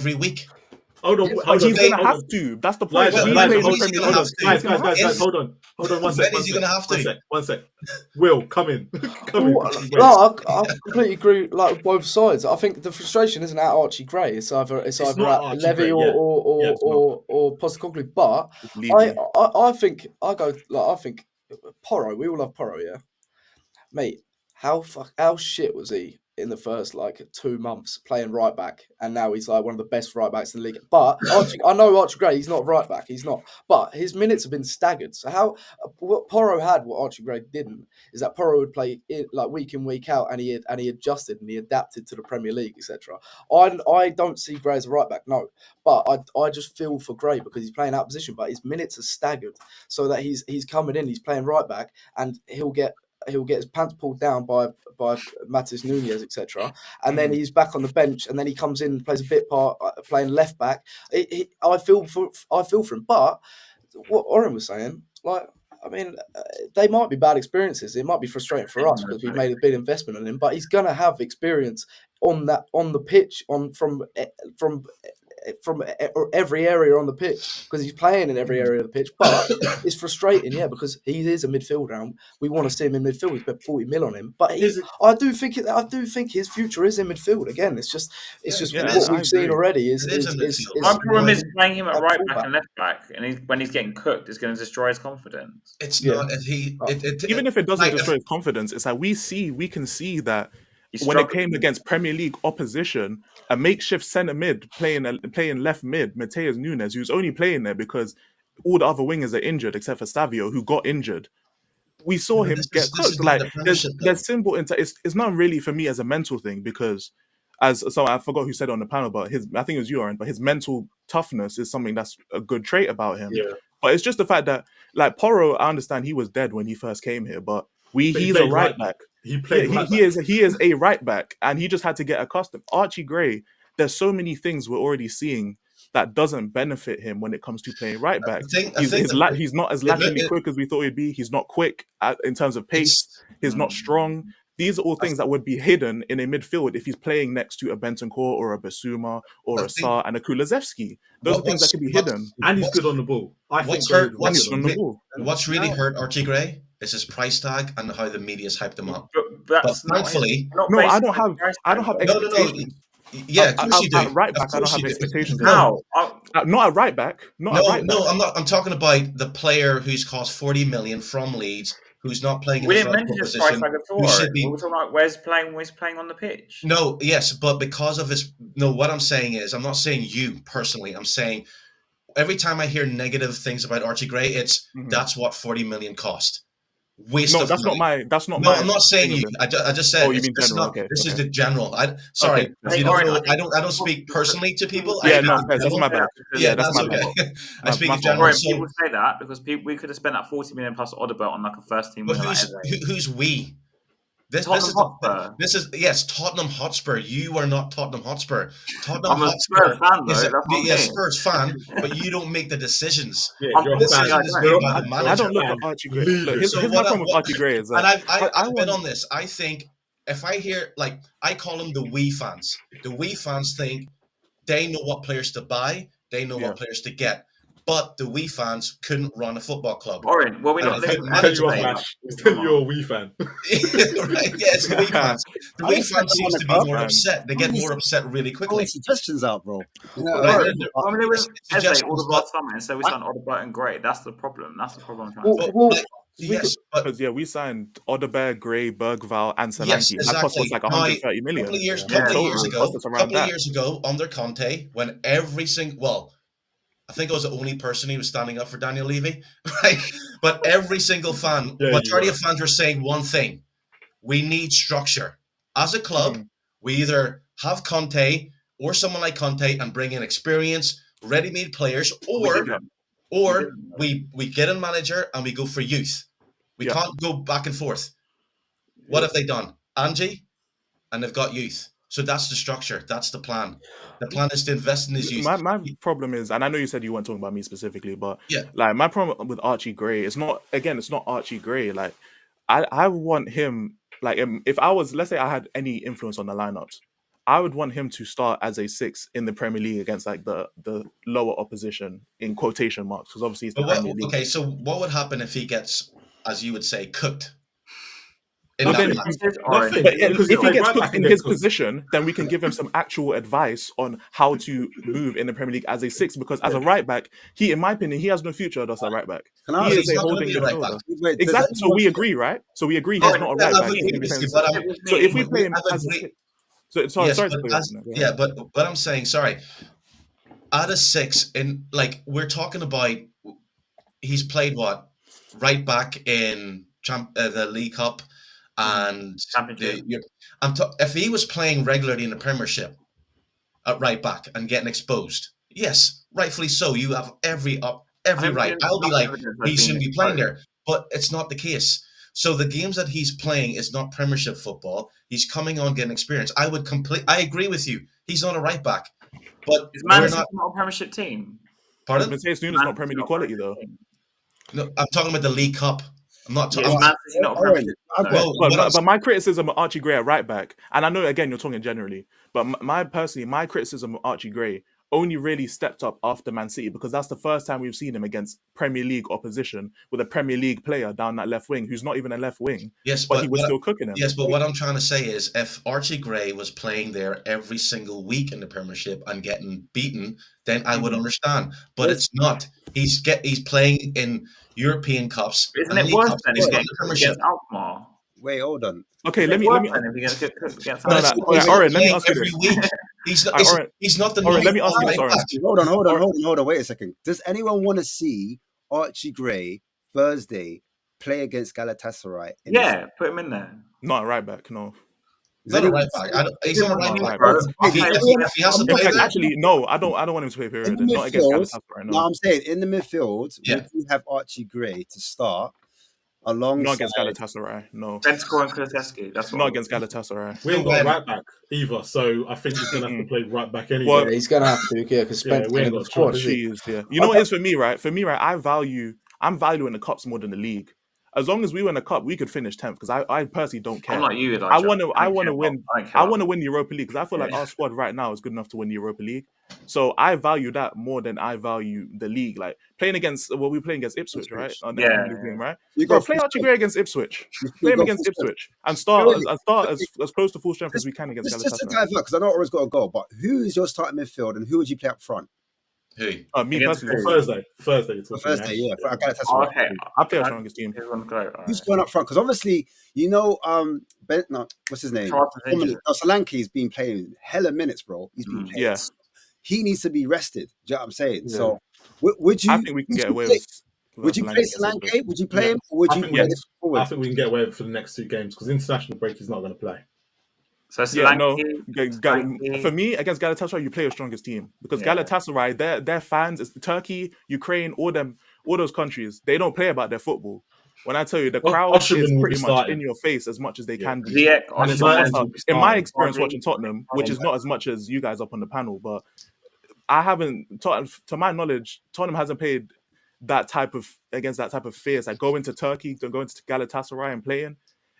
every week. Hold on, Yeah, hold But on, he's gonna hold have on. to. That's the point. Liza, Well, He Liza, plays when in is he Premier gonna League. have hold on, to? He's gonna have guys, to. hold on, one sec, When is he gonna have to? one sec. Will, come in, come in. Well, Wait. no, I completely agree. Like with both sides, I think the frustration isn't at Archie Gray. It's either not at Archie Levy Gray, yeah. Yeah, it's not. or Postecoglou. But It's Levy. I think I think Porro. We all love Porro, yeah, mate. How shit was he in the first like 2 months playing right back, and now he's like one of the best right backs in the league. But I know Archie Gray, he's not right back, he's not. But his minutes have been staggered. So what Porro had, what Archie Gray didn't, is that Porro would play like week in week out, and he adjusted and he adapted to the Premier League, etc. I don't see Gray as a right back, no, but I just feel for Gray because he's playing out of position, but his minutes are staggered, so that he's coming in, he's playing right back, and he'll get his pants pulled down by Matis Nunez, etc. And then he's back on the bench, and then he comes in and plays a bit part playing left back. I feel for him, but what Oren was saying, like, I mean, they might be bad experiences. It might be frustrating for us because we've made a big investment in him, but he's gonna have experience on the pitch, from every area on the pitch, because he's playing in every area of the pitch. But it's frustrating, yeah, because he is a midfielder and we want to see him in midfield. We spent 40 mil on him, but I do think his future is in midfield. Again, it's just Yeah, what I we've seen agree. already It is in midfield. My problem is playing him at at right fullback. back and left back, and when he's getting cooked, it's going to destroy his confidence. It's Yeah. not. Even if it doesn't like, destroy his confidence, it's like we can see that He's when it struggling. came against Premier League opposition, a makeshift centre mid playing left mid, Mateus Nunes, who's only playing there because all the other wingers are injured except for Savio, who got injured. We saw him get this is cooked. not Like the Premiership, though. there's simple. It's not really for me as a mental thing because I forgot who said it on the panel, but I think it was you, Aaron. But his mental toughness is something that's a good trait about him. Yeah. But it's just the fact that, like, Porro, I understand he was dead when he first came here, but He he's a played right back. He played Yeah, right he back. is a right back, and he just had to get accustomed. Archie Gray, there's so many things we're already seeing that doesn't benefit him when it comes to playing right back. I think He's not as it- laterally it- quick as we thought he'd be. He's not quick in terms of pace. it's He's not strong. These are all things that would be hidden in a midfield if he's playing next to a Bentancur or a Basuma or I a think Sarr and a Kulusevski. Those are things that can be hidden. And he's what's- good on the ball. I think what's Gray hurt- is what's good on on the the ball. ball. What's really hurt Archie Gray is his price tag and how the media's hyped him up. But But thankfully, No, I don't have no. expectations. Yeah, of course you do. At right Of back, I don't course have you do. expectations. No, Not at right back. Not at right back. no, I'm not. I'm talking about the player who's cost 40 million from Leeds, who's not playing in We his didn't mention rightful his price position, tag at who all. should We be. were talking about where's playing on the pitch. No, yes, but because of his. No, what I'm saying is, I'm not saying you personally. I'm saying every time I hear negative things about Archie Gray, it's that's what 40 million cost. Waste No, of that's money. not my. No, I'm not saying thing you. of I just said Oh, you it's mean just general, not. okay, This is okay. the general. Sorry, Okay. if you don't know, I don't speak personally to people. I Yeah, speak no, in that's general. my bad. Yeah, that's that's my bad. okay. I My- speak my in fault. general. Right, So, people say that because we could have spent that 40 million plus Odegaard on like a first team but winner. Like Eze. who's we? This Tottenham is Hotspur. this is yes, Tottenham Hotspur. You are not Tottenham Hotspur. Tottenham I'm a Hotspur Spurs fan, though. is That's what I'm a saying. Spurs fan, but you don't make the decisions. Yeah, I'm you're a The fan. decision is I made You're by a the fan. manager. I don't look Man, at Archie Gray. leave Look, it. here's So my problem with Archie Gray is that and I I've been want- on this. I think if I hear like I call them the we fans. The we fans think they know what players to buy, they know Yeah. what players to get, but the we fans couldn't run a football club. Oren, well, we're And not I think living the Tell you manager- what, Flash. Tell you you're a wee fan. right? Yeah, it's the we fans. The I we respect fans them seems on to the be club, more man. upset. They get more upset really quickly. Throwing suggestions out, bro. You know, Right, Oren, I mean, there was it's Eze suggestions, all of but- our summer, and so we signed Odegaard and Gray. That's the problem. That's the problem I'm trying to say. Well, like, we yes, but Because we signed Odegaard, Gray, Bergval, and Solanke. yes, That cost exactly. us like Now, 130 million. couple of years Total, years it ago, cost us around that. under Conte, when every single I think I was the only person who was standing up for Daniel Levy, right? But every single fan, Yeah, you majority were. of fans were saying one thing: we need structure. As a club, we either have Conte or someone like Conte and bring in experience, ready-made players, or we get a manager and we go for youth. We Yeah. can't go back and forth. What have they done? Angie, and they've got youth. So that's the structure. That's the plan. The plan is to invest in his youth. My problem is, and I know you said you weren't talking about me specifically, but Yeah. like my problem with Archie Gray, it's not Archie Gray. Like I want him, like if I was, let's say I had any influence on the lineups, I would want him to start as a 6 in the Premier League against like the lower opposition in quotation marks, because obviously it's the Premier League. Okay, so what would happen if he gets, as you would say, cooked? Well, then, Nothing. if he gets right cooked back in and his get cooked. position, then we can give him some actual advice on how to move in the Premier League as a 6. Because as a right back, he, in my opinion, he has no future as a right back. Can I He ask is He's a not gonna holding be a right midfielder. back. Wait, does Exactly. So anyone- we agree, right? So we agree he's Oh, not a yeah, right I've back. He's agreed gonna be with playing you, as a but six. I'm- So if we but play him I've as a agreed- 6, so sorry, Yes, sorry to but cut you off, as- no, go yeah, ahead. but I'm saying, sorry, at a 6 in, like, we're talking about, he's played what, right back in the League Cup and Championship. if he was playing regularly in the Premiership at right back and getting exposed, yes, rightfully so. You have every right. I'll be like, he shouldn't be playing there, but it's not the case. So the games that he's playing is not Premiership football. He's coming on getting experience. I agree with you. He's not a right back, but Is we're Man not. City not a Premiership team? Pardon? Mateus Nunes not Premier League quality though. No, I'm talking about the League Cup. I'm not Yeah, talking. is Man City not a Owen, Premiership? I've No. got- No, what I'm But my criticism of Archie Gray at right back, and I know again you're talking generally, but my criticism of Archie Gray only really stepped up after Man City, because that's the first time we've seen him against Premier League opposition with a Premier League player down that left wing who's not even a left wing, Yes, but he was still cooking him. Yes, but what I'm trying to say is, if Archie Gray was playing there every single week in the Premiership and getting beaten, then I would understand. But it's not. He's playing in European Cups. Isn't and it League worse Cups, than he's if he not gets in the cooked Premiership. against Alkmaar? Wait, hold on. Okay, Is let it me worse than if he gets cooked against But No, it's no, not- he's alright, not let me playing ask you every this. week. He's not. Alright. He's not the Alright, let me number ask you one this, right Oren. back. Hold on. Wait a second. Does anyone want to see Archie Gray Thursday play against Galatasaray? Yeah, put him in there. Not a right back, no. He's not a right back. He's not a right back. Bro, If he has to play there, Actually, no, I don't want him to play in period. the Not against midfield, Galatasaray, no, no. I'm saying in the midfield, Yeah. would you have Archie Gray to start Not alongside? against Galatasaray, no. Bensko and Kulusevski. That's what Not against Galatasaray. We ain't got a right back either, so I think he's going to have to play right back anyway. Well, Yeah, he's gonna have to, yeah, because Yeah, Spence we ain't in got the a squad, choice. is he? She is, yeah. You know what it is for me, right? For me, right, I'm valuing the cups more than the league. As long as we win the cup, we could finish 10th, because I personally don't care. I'm like you. I want to win. I want to to. win the Europa League, because I feel like our squad right now is good enough to win the Europa League. So I value that more than I value the league. Like playing against, we're playing against Ipswich, right? On the Yeah, Premier League yeah. game, right? You Bro, got play full Archie Gray against Ipswich. strength. Play You him got against full strength. Ipswich and start Really? as close to full strength as we can against Just to Galatasaray. divert, because I know Oren's got a goal, but who is your starting midfield and who would you play up front? who? Me Against personally, who? Thursday. You're For talking, Thursday, yeah, for Oh, Galatasaray. okay. I play our strongest team. Who's on the go? Who's going up front? Because obviously, what's his name? Charlton's injured. Solanke's been playing hella minutes, bro. He's been playing. Yeah. He needs to be rested. Do you know what I'm saying? Yeah. So, would you? I think we can would get you away play- with. Would you play Solanke? Would you play Yeah. him? Or would I you think play yes. him forward? I think we can get away with it for the next 2 games, because international break he's not going to play. So Yeah, no. Solanke, For me, against Galatasaray, you play your strongest team, because Yeah. Galatasaray, their fans, it's Turkey, Ukraine, all those countries. They don't play about their football. When I tell you, the crowd Osimhen is will pretty be much starting. in your face as much as they can be. Ziyech, And it's Osimhen almost will like- be in my starting. experience watching Tottenham, which is not as much as you guys up on the panel, but I haven't, to my knowledge, Tottenham hasn't played against that type of fierce. Like going to Turkey, going to Galatasaray and playing,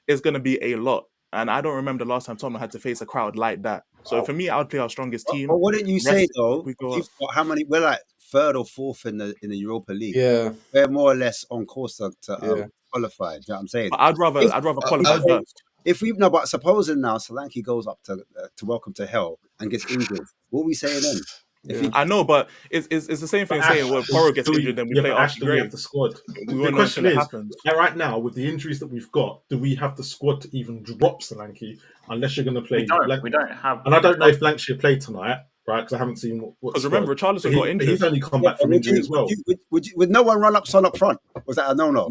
is going to be a lot. And I don't remember the last time Tottenham had to face a crowd like that. So for me, I would play our strongest team. But wouldn't you say Rest- though? we go You've got how many? We're like 3rd or 4th in the Europa League. Yeah, We're more or less on course to Yeah. qualify. Do you know what I'm saying? But I'd rather qualify I- first. If we but supposing now Solanke goes up to welcome to hell and gets injured, what are we saying then? If he, I know, but it's the same thing saying when Porro gets injured, then we play Archie We Gray. have the squad. We The won't know question until it is, happens. right now, with the injuries that we've got, do we have the squad to even drop Solanke unless you're going to play? we don't have. And I don't know if Lancashire played tonight, right? Because I haven't seen what. Because remember, Richarlison got injured. He's only come back from injury as well. would no one run up Son up front? Was that a no? No,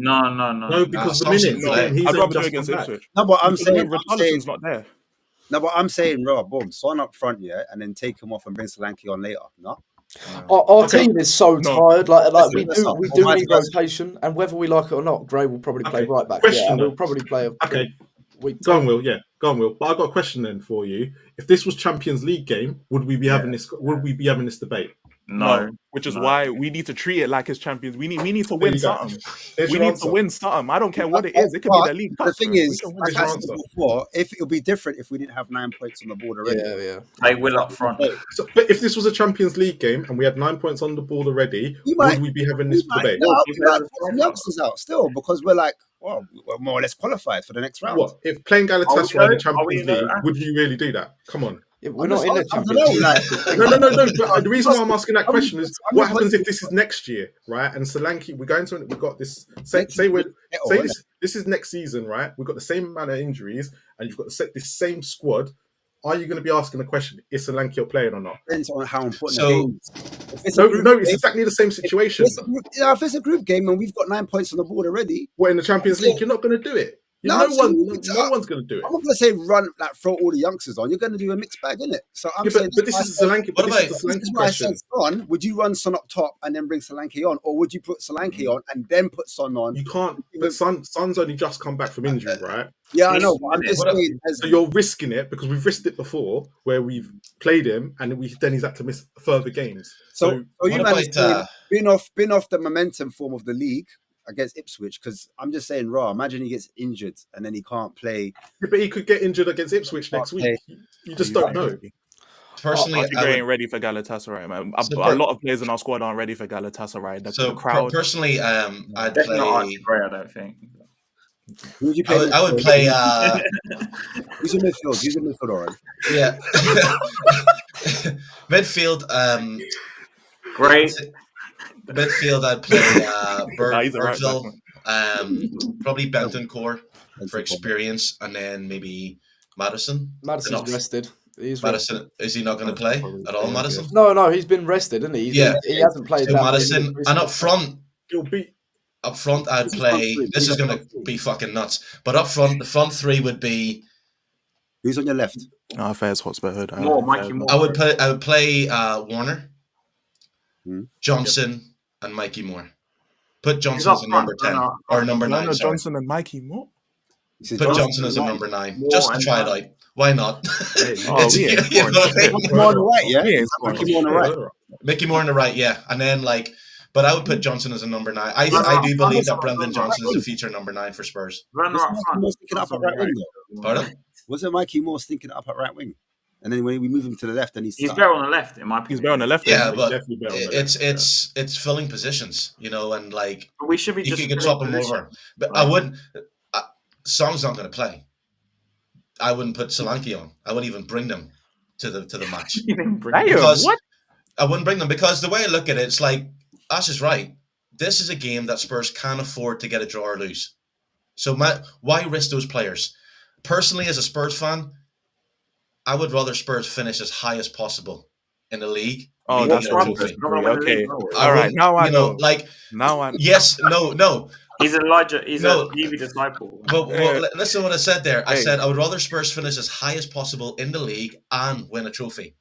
because the Nah, minutes. no, He's I'd only rather do just against come back. Ipswich. No, but I'm Because saying, remember, Richarlison's not there. I'm saying, Rob, boom, Son up front, yeah, and then take him off and bring Solanke on later. No, our Okay. team is so No. tired. Like we Let's do, not. we Or do vice need versa. rotation, and whether we like it or not, Gray will probably play Okay. right back. Question Yeah, and then. we'll probably play a Okay, week. go on, Will. Yeah, go on, Will. But I got a question then for you. If this was Champions League game, would we be having this? Would we be having this debate? No. Which is No. why we need to treat it like it's champions. We need to There win you go. something. There's We your need answer. to win something. I don't care what it is. It could be But the League the Cup. thing bro. We is, can win like I There's said your answer. before, if it'll be different if we didn't have 9 points on the board already. Yeah. They will up front. So, but if this was a Champions League game and we had 9 points on the board already, We might- would we be having this We might, debate? no, Keep we might it as a put some striker. youngsters out still because we're like, well, we're more or less qualified for the next round. What if playing Galatasaray in the Are we though? Champions Are we League? though? Would you really do that? Come on. Yeah, we're not in the I don't Champions know, League. like, No. But the reason why I'm asking that I'm question is, I'm what not happens if putting- this is next year, right? And Solanke, we're going to, we've got this. Next Say year, this is next season, right? We've got the same amount of injuries, and you've got this same squad. Are you going to be asking the question: is Solanke you're playing or not? depends on how important So- the game is. If it's a group No, it's game- exactly the same situation. if it's a group game and we've got 9 points on the board already, What in the Champions League? You're not going to do it. No, No I'm saying one's going to do it. I'm not going to say run, like throw all the youngsters on. You're going to do a mixed bag, innit? So I'm Yeah, saying, but this is Solanke. But What this is about- the this Solanke is why I question. said Son. Would you run Son up top and then bring Solanke on, or would you put Solanke on and then put Son on? You can't. But Son's only just come back from injury, right? Yeah, I know. But I'm just What saying, as So you're risking it because we've risked it before, where we've played him and then he's had to miss further games. so So you what managed about, to been off the momentum form of the league against Ipswich, because I'm just saying, raw. Imagine he gets injured and then he can't play. but he could get injured against Ipswich next week. You just don't know. personally, Archie I Gray would, ain't ready for Galatasaray, man. So A lot of players in our squad aren't ready for Galatasaray. The crowd. personally, I'd Definitely not play. Archie Gray, I don't think. Who would you play? I would play. Who's your midfield? Who's your midfield already? Yeah, midfield. Great. Midfield, I'd play Nah, he's a right Virgil, probably Bentancur That's for the problem. experience, and then maybe Madison. Madison's Enough. rested. He's rested. Madison, is he not going to play at all, Madison? No, he's been rested, isn't he? He hasn't played So that Madison, many and up front, It'll be I'd play. This is going to be fucking nuts. But up front, the front three would be. Who's on your left? Fairs Hotspur Hood. Mikey Moore. I would play Warner, Hmm. Johnson, and Mikey Moore. Put He's Johnson up as a number front, 10 or number 9. Werner Sorry. Johnson and Mikey Moore. He says Put Johnson as a number 9, Moore just to and try it Moore. out. Why not? Oh, we ain't You know what I mean? Mickey Moore on the right, yeah? We ain't Mickey Moore on the right. Mickey Moore on the right, yeah, and then but I would put Johnson as a number 9. I do believe that Brendan Johnson is a future number 9 for Spurs. Werner up Wasn't Mikey front. Moore sticking up at right wing, though? Pardon? Wasn't Mikey Moore stinking up at right wing? And then when we move him to the left, and He's better on the left, in my opinion. He's better on the left. Yeah, isn't he? but definitely better on the left, it's filling positions, and But we should be you just could swap him over. But I wouldn't. Song's not going to play. I wouldn't put Solanke on. I wouldn't even bring them to the match. Damn, Because what? I wouldn't bring them because the way I look at it, it's like Ash is right. This is a game that Spurs can't afford to get a draw or lose. So why risk those players? Personally, as a Spurs fan, I would rather Spurs finish as high as possible in the league. Oh, maybe that's get a what trophy. Okay. I All right, wouldn't- now I know. Like, Now I yes, no. He's Elijah. He's No. a Levy disciple. But listen to what I said there. I Hey. said I would rather Spurs finish as high as possible in the league and win a trophy,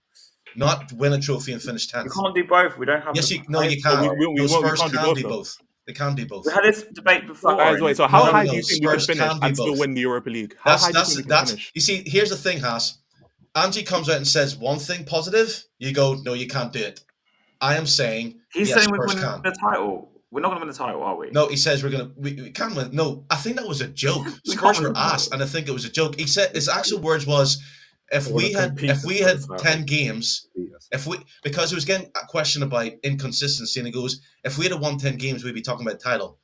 not win a trophy and finish 10th. We can't do both. We don't have. Yes, the you players. can. we Spurs can't do can both, be though. both. They can be both. We had this debate before. Guys, wait, so how No, high no, do you think we could Spurs finish can be and still both. win the Europa League? How high do you think we could finish? You see, here's the thing, Haas. Angie comes out and says one thing positive. You go, no, you can't do it. I am saying, He's yes, saying we're Spurs winning can. the title. We're not going to win the title, are we? No, he says we can win. No, I think that was a joke. We Spurs can't were win. ass, and I think it was a joke. He said his actual words was, if I wanna we had compete for the 10 games, because he was getting a question about inconsistency, and he goes, if we had won 10 games, we'd be talking about title.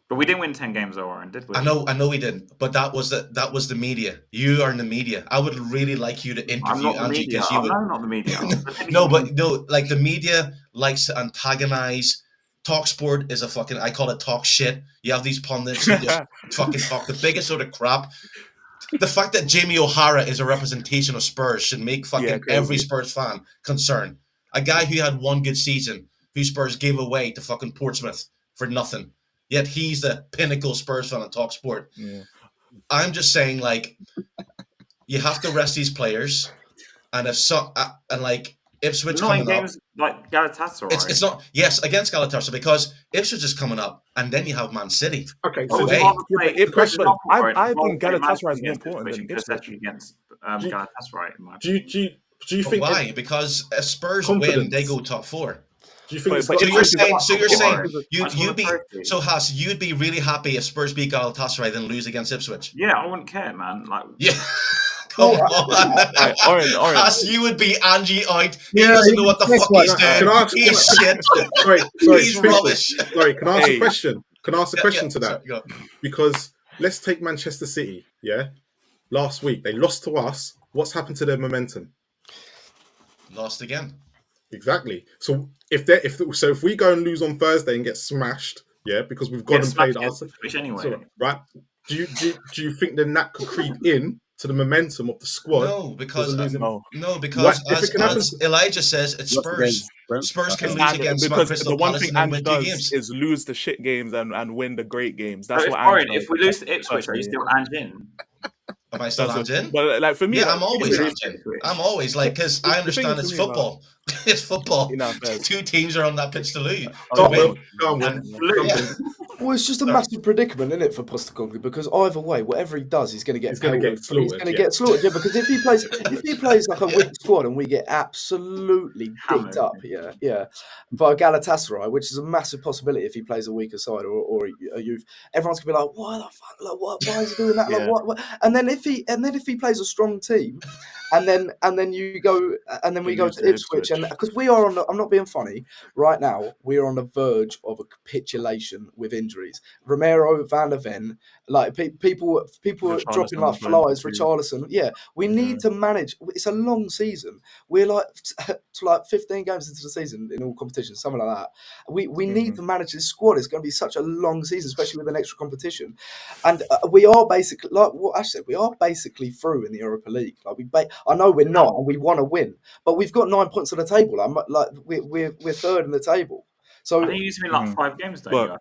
But we didn't win 10 games, though, Warren, did we? I know we didn't, but that was the media. You are in the media. I would really like you to I'm interview not the Angie media. because you I'm would. not the media. Like the media likes to antagonize. Talk sport is a fucking. I call it talk shit. You have these pundits who just fucking talk the biggest sort of crap. The fact that Jamie O'Hara is a representation of Spurs should make fucking Yeah, crazy. every Spurs fan concerned. A guy who had one good season, who Spurs gave away to fucking Portsmouth for nothing. Yet he's the pinnacle Spurs fan on Talk Sport. Yeah. I'm just saying, you have to rest these players, and Ipswich Not in coming up. games like Galatasaray. It's not against Galatasaray because Ipswich is coming up, and then you have Man City. Okay, Oh, so Hey. the question- I think Galatasaray is more important than Ipswich. Ipswich. Against Galatasaray, in my do opinion. you Do you But think? why? Because if Spurs Confidence. win, they go top 4. Do you think? It's But So got- you're United- saying That's you'd what be I'm trying to so Haas, you'd be really happy if Spurs beat Galatasaray than lose against Ipswich. Yeah, I wouldn't care, man. Like, Yeah. Come on. Right, Orange. Haas, you would be Angie out. He Yeah, doesn't know what the fuck he's Can doing. I ask- He's shit. sorry, He's people. rubbish. Sorry, can I ask Hey. a question? Can I ask a question to that? Sorry, go. Because let's take Manchester City. Yeah, last week they lost to us. What's happened to their momentum? Lost again. Exactly. So if we go and lose on Thursday and get smashed, yeah, because we've gone get and played smashed us, against Ipswich anyway. so, right? Do you think then that could creep in to the momentum of the squad? No, because losing- No. because What if it can happen as Elijah says, it's Lost Spurs. against Brentford. Spurs can lose And against because Crystal the one Palace thing and then Ange win 2 does games. is lose the shit games and win the great games. That's So what if, Warren, Ange does. if we lose to Ipswich, are you still Ange in? Am I still That's Ange in? But like for me, Yeah, like, I'm always really Ange in. Ipswich. I'm always like, because I The thing understand is it's for me, football. It's football. You know, fair. 2 teams are on that pitch to lose. Oh, To yeah. win. Go on, And- Will. yeah. Well, it's just a massive predicament, isn't it, for Postecoglou? Because either way, whatever he does, he's going to get He's gonna get pelted. He's slaughtered, going to yeah. get slaughtered. Yeah, because if he plays like a weak squad and we get absolutely Hammered. dicked up, yeah, by Galatasaray, which is a massive possibility if he plays a weaker side or a youth, everyone's going to be like, "Why the fuck? Like, why is he doing that? Yeah. Like, what? And then if he plays a strong team, and then we go lose to to Ipswich, and because we are on, I'm not being funny, right now we are on the verge of a capitulation with injuries. Romero, Van der Ven, like people are dropping like Richarlison's going flies. to be- Richarlison, yeah, we need to manage. It's a long season. We're like 15 games into the season in all competitions, something like that. We need to manage this squad. It's going to be such a long season, especially with an extra competition. And we are basically, like what Ash said, we are basically through in the Europa League. Like I know we're not, and we want to win, but we've got 9 points on the table. Like we're third in the table. So I think you used to mean like 5 games, don't But- you?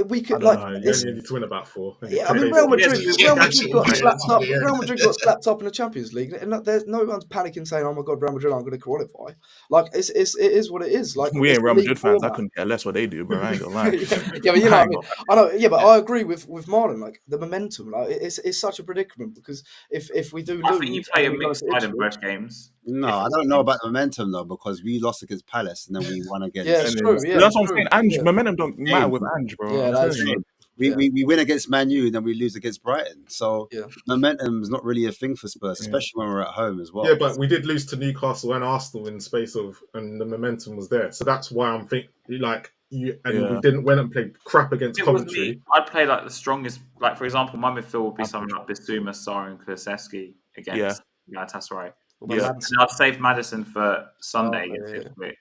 we could I like. don't know. You it's- only need to win about 4. yeah, I mean, Real Madrid, Yeah, Real that's Madrid it, got right? slapped up. Yeah. Real Madrid got slapped up in the Champions League, and there's no one's panicking saying, "Oh my God, Real Madrid aren't going to qualify." Like it is what it is. Like We it's ain't Real the league Madrid fans. I format. couldn't care less what they do, bro. I ain't gonna lie. yeah, but you know what I mean. I know. Yeah, but I agree with Marlon. Like the momentum, like it's such a predicament because if we do I lose, think you play a and we go mixed to side in Ipswich- both games. No, I don't know about the momentum though, because we lost against Palace and then we won against. Yeah, it's true. Yeah, That's what I'm it's saying. true. Ange, Yeah. momentum don't matter with Ange, bro. Yeah, I'm that's telling you. true. We win against Man U and then we lose against Brighton. So Yeah. momentum is not really a thing for Spurs, Yeah. especially when we're at home as well. Yeah, but we did lose to Newcastle and Arsenal in the space of, and the momentum was there. So that's why I'm thinking, like, we didn't went and played crap against It was Coventry. me. I'd play like the strongest. Like for example, my midfield would be something like Bissouma, Sarr, and Kulusevski against Galatasaray. Yeah. And I'd save Madison for Sunday Oh, against yeah. Ipswich.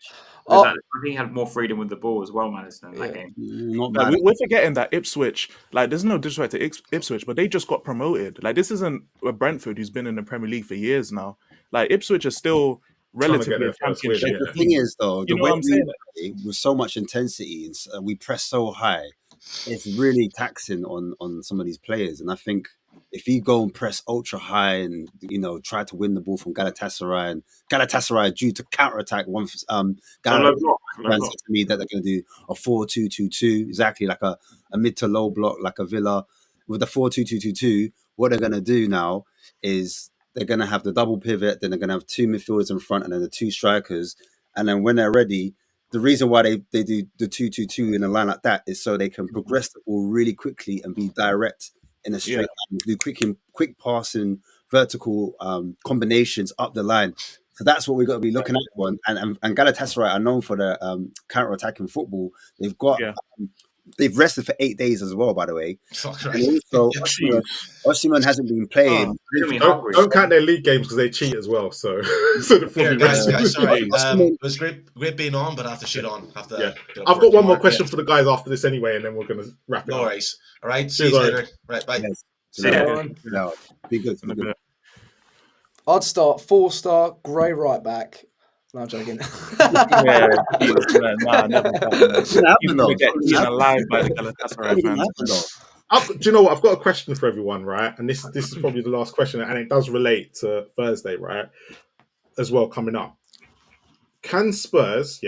Oh. I think he had more freedom with the ball as well, Madison, in that Yeah. game. Not Like, bad. we're forgetting that Ipswich, like, there's no disrespect to Ipswich, but they just got promoted. Like, this isn't a Brentford who's been in the Premier League for years now. Like, Ipswich is still Trying to get relatively a their first win, championship. yeah. The thing is, though, You the know way what I'm saying? we play with so much intensity and we press so high, it's really taxing on some of these players. And I think if you go and press ultra high and try to win the ball from Galatasaray, and Galatasaray are due to counterattack one. Low Galatasaray block. fans said to me that they're going to do a 4-2-2-2, exactly like a mid to low block, like a Villa. With the 4-2-2-2-2, what they're going to do now is they're going to have the double pivot, then they're going to have 2 midfielders in front and then the 2 strikers. And then when they're ready, the reason why they do the 2-2-2 in a line like that is so they can progress the ball really quickly and be direct in a straight line, do quick passing, vertical combinations up the line. So that's what we've got to be looking at for. And Galatasaray are known for their counter-attacking football. They've got they've rested for 8 days as well, by the way. Fuck And right. also, Osimhen hasn't been playing. Don't count their league games because they cheat as well. So, so they're Here, probably guys, rested. sorry. Osimhen- It was great being on, but I have to shoot on. Have to Yeah. get up I've for got one more tomorrow. question for the guys after this anyway, and then we're going to wrap it No up. worries. All right. See you Cheers, later. Right. Bye. Yes. See ya, No, Aaron. no, be good. Be good. I'd start 4-star Gray right back. No, I'm joking. Nah, never. It's gonna happen, He's though. gonna get It's eaten gonna alive by the It's Galatasaray gonna fans. happen, though. Do you know what? I've got a question for everyone, right? And this is probably the last question, and it does relate to Thursday, right? As well, coming up. Can Spurs,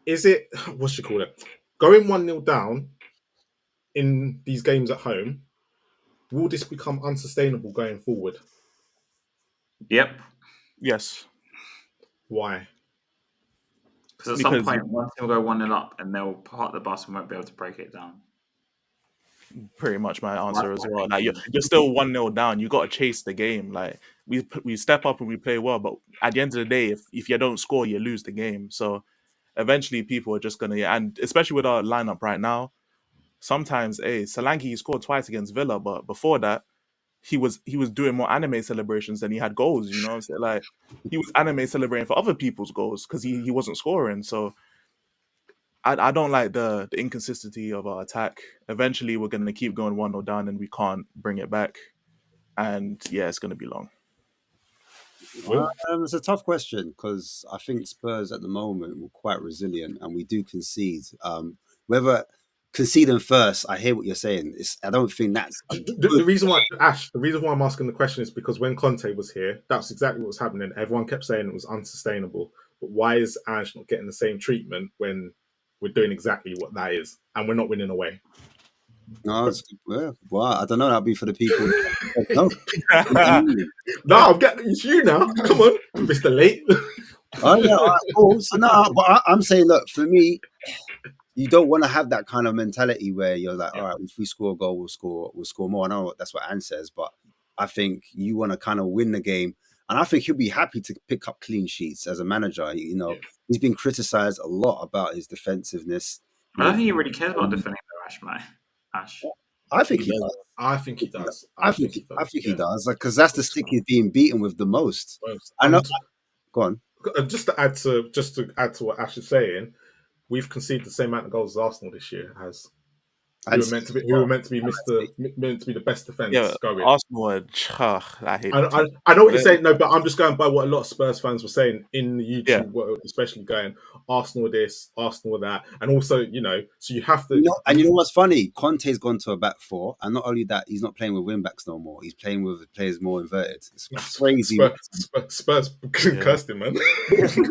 is it, what you call it? Going 1-0 down in these games at home, will this become unsustainable going forward? Yep. Yes. Why? Because at some Because point, one team will go 1-0 up, and they'll park the bus and won't be able to break it down. pretty much my answer That's as what I well. Like you're still 1-0 down. You got to chase the game. Like we step up and we play well, but at the end of the day, if you don't score, you lose the game. So eventually, people are just gonna, and especially with our lineup right now, sometimes, Solanke he scored twice against Villa, but before that, he was doing more anime celebrations than he had goals. You know what I'm saying? Like he was anime celebrating for other people's goals because he wasn't scoring. So I don't like the inconsistency of our attack. Eventually, we're going to keep going 1-0 down, and we can't bring it back. And yeah, it's going to be long. It's a tough question because I think Spurs at the moment were quite resilient, and we do concede. Whether conceding first, I hear what you're saying. I don't think that's The reason why, Ash, the reason why I'm asking the question is because when Conte was here, that's exactly what was happening. Everyone kept saying it was unsustainable. But why is Ange not getting the same treatment when we're doing exactly what that is and we're not winning away? No, well, I don't know. That'll be for the people. No, No, I'm getting it's you now. Come on, Mr. Late. oh yeah, all right, cool. So no, but I'm saying, look, for me, you don't want to have that kind of mentality where you're like, all right, if we score a goal, we'll score more. I know that's what Ange says, but I think you want to kind of win the game, and I think he'll be happy to pick up clean sheets as a manager. You know, he's been criticised a lot about his defensiveness. I don't think he really cares about defending though, Ash. I think he does. I think he does. I think he does, because that's the stick he's being beaten with the most. I know. Go on. Just to add to what Ash is saying, we've conceded the same amount of goals as Arsenal this year. We were meant to be the best defense going. Arsenal I hate I know what you're saying, no, but I'm just going by what a lot of Spurs fans were saying in the YouTube world, especially going Arsenal this, Arsenal that, and also, so you have to. And you know what's funny? Conte's gone to a back four, and not only that, he's not playing with wing backs no more. He's playing with players more inverted. It's crazy. Spurs cursed him, man. It's a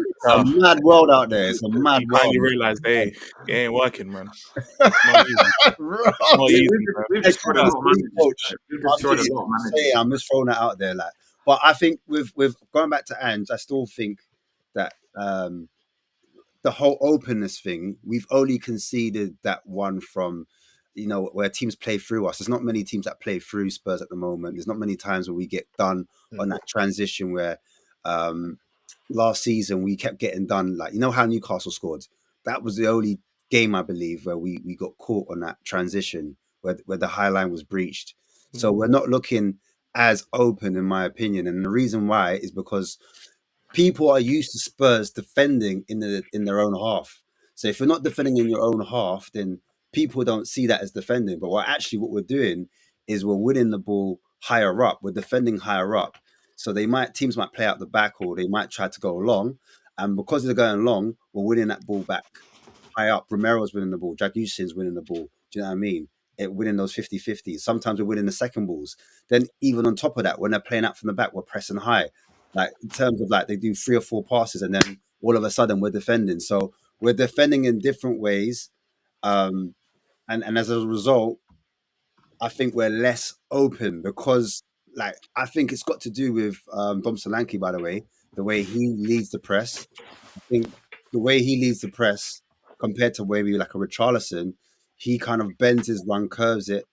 mad world out there. It's a mad world. You realise, it ain't working, man. We've destroyed a lot of managers. I'm just throwing that out there, like. But I think with going back to Ange, I still think that the whole openness thing, we've only conceded that one from, where teams play through us. There's not many teams that play through Spurs at the moment. There's not many times where we get done on that transition where last season we kept getting done. Like, how Newcastle scored? That was the only game, I believe, where we got caught on that transition where the high line was breached. So we're not looking as open, in my opinion. And the reason why is because people are used to Spurs defending in their own half. So if you're not defending in your own half, then people don't see that as defending. But what we're doing is we're winning the ball higher up. We're defending higher up. So teams might play out the back, or they might try to go long. And because they're going long, we're winning that ball back high up. Romero's winning the ball. Dragusin's winning the ball. Do you know what I mean? Winning those 50-50s. Sometimes we're winning the second balls. Then even on top of that, when they're playing out from the back, we're pressing high. Like, in terms of, like, they do 3 or 4 passes and then all of a sudden we're defending. So we're defending in different ways. And as a result, I think we're less open because, like, I think it's got to do with Dom Solanke, by the way, the way he leads the press. I think the way he leads the press compared to maybe like a Richarlison, he kind of bends his run, curves it,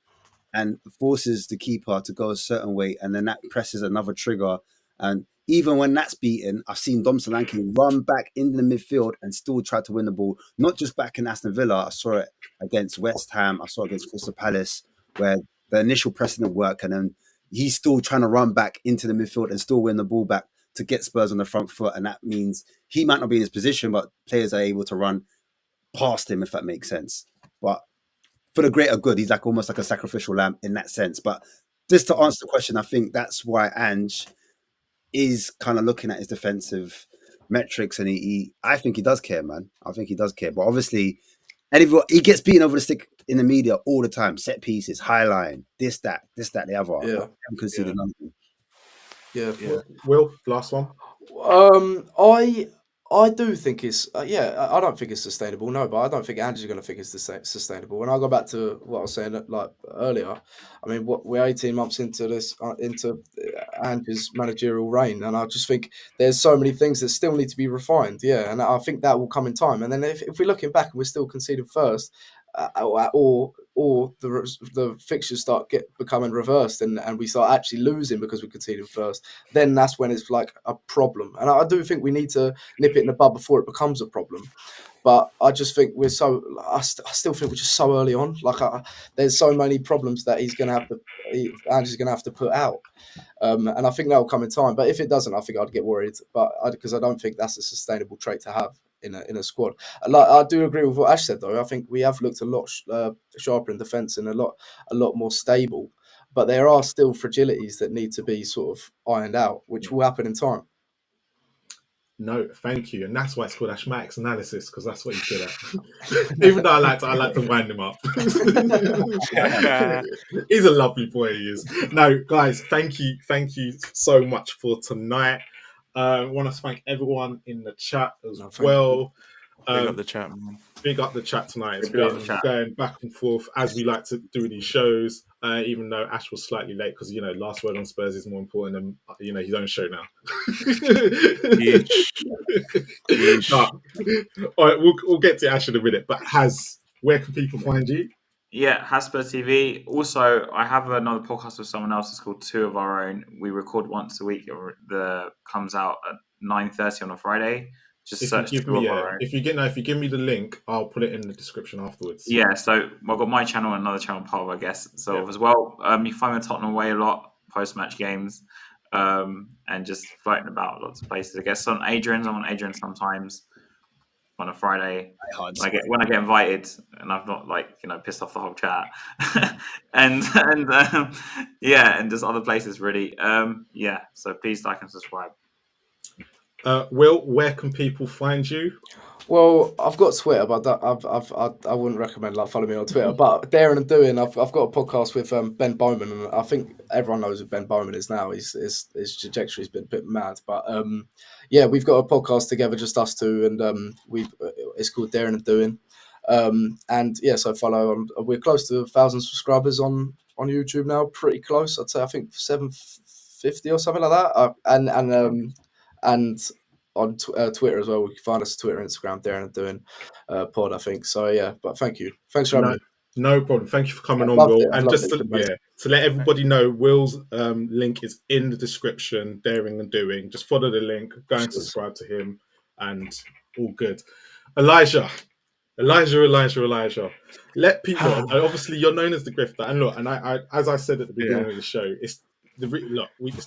and forces the keeper to go a certain way, and then that presses another trigger. And even when that's beaten, I've seen Dom Solanke run back into the midfield and still try to win the ball. Not just back in Aston Villa. I saw it against West Ham. I saw it against Crystal Palace, where the initial pressing didn't work, and then he's still trying to run back into the midfield and still win the ball back to get Spurs on the front foot. And that means he might not be in his position, but players are able to run past him, if that makes sense. But for the greater good, he's like almost like a sacrificial lamb in that sense. But just to answer the question, I think that's why Ange is kind of looking at his defensive metrics, and I think he does care, man. I think he does care. But obviously, he gets beaten over the stick in the media all the time. Set pieces, high line, this, that, the other. Yeah. I haven't considered nothing. Yeah. Will, last one. I do think it's I don't think it's sustainable. No, but I don't think Ange's going to think it's sustainable. When I go back to what I was saying like earlier, I mean, we're 18 months into this into Ange's managerial reign, and I just think there's so many things that still need to be refined. Yeah, and I think that will come in time. And then if we're looking back and we're still conceding first, or the fixtures start becoming reversed and we start actually losing because we're conceding first, then that's when it's like a problem. And I do think we need to nip it in the bud before it becomes a problem. But I just think I still think we're just so early on. Like there's so many problems that Ange's going to have to put out. And I think that will come in time. But if it doesn't, I think I'd get worried. Because I don't think that's a sustainable trait to have in a squad. I do agree with what Ash said, though. I think we have looked a lot sharper in defence and a lot more stable. But there are still fragilities that need to be sort of ironed out, which will happen in time. No, thank you, and that's why it's called Ashmatic Analysis, because that's what he's good at. Even though I like to wind him up. He's a lovely boy. He is. No, guys, thank you so much for tonight. I want to thank everyone in the chat as well. Big up the chat, man. Big up the chat tonight. It's been going back and forth as we like to do these shows. Even though Ash was slightly late because last word on Spurs is more important than his own show now. All right, we'll get to Ash in a minute. But where can people find you? Yeah, Spurs TV. Also, I have another podcast with someone else. It's called Two of Our Own. We record once a week. The comes out at 9:30 on a Friday. Just search Two of Our Own. If you give me the link, I'll put it in the description afterwards. Yeah, so I've got my channel and another channel part of, I guess. So as well, you can find me on Tottenham Way a lot, post-match games, and just floating about lots of places. I guess I'm on Adrian's sometimes on a Friday when I get invited, and I've not pissed off the whole chat, and just other places really. So please like and subscribe. Will, where can people find you? Well, I've got Twitter, but I wouldn't recommend following me on Twitter. But Daring and Doing, I've got a podcast with Ben Bowman, and I think everyone knows who Ben Bowman is now. His trajectory's been a bit mad, but we've got a podcast together, just us two, and it's called Daring and Doing, so follow. We're close to 1,000 subscribers on YouTube now, pretty close. I'd say I think 750 or something like that, and on Twitter as well. You can find us on Twitter and Instagram, Daring and Doing pod, I think. So, but thank you. Thanks for having me. No problem. Thank you for coming on, Will. And just to let everybody know, Will's link is in the description, Daring and Doing. Just follow the link, go and subscribe to him, and all good. Elijah. Let people know. Obviously, you're known as the Grifter. And look, and I as I said at the beginning of the show, it's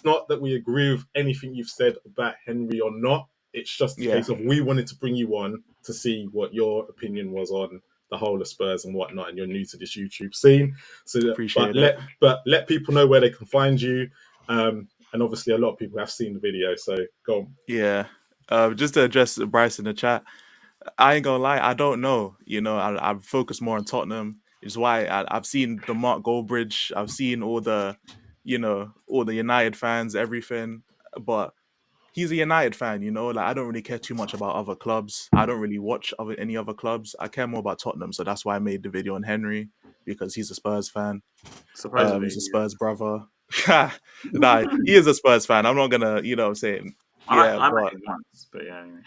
not that we agree with anything you've said about Henry or not. It's just a case of we wanted to bring you on to see what your opinion was on the whole of Spurs and whatnot, and you're new to this YouTube scene. So let people know where they can find you. And obviously a lot of people have seen the video, so go on. Yeah. Just to address Bryce in the chat, I ain't gonna lie, I don't know. I focus more on Tottenham. It's why I've seen the Mark Goldbridge, I've seen all the United fans, everything, but he's a United fan, I don't really care too much about other clubs. I don't really watch any other clubs. I care more about Tottenham, so that's why I made the video on Henry, because he's a Spurs fan. He's a Spurs brother. Nah, he is a Spurs fan. I'm not gonna, I'm saying. I met him once, but yeah. Anyway.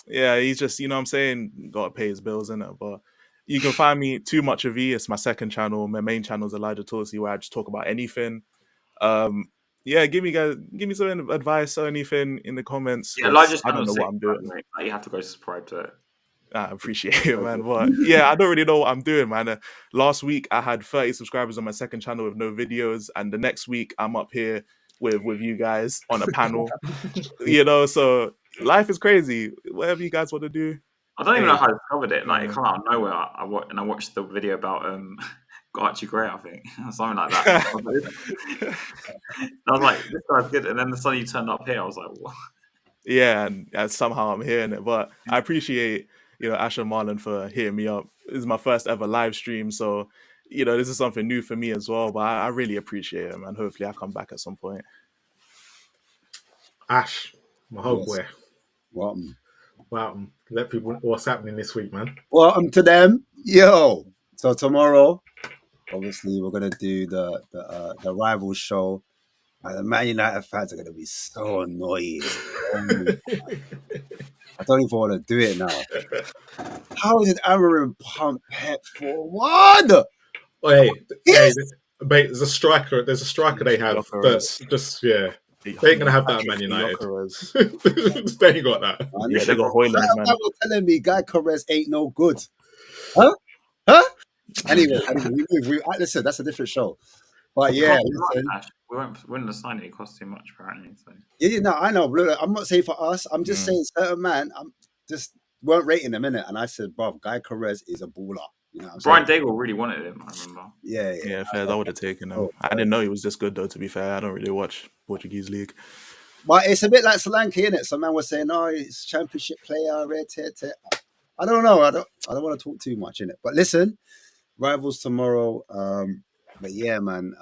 Yeah, he's just, I'm saying, gotta pay his bills, innit? But you can find me Too Much of E. It's my second channel. My main channel is Elijah Torsey, where I just talk about anything. Give me some advice or anything in the comments. Yeah, I don't know what I'm doing. You have to go subscribe to it. I appreciate it, man. But I don't really know what I'm doing, man. Last week I had 30 subscribers on my second channel with no videos, and the next week I'm up here with you guys on a panel. So life is crazy. Whatever you guys want to do. I don't even know how I discovered it. Like, it came out of nowhere. I watched the video about Archie Gray, I think, something like that. I was like, this guy's good. And then suddenly you turned up here. I was like, what? Yeah, and somehow I'm hearing it. But I appreciate, Ash and Marlon for hitting me up. This is my first ever live stream, so this is something new for me as well. But I really appreciate it, man. Hopefully, I come back at some point. Ash, my homeboy. Wow. Let people know what's happening this week, man. Welcome to them, yo. So tomorrow, obviously, we're gonna do the rival show. And the Man United fans are gonna be so annoying. I don't even want to do it now. How did Amarin pump Pep for one? Oh, hey, Yes! mate, there's a striker. There's a striker they have Gyökeres. that just they ain't gonna have that at Man United. Gyökeres. They ain't got that. Man, Yeah, they got Hoyland, man. That was telling me Guy Corres ain't no good. Huh? Huh? Anyway, listen, that's a different show. But yeah, listen. We wouldn't have signed it. It cost too much, apparently. So. Yeah, no, I know. Look, I'm not saying for us. I'm just saying certain man. I'm just weren't rating them in it, and I said, "Bro, Guy Corres is a baller." You know, what I'm Brian saying? Daigle really wanted him. I remember. Yeah. Fair. I would have taken him. I didn't know he was this good, though. To be fair, I don't really watch Portuguese league. But it's a bit like Solanke, innit? Some man was saying, "Oh, he's championship player." I don't know. I don't want to talk too much in it. But listen, rivals tomorrow. But yeah, man.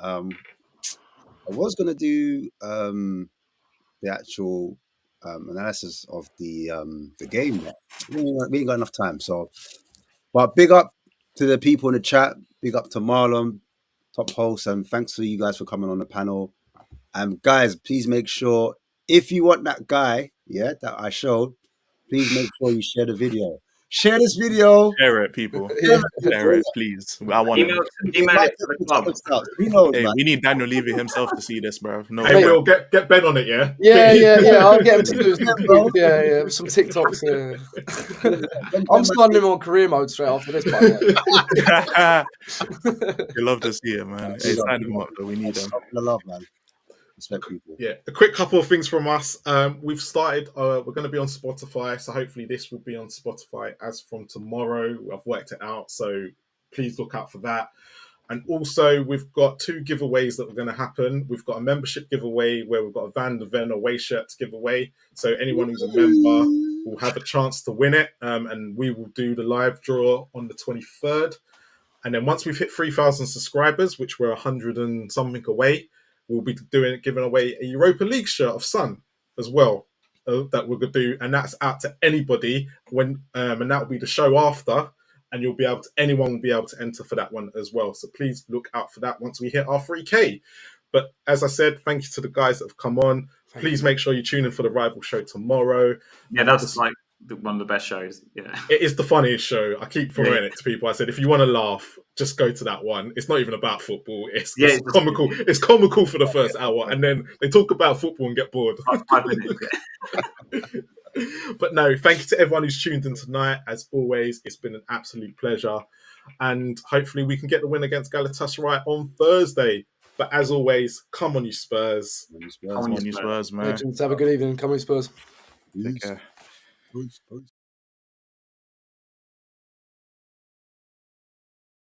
I was gonna do the actual analysis of the game. But we ain't got enough time. So, but big up to the people in the chat. Big up to Marlon, top host, and thanks to you guys for coming on the panel. Guys, please make sure if you want that guy, that I showed, please make sure you share the video. Share this video. Share it, people. Share it, please. I want Email it to the club. Who knows, Hey, man? we need Daniel Levy himself to see this, bro. No, Hey, Will, get Ben on it, yeah? Yeah. I'll get him to do some tweets. Yeah. Some TikToks. Yeah. I'm starting him on career mode straight after this, by the way. we love to see it, man. Hey, sign him up, though. We need him. The love, man. Respect people. Yeah, a quick couple of things from us. We've started, we're going to be on Spotify, so hopefully this will be on Spotify as from tomorrow. I've worked it out, so please look out for that. And also, we've got 2 giveaways that are going to happen. We've got a membership giveaway where we've got a Van de Ven away shirt to give away. So anyone who's a member will have a chance to win it. And we will do the live draw on the 23rd. And then once we've hit 3,000 subscribers, which we're 100 and something away, we'll be giving away a Europa League shirt of Sun as well that we're going to do. And that's out to anybody when, and that will be the show after. And anyone will be able to enter for that one as well. So please look out for that once we hit our 3K. But as I said, thank you to the guys that have come on. Please make sure you tune in for the rival show tomorrow. Yeah, that's like one of the best shows. Yeah, it is the funniest show. I keep promoting it to people. I said, if you want to laugh, just go to that one. It's not even about football. It's comical. It's comical for the first hour, and then they talk about football and get bored. 5 minutes. But no, thank you to everyone who's tuned in tonight. As always, it's been an absolute pleasure. And hopefully we can get the win against Galatasaray on Thursday. But as always, come on, you Spurs. Come on, you Spurs, man. Legends, have a good evening. Come on, you Spurs. Take care. Peace.